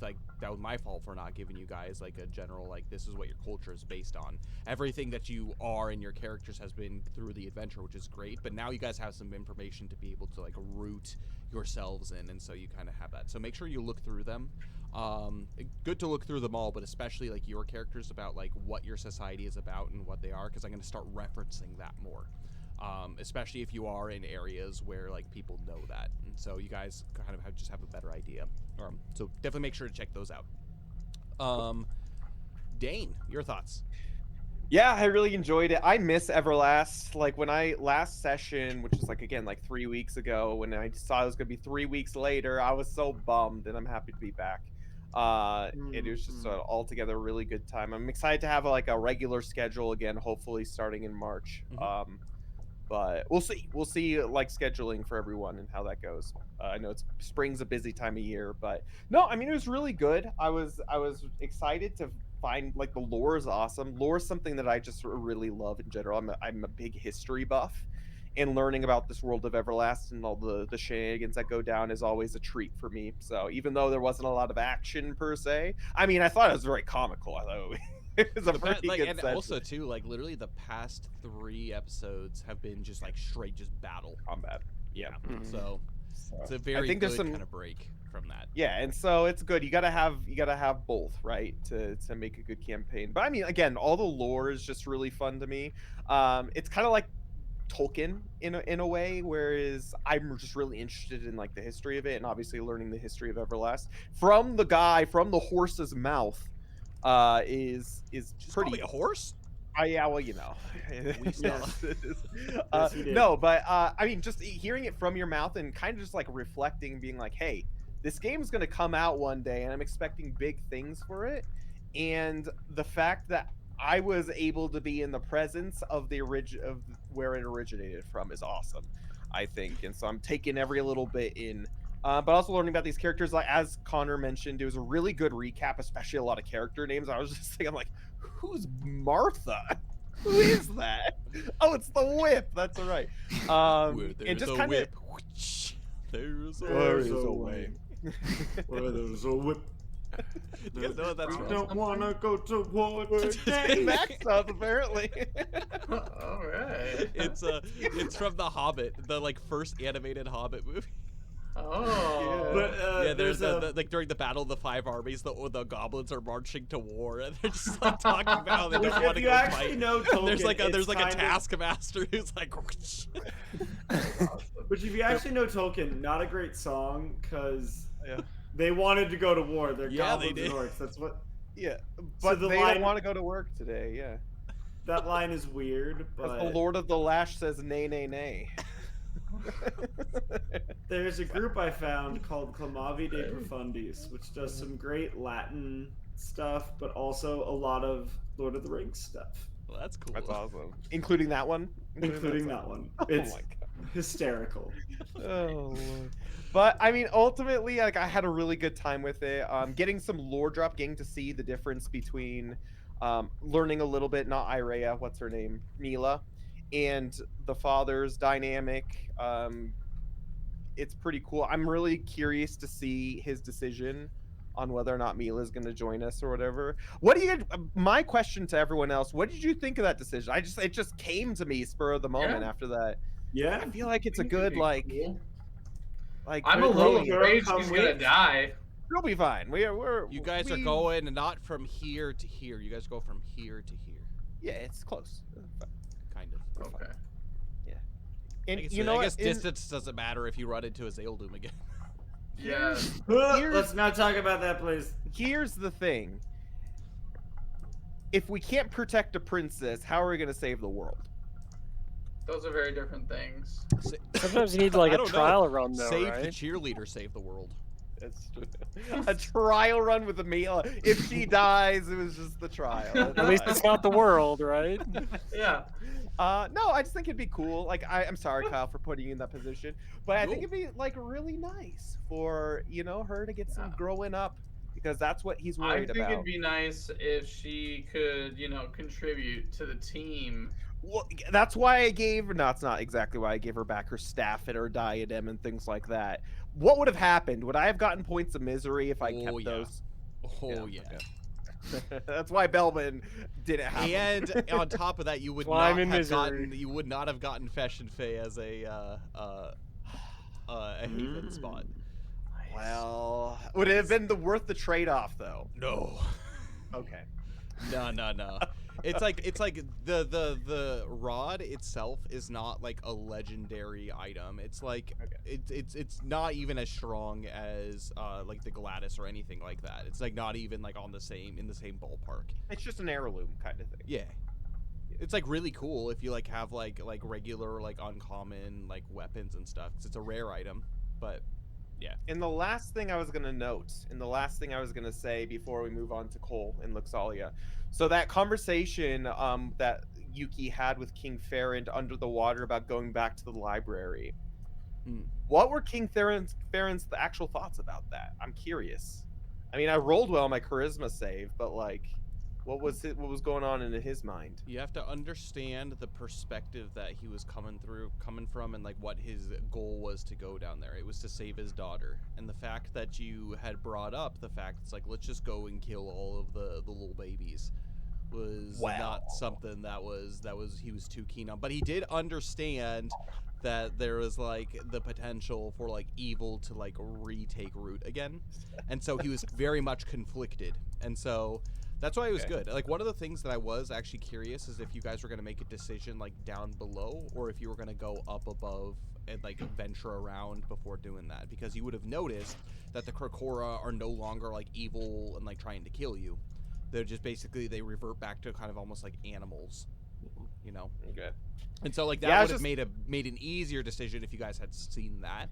was my fault for not giving you guys like a general like this is what your culture is based on. Everything that you are and your characters has been through the adventure, which is great, but now you guys have some information to be able to like root yourselves in, and so you kind of have that. So make sure you look through them. Good to look through them all, but especially like your characters about like what your society is about and what they are, because I'm going to start referencing that more. Especially if you are in areas where like people know that, and so you guys kind of just have a better idea. So definitely make sure to check those out. Dane, your thoughts? Yeah, I really enjoyed it. I miss Everlast. Like when I last session, which is like again like 3 weeks ago, when I saw it was gonna be 3 weeks later, I was so bummed, and I'm happy to be back. It was just an altogether really good time. I'm excited to have like a regular schedule again, hopefully starting in March. But we'll see. We'll see like scheduling for everyone and how that goes. I know spring's a busy time of year, but no, I mean it was really good. I was excited to find like the lore is awesome. Lore is something that I just really love in general. I'm a big history buff, and learning about this world of Everlast and all the shenanigans that go down is always a treat for me. So even though there wasn't a lot of action per se, I mean I thought it was very comical. I thought it was a pretty good and session. also too, like literally the past 3 episodes have been just like straight just battle combat. Yeah. So it's a I very think good there's some kind of break from that. Yeah, and so it's good. You gotta have both, right, to make a good campaign. But I mean, again, all the lore is just really fun to me. It's kind of like Tolkien in a way, whereas I'm just really interested in like the history of it, and obviously learning the history of Everlast from the guy from the horse's mouth. Is Just pretty probably a horse. yeah, well, you know. Yes. Yes, he did. no, but I mean, just hearing it from your mouth and kind of just like reflecting, being like, hey, this game is going to come out one day and I'm expecting big things for it. And the fact that I was able to be in the presence of the of where it originated from is awesome, I think. And so I'm taking every little bit in. But also learning about these characters, like as Connor mentioned, it was a really good recap, especially a lot of character names. I was just thinking, I'm like, who's Martha? Who is that? Oh, it's the whip. That's all right. Where And there's just a kind of whip, there's a There whip. is a way. Where there's a whip. Do you guys know what that's We from? don't wanna go to war today. Max does, apparently. All right. It's from The Hobbit, the like first animated Hobbit movie. Oh. But Yeah, there's a the like during the Battle of the Five Armies, the goblins are marching to war, and they're just like talking about how they don't want if to you go actually fight. know And Tolkien, there's like a it's kind of- taskmaster who's like. But if you actually know Tolkien, not a great song because Yeah. they wanted to go to war. They're Yeah, they goblins did. and orcs. That's what. Yeah, So but the they line- don't want to go to work today. Yeah. that line is weird, As the but Lord of the Lash says, nay, nay, nay. there's a group I found called Clamavi de Profundis, which does some great Latin stuff, but also a lot of Lord of the Rings stuff. Well, that's cool. That's awesome. Including that one? Including that one. Oh It's my god. hysterical. Oh Lord. But I mean, ultimately, like I had a really good time with it. Getting some lore drop, getting to see the difference between learning a little bit, not Irea, what's her name? Mila, and the father's dynamic. It's pretty cool. I'm really curious to see his decision on whether or not Mila is going to join us or whatever. What do you? My question to everyone else: what did you think of that decision? It just came to me spur of the moment Yeah. after that. Yeah. I feel like it's a I think it'd good be like cool. like. I'm a good little growing- girl, afraid come she's gonna with. die. We'll be fine. You guys are going not from here to here. You guys go from here to here. Yeah, it's close. Kind of. Okay. And I guess, you know I what? guess distance doesn't matter if you run into a Zaeldoom again. Yeah. Let's not talk about that, please. Here's the thing. If we can't protect a princess, how are we going to save the world? Those are very different things. Sometimes you need like I a don't know. trial run though, Save right? the cheerleader, save the world. That's true. A trial run with Amelia. If she dies, it was just the trial. At least it's not the world, right? Yeah. No, I just think it'd be cool. Like, I'm sorry, Kyle, for putting you in that position, but I think No. it'd be like really nice for her to get some Yeah. growing up, because that's what he's I worried think about. it'd be nice if she could, contribute to the team. Well, that's why I gave. No, it's not exactly why I gave her back her staff and her diadem and things like that. What would have happened? Would I have gotten points of misery if I kept yeah. those? Oh yeah. Okay. That's why Belvin didn't have them. And on top of that, you would Climb not in have misery. gotten Fesh and Faye as a haven spot. Well, would it have been worth the trade-off though? No. Okay. No. It's like the rod itself is not like a legendary item. It's like it's not even as strong as like the Gladys or anything like that. It's like not even like in the same ballpark. It's just an heirloom kind of thing. Yeah. It's like really cool if you like have like regular like uncommon like weapons and stuff. 'Cause it's a rare item, but yeah. And the last thing I was going to note, and the last thing I was going to say before we move on to Cole and Luxalia. So that conversation that Yuki had with King Ferrand under the water about going back to the library. What were King Ferrand's actual thoughts about that? I'm curious. I mean, I rolled well on my charisma save, but like, what was going on in his mind? You have to understand the perspective that he was coming from, and like what his goal was to go down there. It was to save his daughter, and the fact that you had brought up the fact it's like, let's just go and kill all of the little babies was not something that he was too keen on. But he did understand that there was like the potential for like evil to like retake root again, and so he was very much conflicted, and so that's why it was good. Like, one of the things that I was actually curious is if you guys were going to make a decision like down below, or if you were going to go up above and like venture around before doing that, because you would have noticed that the Krakora are no longer like evil and like trying to kill you. They're just basically, they revert back to kind of almost like animals, you know? Okay. And so like that would have made an easier decision if you guys had seen that.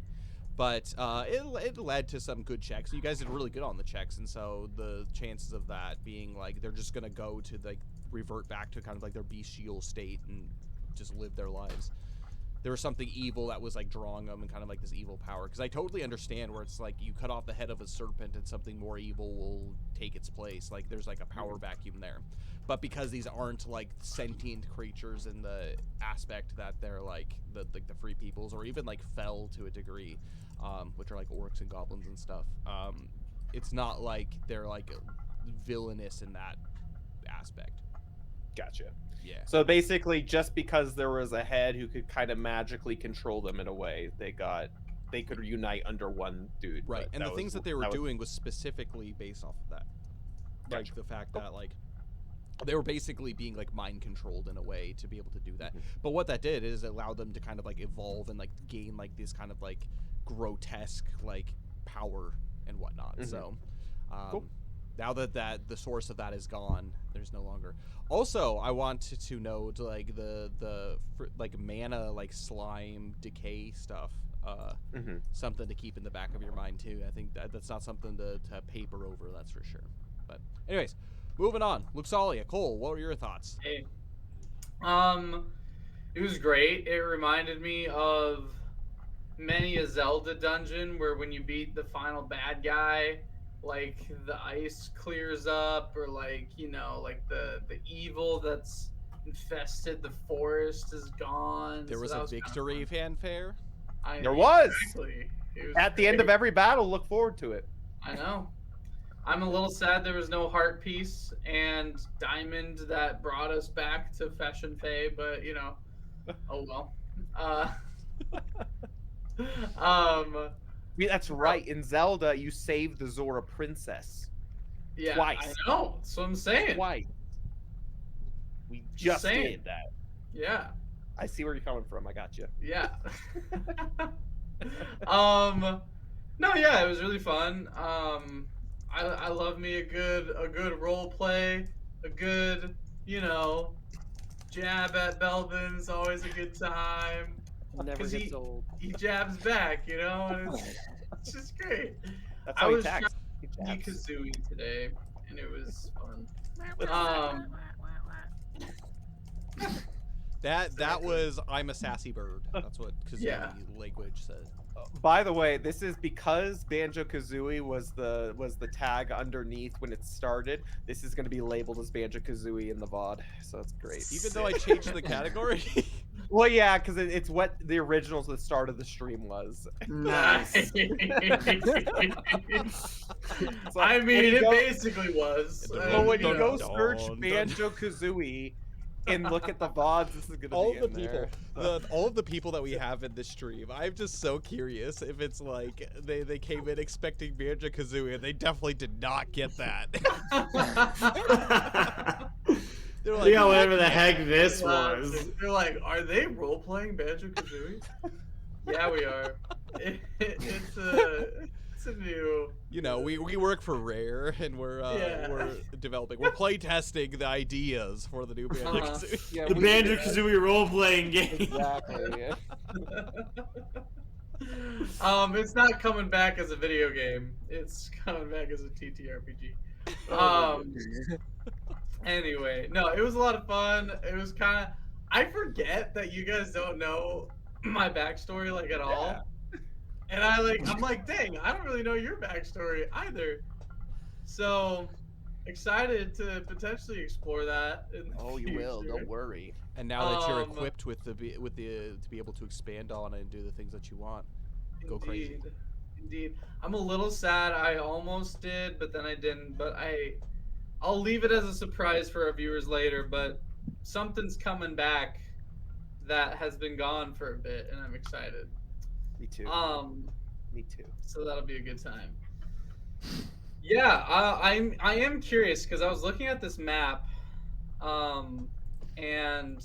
But it led to some good checks. You guys did really good on the checks, and so the chances of that being like they're just gonna go to like revert back to kind of like their bestial state and just live their lives. There was something evil that was like drawing them and kind of like this evil power. Because I totally understand where it's like you cut off the head of a serpent and something more evil will take its place. Like there's like a power vacuum there. But because these aren't like sentient creatures in the aspect that they're like the free peoples, or even like fell to a degree, which are like orcs and goblins and stuff. It's not like they're like villainous in that aspect. Gotcha. Yeah. So basically, just because there was a head who could kind of magically control them in a way, they could unite under one dude. Right. And the things that they were doing was specifically based off of that. Like Gotcha. the fact that like they were basically being like mind controlled in a way to be able to do that. But what that did is allow them to kind of like evolve and like gain like this kind of like grotesque like power and whatnot. So Cool. Now that the source of that is gone, there's no longer. Also, I wanted to note like the like mana, like slime decay stuff. Something to keep in the back of your mind too. I think that's not something to paper over. That's for sure. But anyways, moving on. Luxalia, Cole, what were your thoughts? Hey. It was great. It reminded me of many a Zelda dungeon where when you beat the final bad guy, like the ice clears up, or like, you know, like the evil that's infested the forest is gone. There was so a was victory fanfare. There was. Exactly. It was At the end of great. every battle, look forward to it. I know. I'm a little sad there was no heart piece and diamond that brought us back to Fashion Fae, but you know, oh well. That's right. In Zelda, you saved the Zora princess. Yeah, Twice. I know. That's what I'm saying. Twice. We just saying. did that. Yeah. I see where you're coming from. I got you. Yeah. No, yeah, it was really fun. I love me a good role play, a good, you know, jab at Belvin's always a good time. Never 'Cause gets old. He jabs back, you know, and it's just great. That's I how he was attacks. trying to Kazooie today, and it was fun. That was I'm a sassy bird. That's what Kazooie Yeah. language said. By the way, this is because Banjo-Kazooie was the tag underneath when it started. This is going to be labeled as Banjo-Kazooie in the VOD, so it's great. Even though I changed the category. Well, yeah, because it's what the originals at the start of the stream was. Nice. So I when mean, you it go- basically was. Well, when you Dun, go dun, search dun. Banjo-Kazooie and look at the VODs, this is going to all be the in people, there. all of the people that we have in this stream, I'm just so curious if it's like they came in expecting Banjo-Kazooie and they definitely did not get that. They're like, Yeah, whatever the heck this Wow, was. They're like, are they role playing Banjo-Kazooie? Yeah, we are. It's a new. you know, we work for Rare and we're developing, we're play testing the ideas for the new Banjo-Kazooie. Yeah, The we- Banjo-Kazooie role-playing game. Exactly. Yeah. It's not coming back as a video game. It's coming back as a TTRPG. Anyway, no, it was a lot of fun. It was kind of. I forget that you guys don't know my backstory like at all, and I'm like, dang, I don't really know your backstory either. So excited to potentially explore that. In the Oh, you will. future. Don't worry. And now that you're equipped with the to be able to expand on it and do the things that you want, go crazy. Indeed. I'm a little sad. I almost did, but then I didn't. But I'll leave it as a surprise for our viewers later. But something's coming back that has been gone for a bit, and I'm excited. Me too. Me too. So that'll be a good time. Yeah, I am curious because I was looking at this map, and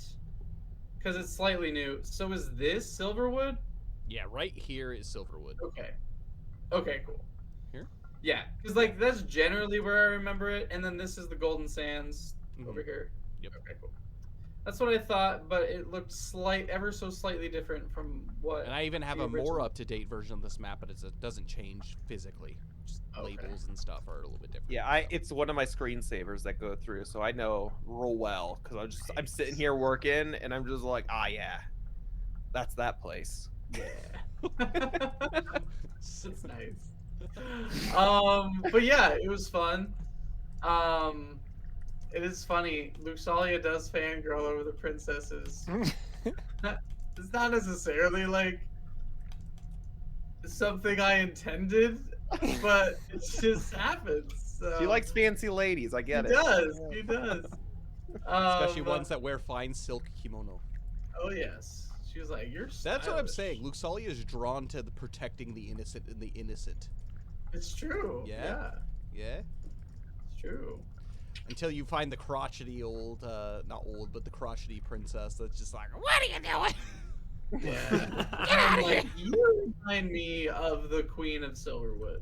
because it's slightly new. So is this Silverwood? Yeah, right here is Silverwood. Okay. Okay, cool. Here? Yeah, because like that's generally where I remember it, and then this is the Golden Sands over Mhm. here. Yep. Okay, cool. That's what I thought, but it looked ever so slightly different from what. And I even have the a more original- up-to-date version of this map, but it doesn't change physically. Just Okay. labels and stuff are a little bit different. Yeah, it's one of my screensavers that go through, so I know real well because I'm sitting here working and I'm just like, yeah, that's that place. Yeah. That's nice. But yeah, it was fun. It is funny. Luxalia does fangirl over the princesses. It's not necessarily like something I intended, but it just happens. So. She likes fancy ladies. I get He it. does. He does. Especially ones that wear fine silk kimono. Oh yes. She was like, "You're." That's what I'm stylish." saying. Luxalia is drawn to protecting the innocent and the innocent. It's true. Yeah. Yeah? It's true. Until you find the crotchety old, not old, but the crotchety princess that's just like, what are you doing? Yeah. I'm like, you remind me of the Queen of Silverwood.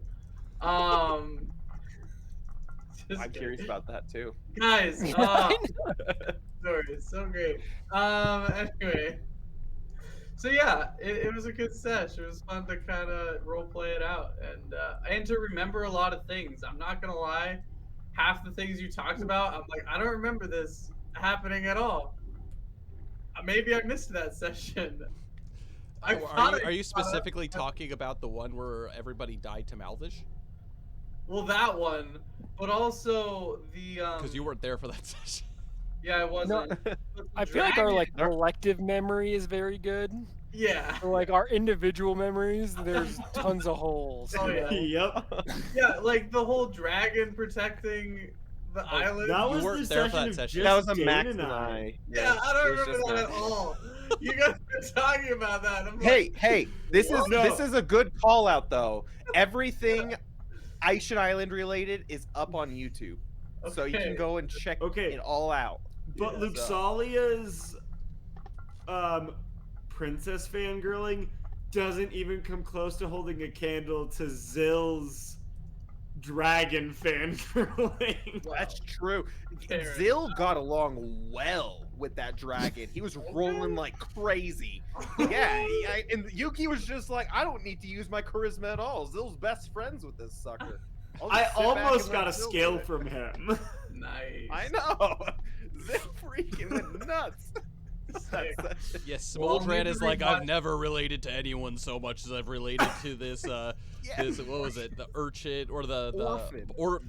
I'm curious about that too. Guys, story is so great. Anyway, so yeah, it was a good sesh. It was fun to kind of role play it out, and to remember a lot of things. I'm not gonna lie, half the things you talked about, I'm like, I don't remember this happening at all. Maybe I missed that session. Are you specifically talking about the one where everybody died to Malvish? Well, that one, but also the Because you weren't there for that session. Yeah, I wasn't. I feel like our Dragon- collective memory is very good. Yeah. For like our individual memories, there's tons of holes. Oh yeah. Yep. Yeah, like the whole dragon protecting the island. That You was weren't the there for session that of session. just That was a Dane Max and and I. Yeah, I don't it was remember just that Max. at all. You guys were talking about that. I'm Hey, this What? is a good call out though. Everything Aishan Island related is up on YouTube, so you can Okay. go and check Okay. it all out. But Yeah, Luxalia's princess fangirling doesn't even come close to holding a candle to Zill's dragon fangirling. That's true. Fair Zill got along well with that dragon. He was rolling like crazy. Yeah, and Yuki was just like, I don't need to use my charisma at all. Zill's best friends with this sucker. I'll just I sit back almost and got let a Zill skill do it." from him. Nice. I know. Zill freaking went nuts. Sick. Yes, Well, Smoldran maybe is like, we I've got- never related to anyone so much as I've related to this, Yeah. this, what was it, the urchin, or the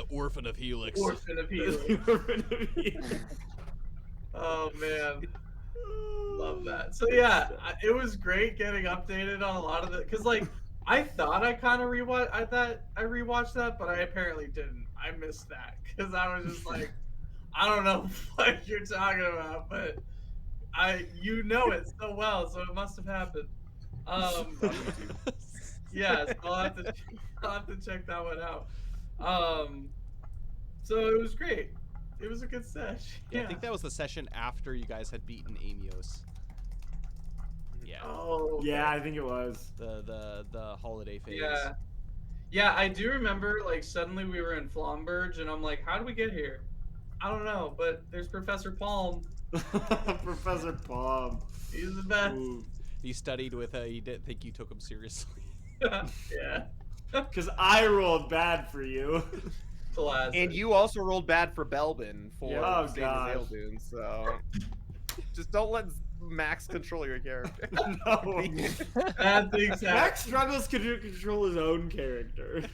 orphan of Helix. Orphan of Helix. Oh man, love that. So yeah, it was great getting updated on a lot of the, cause like I thought I kind of rewatched that, but I apparently didn't. I missed that because I was just like, I don't know what you're talking about, but you know it so well, so it must have happened. Yeah, so I'll have to check that one out. So it was great. It was a good sesh. Yeah, I think that was the session after you guys had beaten Amios. Yeah, Oh. Okay. Yeah, I think it was. the holiday phase. Yeah. Yeah, I do remember, like, suddenly we were in Flomberge, and I'm like, how did we get here? I don't know, but there's Professor Palm. Professor Palm. He's the best. Ooh. You studied with you didn't think you took him seriously. Yeah. Because I rolled bad for you. Classic. And you also rolled bad for Belbin for Yeah. Oh, the same gosh. as Aeldoon, so just don't let Max control your character. No. Bad things happen. Max struggles to control his own character.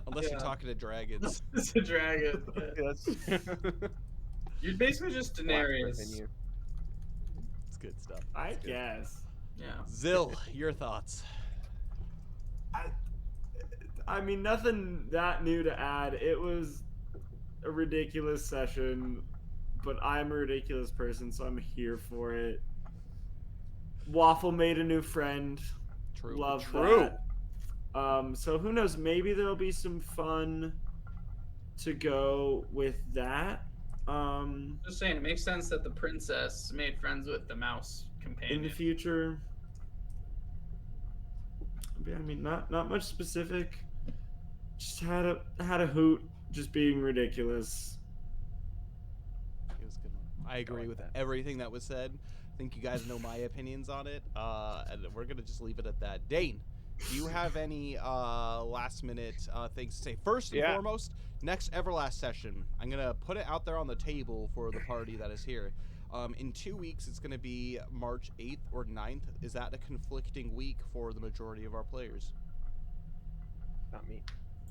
Unless Yeah. you're talking to dragons. It's a dragon. Yes. You're basically just Daenerys. It's good stuff. I It's good. guess. Yeah. Zill, your thoughts? I mean, nothing that new to add. It was a ridiculous session, but I'm a ridiculous person, so I'm here for it. Waffle made a new friend. True. Love True. that. So who knows? Maybe there'll be some fun to go with that. Just saying, it makes sense that the princess made friends with the mouse In companion. the future. I mean, not much specific. Just had a hoot, just being ridiculous. It was a good one. I agree like with that. everything that was said. I think you guys know my opinions on it, and we're gonna just leave it at that. Dane, do you have any last minute things to say? First and foremost, next Everlast session, I'm gonna put it out there on the table for the party that is here. In 2 weeks, it's gonna be March 8th or 9th. Is that a conflicting week for the majority of our players? Not me.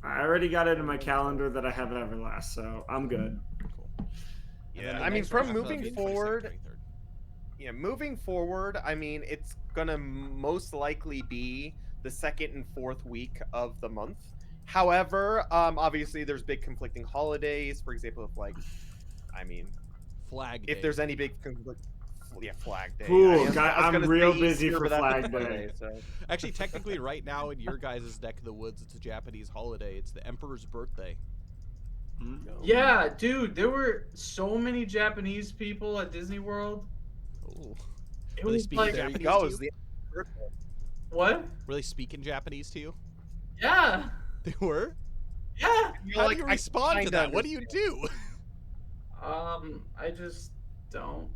I already got it in my calendar that I have Everlast, so I'm good. Cool. And then Yeah, the I mean, next from one after that'll moving be the 22nd, forward, 23rd. yeah, moving forward, I mean, it's gonna most likely be the second and fourth week of the month. However, obviously there's big conflicting holidays. For example, if like, I mean, Flag Day. if there's any big conflict, yeah, Flag Day. Cool, I was I'm gonna real say busy Easter, for but that's Flag a Day. holiday, so. Actually, technically, right now in your guys' neck of the woods, it's a Japanese holiday. It's the Emperor's birthday. Yeah, dude, there were so many Japanese people at Disney World. Oh. It Were they was speaking like, There Japanese he goes. to you? what? Were they speaking Japanese to you? Yeah. They were? Yeah. You're How like, do you "I respond to kinda that? What do you understand." do? I just don't.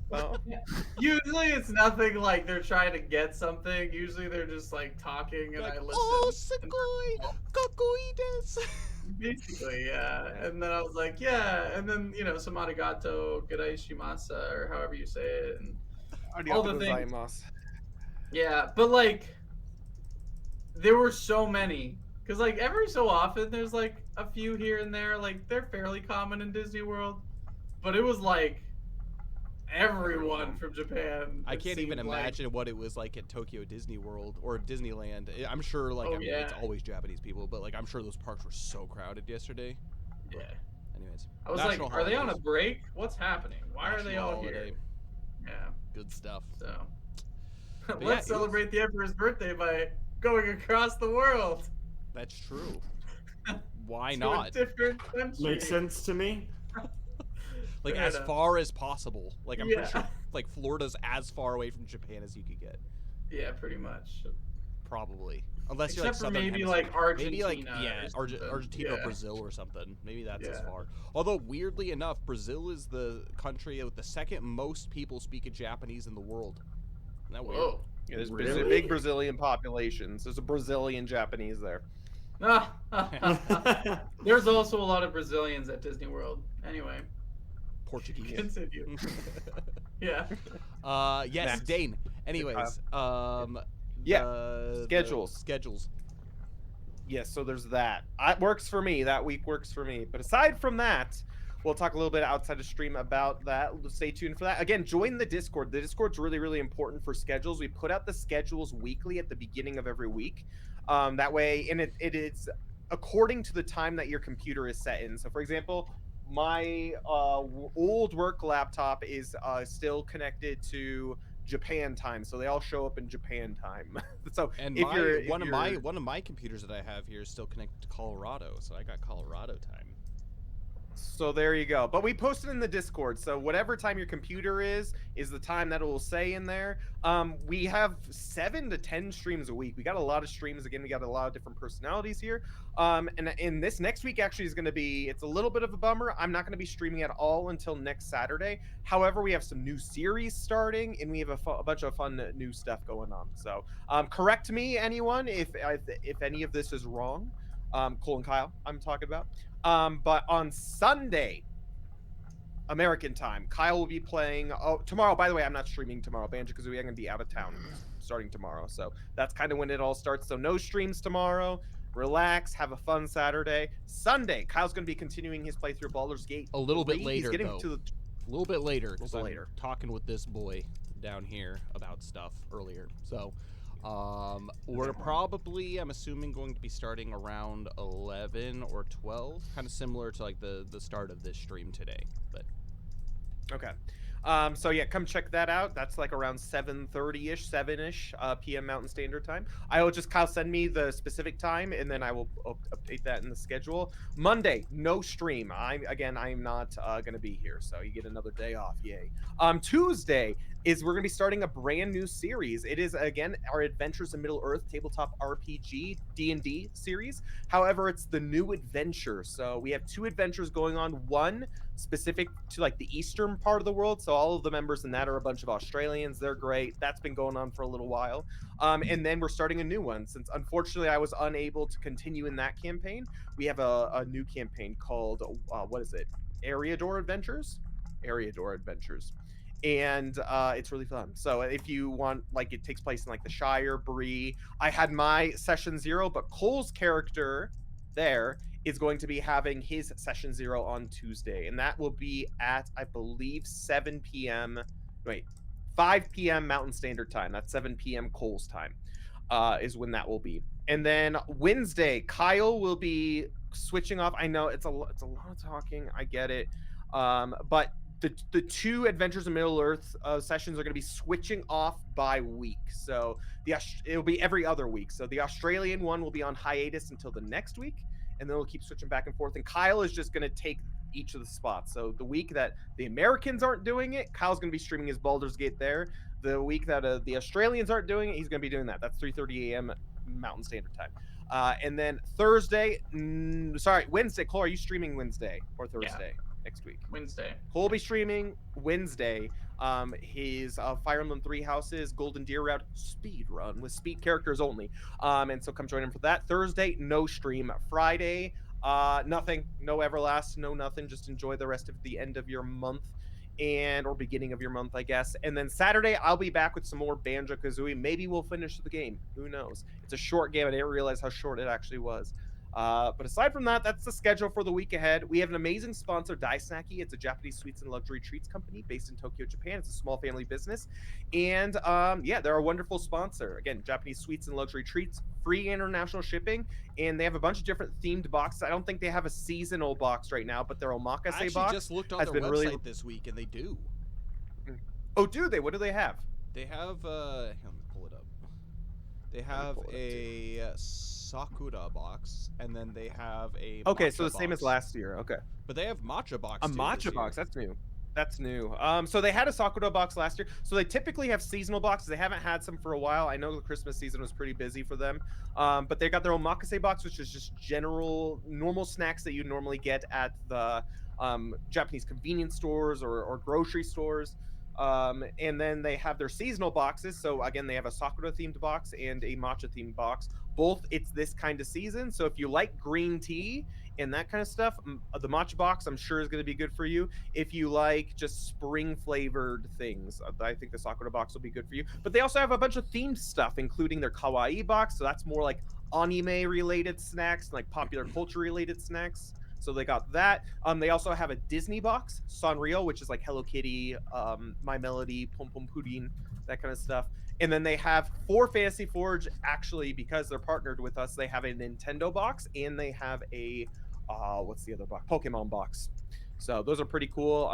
Well, Yeah. Usually it's nothing like they're trying to get something. Usually they're just like talking and Like, I listen. oh, And sugoi, kokoides. basically, yeah. Yeah. And then I was like, yeah. And then, some arigato, gudai shimasa, or however you say it. And all the arigatou things. gozaimasu. Yeah. But like, there were so many. Because like every so often there's like a few here and there. Like they're fairly common in Disney World. But it was like everyone from Japan. I it can't even seemed like. imagine what it was like at Tokyo Disney World or Disneyland. I'm sure, like, Oh, I mean, yeah. it's always Japanese people, but like, I'm sure those parks were so crowded yesterday. Yeah. Anyways, I was national like, are they on a holidays. break? What's happening? Why are they National all holiday. here? Yeah. Good stuff. So yeah, let's it was- celebrate the Emperor's birthday by going across the world. That's true. Why to not? A different country. Makes sense to me. Like, Fair as enough. far as possible. Like, I'm pretty Yeah. sure, like, Florida's as far away from Japan as you could get. Yeah, pretty much. Probably. Unless Except you're like for Southern maybe Hemisphere. like Argentina. Maybe like, yeah, or something. Argentina or Yeah. Brazil or something. Maybe that's as Yeah. far. Although, weirdly enough, Brazil is the country with the second most people speaking Japanese in the world. Isn't that weird? Whoa. Yeah, there's Really? big Brazilian populations. There's a Brazilian Japanese there. There's also a lot of Brazilians at Disney World. Anyway, Portuguese. continue. Yeah. Yes, Next. Dane. Anyways, Yeah, the schedules. Yes, so there's that. It works for me. That week works for me. But aside from that, we'll talk a little bit outside of stream about that. Stay tuned for that. Again, join the Discord. The Discord's really, really important for schedules. We put out the schedules weekly at the beginning of every week. That way, and it is according to the time that your computer is set in. So, for example, my old work laptop is still connected to Japan time, so they all show up in Japan time. So and if one of my computers that I have here is still connected to Colorado, so I got Colorado time. So there you go. But we posted in the Discord, so whatever time your computer is the time that it will say in there. We have 7 to 10 streams a week. We got a lot of streams. Again, we got a lot of different personalities here. And in this next week actually is going to be, it's a little bit of a bummer. I'm not going to be streaming at all until next Saturday. However, we have some new series starting, and we have a bunch of fun new stuff going on. So correct me, anyone, if any of this is wrong. Cole and Kyle, I'm talking about. But on Sunday, American time, Kyle will be playing. Oh, tomorrow, by the way, I'm not streaming tomorrow. Banjo-Kazooie, I'm going to be out of town starting tomorrow. So that's kind of when it all starts. So no streams tomorrow. Relax, have a fun Saturday. Sunday, Kyle's going to be continuing his playthrough of Baldur's Gate. A little bit 3. later, He's getting though. to the A little bit later, because I'm later. talking with this boy down here about stuff earlier. So, we're probably, I'm assuming, going to be starting around 11 or 12, kind of similar to like the start of this stream today. But okay. So yeah, come check that out. That's like around 7:30ish, 7ish p.m. Mountain Standard Time. I will just Kyle send me the specific time, and then I will update that in the schedule. Monday, no stream. I'm not gonna be here, so you get another day off. Yay. Tuesday is we're gonna be starting a brand new series. It is again our Adventures in Middle Earth tabletop RPG D&D series. However, it's the new adventure. So we have 2 adventures going on. One specific to like the eastern part of the world, so all of the members in that are a bunch of Australians. They're great. That's been going on for a little while, and then we're starting a new one. Since unfortunately I was unable to continue in that campaign, we have a new campaign called what is it, Ariador Adventures, and it's really fun. So if you want, like, it takes place in like the Shire, Bree. I had my session 0, but Cole's character there is going to be having his session 0 on Tuesday, and that will be at, I believe, 7 p.m. Wait, 5 p.m. Mountain Standard Time. That's 7 p.m. Cole's time, is when that will be. And then Wednesday, Kyle will be switching off. I know it's a lot of talking. I get it, but the 2 Adventures in Middle Earth sessions are going to be switching off by week. So it'll be every other week. So the Australian one will be on hiatus until the next week, and then we'll keep switching back and forth. And Kyle is just going to take each of the spots. So the week that the Americans aren't doing it, Kyle's going to be streaming his Baldur's Gate there. The week that the Australians aren't doing it, he's going to be doing that. That's 3:30 a.m. Mountain Standard Time. And then Thursday, Wednesday. Cole, are you streaming Wednesday or Thursday next week? Wednesday. Cole will be streaming Wednesday. His Fire Emblem Three Houses Golden Deer Route speed run with speed characters only. And so come join him for that. Thursday, no stream. Friday, nothing. No Everlast, no nothing. Just enjoy the rest of the end of your month or beginning of your month, I guess. And then Saturday, I'll be back with some more Banjo-Kazooie. Maybe we'll finish the game. Who knows? It's a short game. I didn't realize how short it actually was. But aside from that, that's the schedule for the week ahead. We have an amazing sponsor, DaiSNACki. It's a Japanese sweets and luxury treats company based in Tokyo, Japan. It's a small family business. And they're a wonderful sponsor. Again, Japanese sweets and luxury treats, free international shipping, and they have a bunch of different themed boxes. I don't think they have a seasonal box right now, but their Omakase I actually box just looked on has their been website really... this week, and they do. Oh, do they? What do they have? They have, let me pull it up. They have a Sakura box, and then they have a Okay, matcha so the same as box. last year. Okay. But they have matcha box A too matcha this box, year. that's new. That's new. So they had a Sakura box last year. So they typically have seasonal boxes. They haven't had some for a while. I know the Christmas season was pretty busy for them. But they got their own Omakase box, which is just normal snacks that you normally get at the Japanese convenience stores or grocery stores. And then they have their seasonal boxes. So again, they have a Sakura themed box and a matcha themed box. Both it's this kind of season. So if you like green tea and that kind of stuff, the matcha box I'm sure is going to be good for you. If you like just spring flavored things, I think the Sakura box will be good for you. But they also have a bunch of themed stuff, including their kawaii box. So that's more like anime related snacks, like popular culture related snacks. So they got that. They also have a Disney box, Sanrio, which is like Hello Kitty, My Melody, Pom Pom Pudding, that kind of stuff. And then they have for Fantasy Forge, actually, because they're partnered with us, they have a Nintendo box and they have a what's the other box? Pokemon box. So those are pretty cool.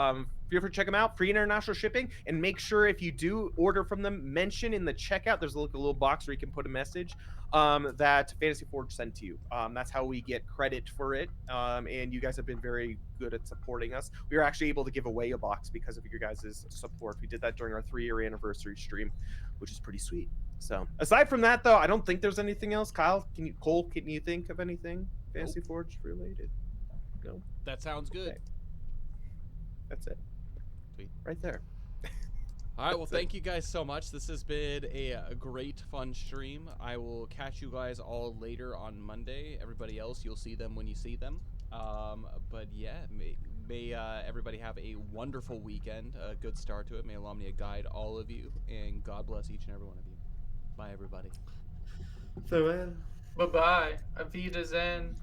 Feel free to check them out. Free international shipping, and make sure if you do order from them, mention in the checkout. There's a little box where you can put a message that Fantasy Forge sent to you. That's how we get credit for it. And you guys have been very good at supporting us. We were actually able to give away a box because of your guys' support. We did that during our 3-year anniversary stream, which is pretty sweet. So aside from that, though, I don't think there's anything else. Cole, can you think of anything Fantasy Forge related? No. That sounds good. Okay. That's it. Sweet. Right there. All right, well, thank you guys so much. This has been a great, fun stream. I will catch you guys all later on Monday. Everybody else, you'll see them when you see them. But yeah, may everybody have a wonderful weekend, a good start to it. May Alomnia guide all of you, and God bless each and every one of you. Bye, everybody. Farewell. Bye-bye. Auf Wiedersehen.